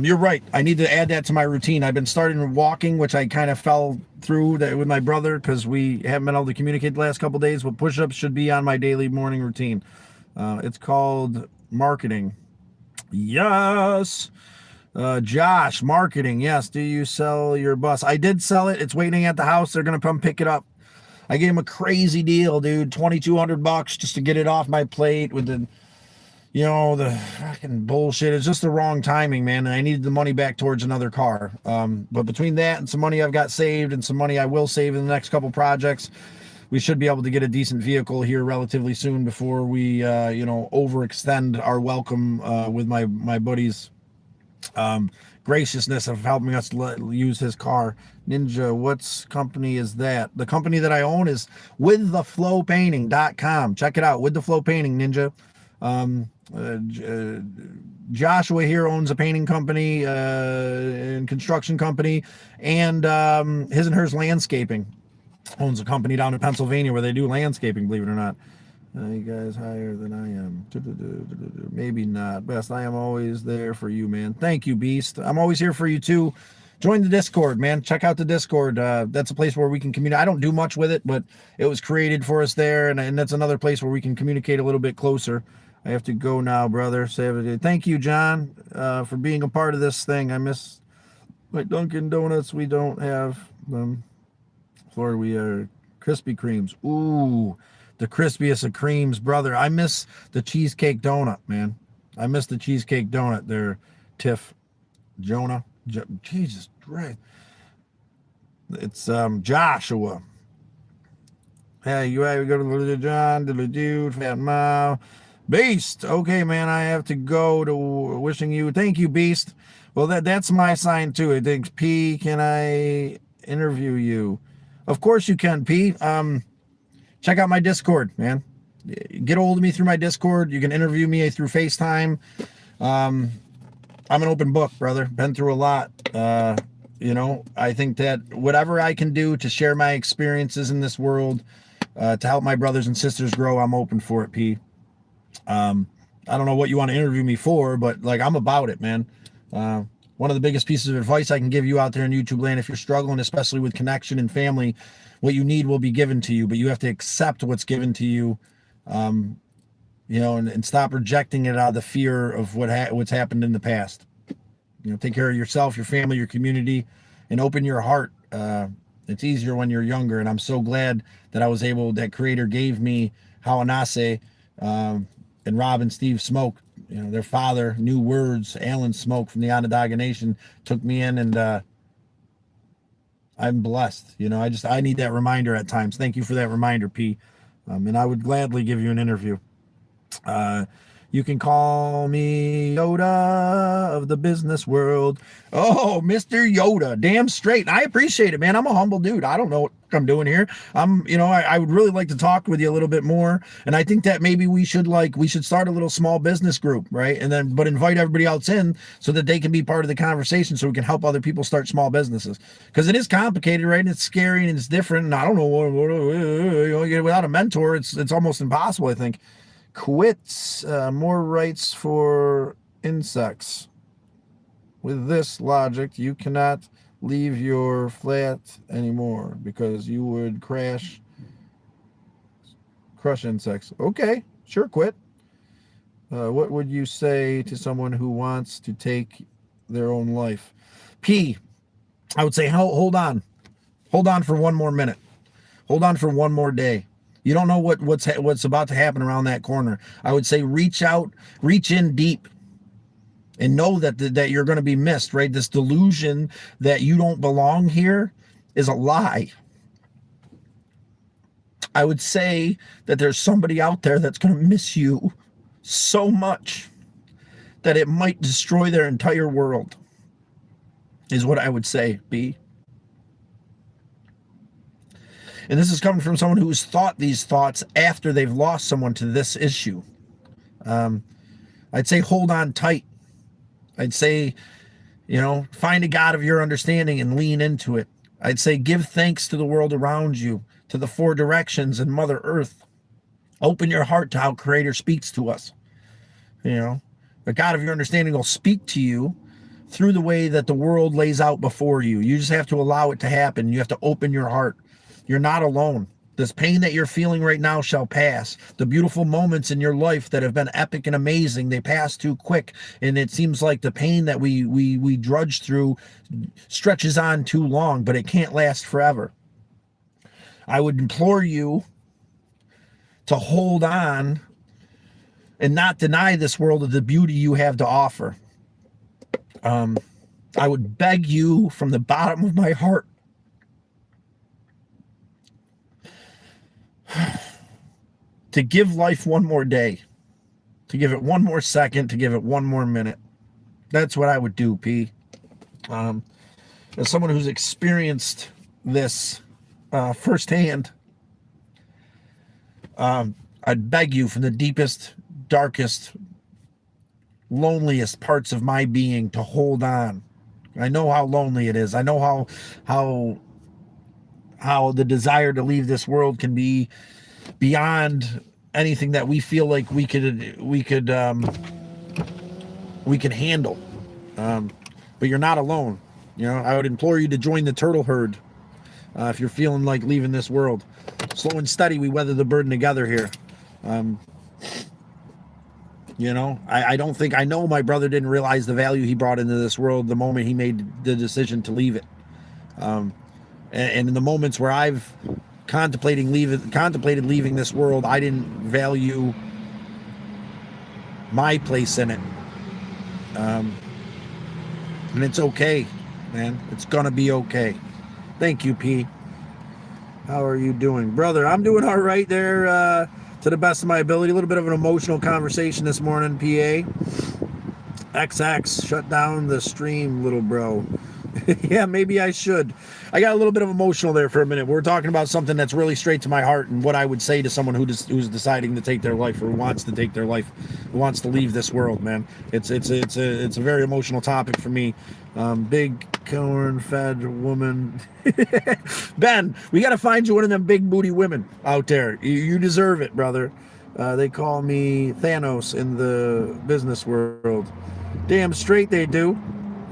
You're right. I need to add that to my routine. I've been starting walking, which I kind of fell through that with my brother because we haven't been able to communicate the last couple of days, but push-ups should be on my daily morning routine. It's called marketing. Yes. Josh, marketing. Yes. Do you sell your bus? I did sell it. It's waiting at the house. They're going to come pick it up. I gave him a crazy deal, dude. $2,200 just to get it off my plate with the fucking bullshit. It's just the wrong timing, man. And I needed the money back towards another car. But between that and some money I've got saved and some money I will save in the next couple projects, we should be able to get a decent vehicle here relatively soon before we, overextend our welcome with my buddy's graciousness of helping us use his car. Ninja, what's company is that? The company that I own is withtheflowpainting.com. Check it out, With the Flow Painting, Ninja. Joshua here owns a painting company and construction company, and his and hers landscaping. Owns a company down in Pennsylvania where they do landscaping, believe it or not. You guys higher than I am. Maybe not. Best, I am always there for you, man. Thank you, Beast. I'm always here for you too. Join the Discord, man. Check out the Discord. That's a place where we can communicate. I don't do much with it, but it was created for us there, and that's another place where we can communicate a little bit closer. I have to go now, brother. Thank you, John, for being a part of this thing. I miss my Dunkin' Donuts. We don't have them. Florida, we are Krispy Kremes. Ooh, the crispiest of creams, brother. I miss the cheesecake donut, man. I miss the cheesecake donut there, Tiff. Jonah. Jesus Christ. It's Joshua. Hey, you have to go to the John, to the dude, Fat Mile. Beast. Okay, man, I have to go to wishing you. Thank you, Beast. Well, that's my sign too. I think P, can I interview you? Of course you can, P. Check out my Discord, man. Get a hold of me through my Discord. You can interview me through FaceTime. I'm an open book, brother. Been through a lot. I think that whatever I can do to share my experiences in this world, to help my brothers and sisters grow, I'm open for it, P. I don't know what you want to interview me for, but I'm about it, man. One of the biggest pieces of advice I can give you out there in YouTube land, if you're struggling, especially with connection and family, what you need will be given to you, but you have to accept what's given to you, and stop rejecting it out of the fear of what's happened in the past. Take care of yourself, your family, your community, and open your heart It's easier when you're younger, and I'm so glad that that Creator gave me Hawanase, and Rob and Steve Smoke. Their father knew words. Alan Smoke from the Onondaga Nation took me in, and I'm blessed. I need that reminder at times. Thank you for that reminder, P. And I would gladly give you an interview. You can call me Yoda of the business world. Oh, Mr. Yoda, damn straight. I appreciate it, man. I'm a humble dude. I don't know what I'm doing here. I would really like to talk with you a little bit more. And I think that maybe we should start a little small business group, right? But invite everybody else in so that they can be part of the conversation, so we can help other people start small businesses. Because it is complicated, right? And it's scary and it's different. And I don't know without a mentor, it's almost impossible, I think. Quits, more rights for insects. With this logic, you cannot leave your flat anymore because you would crush insects. Okay, sure, quit. What would you say to someone who wants to take their own life? P, I would say, hold on for one more minute. Hold on for one more day. You don't know what's about to happen around that corner. I would say reach in deep, and know that you're going to be missed, right? This delusion that you don't belong here is a lie. I would say that there's somebody out there that's going to miss you so much that it might destroy their entire world, is what I would say, B. And this is coming from someone who's thought these thoughts after they've lost someone to this issue. I'd say hold on tight. I'd say, find a God of your understanding and lean into it. I'd say give thanks to the world around you, to the four directions and Mother Earth. Open your heart to how Creator speaks to us. The God of your understanding will speak to you through the way that the world lays out before you. You just have to allow it to happen. You have to open your heart. You're not alone. This pain that you're feeling right now shall pass. The beautiful moments in your life that have been epic and amazing, they pass too quick. And it seems like the pain that we drudge through stretches on too long, but it can't last forever. I would implore you to hold on and not deny this world of the beauty you have to offer. I would beg you from the bottom of my heart to give life one more day, to give it one more second, to give it one more minute. That's what I would do, P. As someone who's experienced this firsthand, I'd beg you from the deepest, darkest, loneliest parts of my being to hold on. I know how lonely it is. I know how the desire to leave this world can be beyond anything that we feel like we could handle. But you're not alone. I would implore you to join the turtle herd if you're feeling like leaving this world. Slow and steady, we weather the burden together here. I know my brother didn't realize the value he brought into this world the moment he made the decision to leave it. And in the moments where I've contemplated leaving this world, I didn't value my place in it. And it's okay, man. It's gonna be okay. Thank you, P. How are you doing, brother? I'm doing all right there, to the best of my ability. A little bit of an emotional conversation this morning, PA. XX, shut down the stream, little bro. Yeah, maybe I should. I got a little bit of emotional there for a minute. We're talking about something that's really straight to my heart, and what I would say to someone who's deciding to take their life, or who wants to take their life, who wants to leave this world, man. It's a very emotional topic for me. Big corn-fed woman. Ben, we got to find you one of them big booty women out there. You deserve it, brother. They call me Thanos in the business world. Damn straight they do.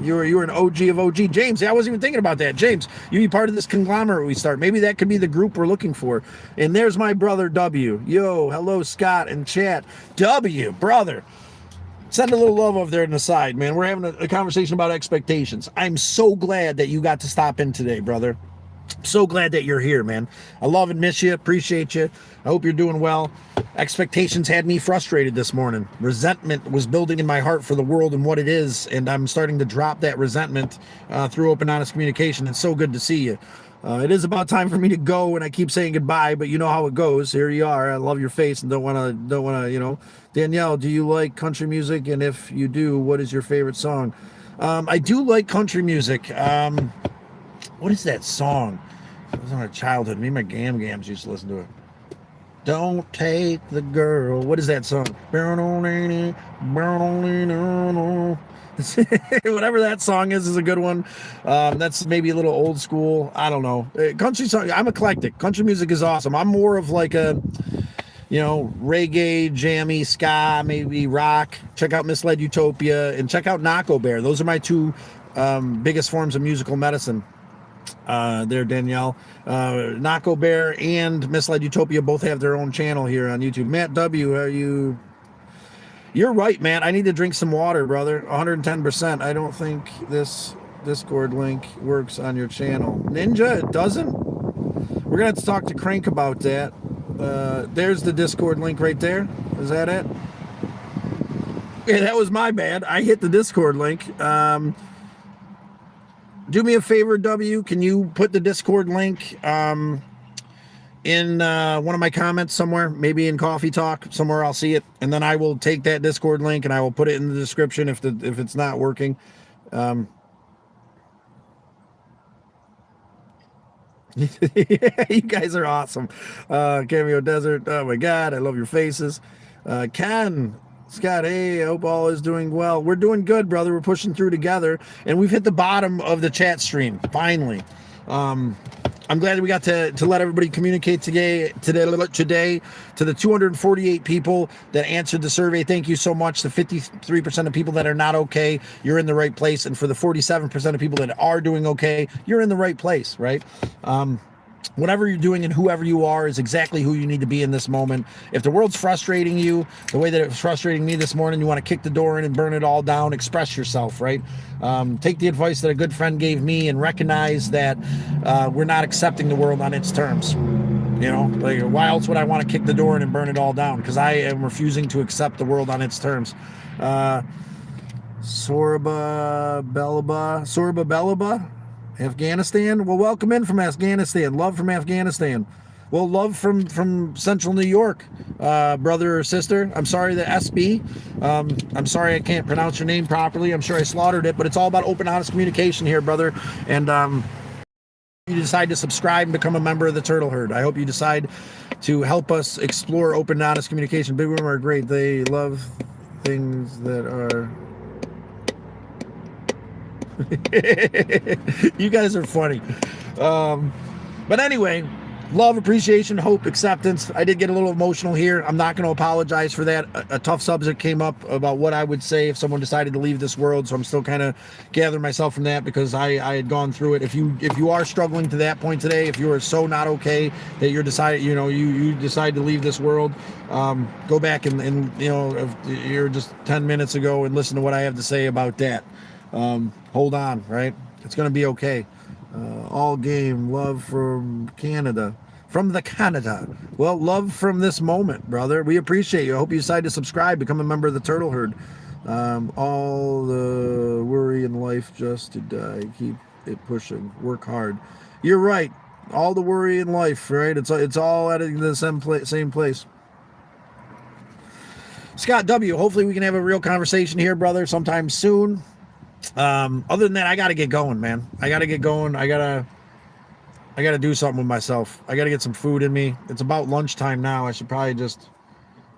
You're an OG of OG. James, I wasn't even thinking about that. James, you be part of this conglomerate we start. Maybe that could be the group we're looking for. And there's my brother W. Yo, hello, Scott and chat. W, brother. Send a little love over there on the side, man. We're having a conversation about expectations. I'm so glad that you got to stop in today, brother. So glad that you're here, man. I love and miss you. Appreciate you. I hope you're doing well. Expectations had me frustrated this morning. Resentment was building in my heart for the world and what it is, and I'm starting to drop that resentment through open, honest communication. It's so good to see you. It is about time for me to go, and I keep saying goodbye, but you know how it goes. Here you are. I love your face and don't want to, you know. Danielle, do you like country music? And if you do, what is your favorite song? I do like country music. What is that song? It was on our childhood. Me and my Gams used to listen to it. Don't take the girl. What is that song? Whatever that song is a good one. That's maybe a little old school. I don't know. Country song. I'm eclectic. Country music is awesome. I'm more of like a, you know, reggae, jammy, ska, maybe rock. Check out Misled Utopia and check out Naco Bear. Those are my two biggest forms of musical medicine. There, Danielle. Naco Bear and Misled Utopia both have their own channel here on YouTube. Matt W, are you... You're right, man. I need to drink some water, brother. 110%. I don't think this Discord link works on your channel. Ninja, it doesn't? We're going to have to talk to Crank about that. There's the Discord link right there. Is that it? Yeah, that was my bad. I hit the Discord link. Do me a favor, W. Can you put the Discord link in one of my comments somewhere? Maybe in Coffee Talk, somewhere I'll see it. And then I will take that Discord link and I will put it in the description if it's not working. You guys are awesome. Cameo Desert. Oh my God, I love your faces. Ken. Scott, hey, I hope all is doing well. We're doing good, brother. We're pushing through together, and we've hit the bottom of the chat stream, finally. I'm glad that we got to let everybody communicate today to the 248 people that answered the survey. Thank you so much. The 53% of people that are not okay, you're in the right place. And for the 47% of people that are doing okay, you're in the right place, right? Whatever you're doing and whoever you are is exactly who you need to be in this moment. If the world's frustrating you the way that it was frustrating me this morning, you want to kick the door in and burn it all down, express yourself, right? Take the advice that a good friend gave me and recognize that we're not accepting the world on its terms. You know, like, why else would I want to kick the door in and burn it all down? Because I am refusing to accept the world on its terms. Sorba Belaba. Afghanistan? Well, welcome in from Afghanistan. Love from Afghanistan. Well, love from Central New York, brother or sister. I'm sorry, the SB. I'm sorry I can't pronounce your name properly. I'm sure I slaughtered it, but it's all about open, honest communication here, brother. And you decide to subscribe and become a member of the Turtle Herd. I hope you decide to help us explore open, honest communication. Big Women are great. They love things that are... You guys are funny. But anyway, love, appreciation, hope, acceptance. I did get a little emotional here. I'm not going to apologize for that. A tough subject came up about what I would say if someone decided to leave this world, so I'm still kind of gathering myself from that because I had gone through it. If you are struggling to that point today, if you are so not okay that you decide to leave this world, go back and you know, if you're just 10 minutes ago and listen to what I have to say about that. Hold on, right? It's going to be okay. All game, love from Canada. From the Canada. Well, love from this moment, brother. We appreciate you. I hope you decide to subscribe, become a member of the Turtle Herd. All the worry in life just to die. Keep it pushing. Work hard. You're right. All the worry in life, right? It's all at the same place. Scott W., hopefully we can have a real conversation here, brother, sometime soon. Other than that, I gotta get going, man. I gotta get going. I gotta do something with myself. I gotta get some food in me. It's about lunchtime now. I should probably just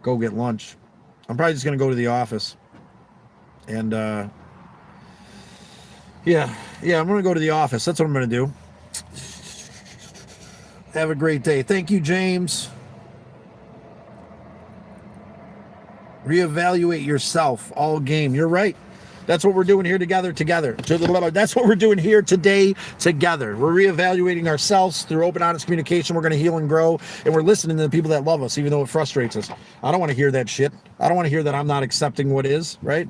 go get lunch. I'm probably just gonna go to the office. And yeah, I'm gonna go to the office. That's what I'm gonna do. Have a great day. Thank you, James. Reevaluate yourself all game. You're right. That's what we're doing here together. That's what we're doing here today together. We're reevaluating ourselves through open, honest communication. We're going to heal and grow, and we're listening to the people that love us, even though it frustrates us. I don't want to hear that shit. I don't want to hear that I'm not accepting what is, right?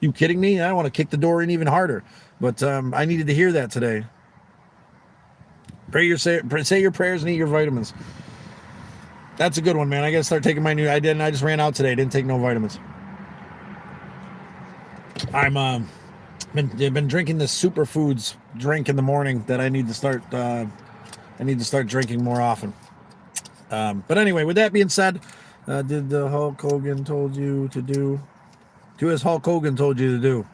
You kidding me? I want to kick the door in even harder. But I needed to hear that today. Say your prayers and eat your vitamins. That's a good one, man. I gotta start taking my new. I just ran out today. Didn't take no vitamins. I'm been drinking this superfoods drink in the morning that I need to start. I need to start drinking more often. But anyway, with that being said, did the Hulk Hogan told you to do? Do as Hulk Hogan told you to do.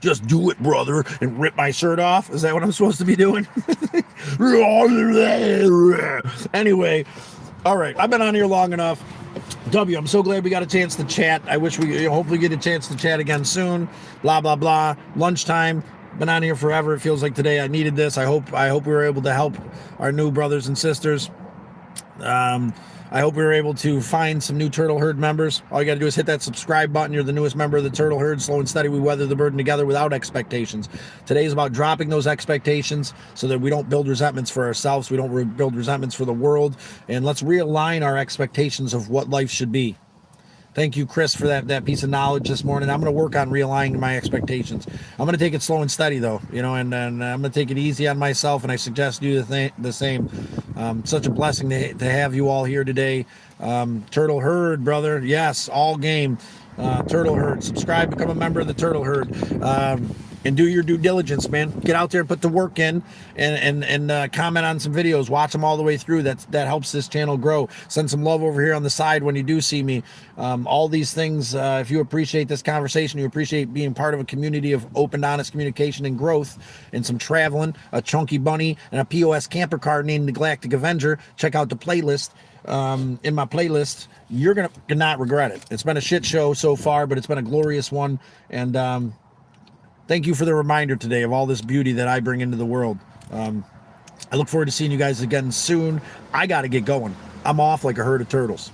Just do it, brother, and rip my shirt off. Is that what I'm supposed to be doing? Anyway, all right. I've been on here long enough. W, I'm so glad we got a chance to chat. I wish we hopefully get a chance to chat again soon. Blah blah blah. Lunchtime. Been on here forever. It feels like today I needed this. I hope we were able to help our new brothers and sisters. I hope we were able to find some new Turtle Herd members. All you got to do is hit that subscribe button. You're the newest member of the Turtle Herd. Slow and steady, we weather the burden together without expectations. Today is about dropping those expectations so that we don't build resentments for ourselves. We don't build resentments for the world. And let's realign our expectations of what life should be. Thank you, Chris, for that piece of knowledge this morning. I'm going to work on realigning my expectations. I'm going to take it slow and steady, though, and I'm going to take it easy on myself, and I suggest you the same. Such a blessing to have you all here today. Turtle Herd, brother. Yes, all game. Turtle Herd. Subscribe, become a member of the Turtle Herd. And do your due diligence, man. Get out there and put the work in, and comment on some videos. Watch them all the way through. That helps this channel grow. Send some love over here on the side when you do see me. All these things. If you appreciate this conversation, you appreciate being part of a community of open, honest communication and growth, and some traveling, a chunky bunny, and a POS camper car named the Galactic Avenger. Check out the playlist. In my playlist, you're gonna not regret it. It's been a shit show so far, but it's been a glorious one. And thank you for the reminder today of all this beauty that I bring into the world. I look forward to seeing you guys again soon. I got to get going. I'm off like a herd of turtles.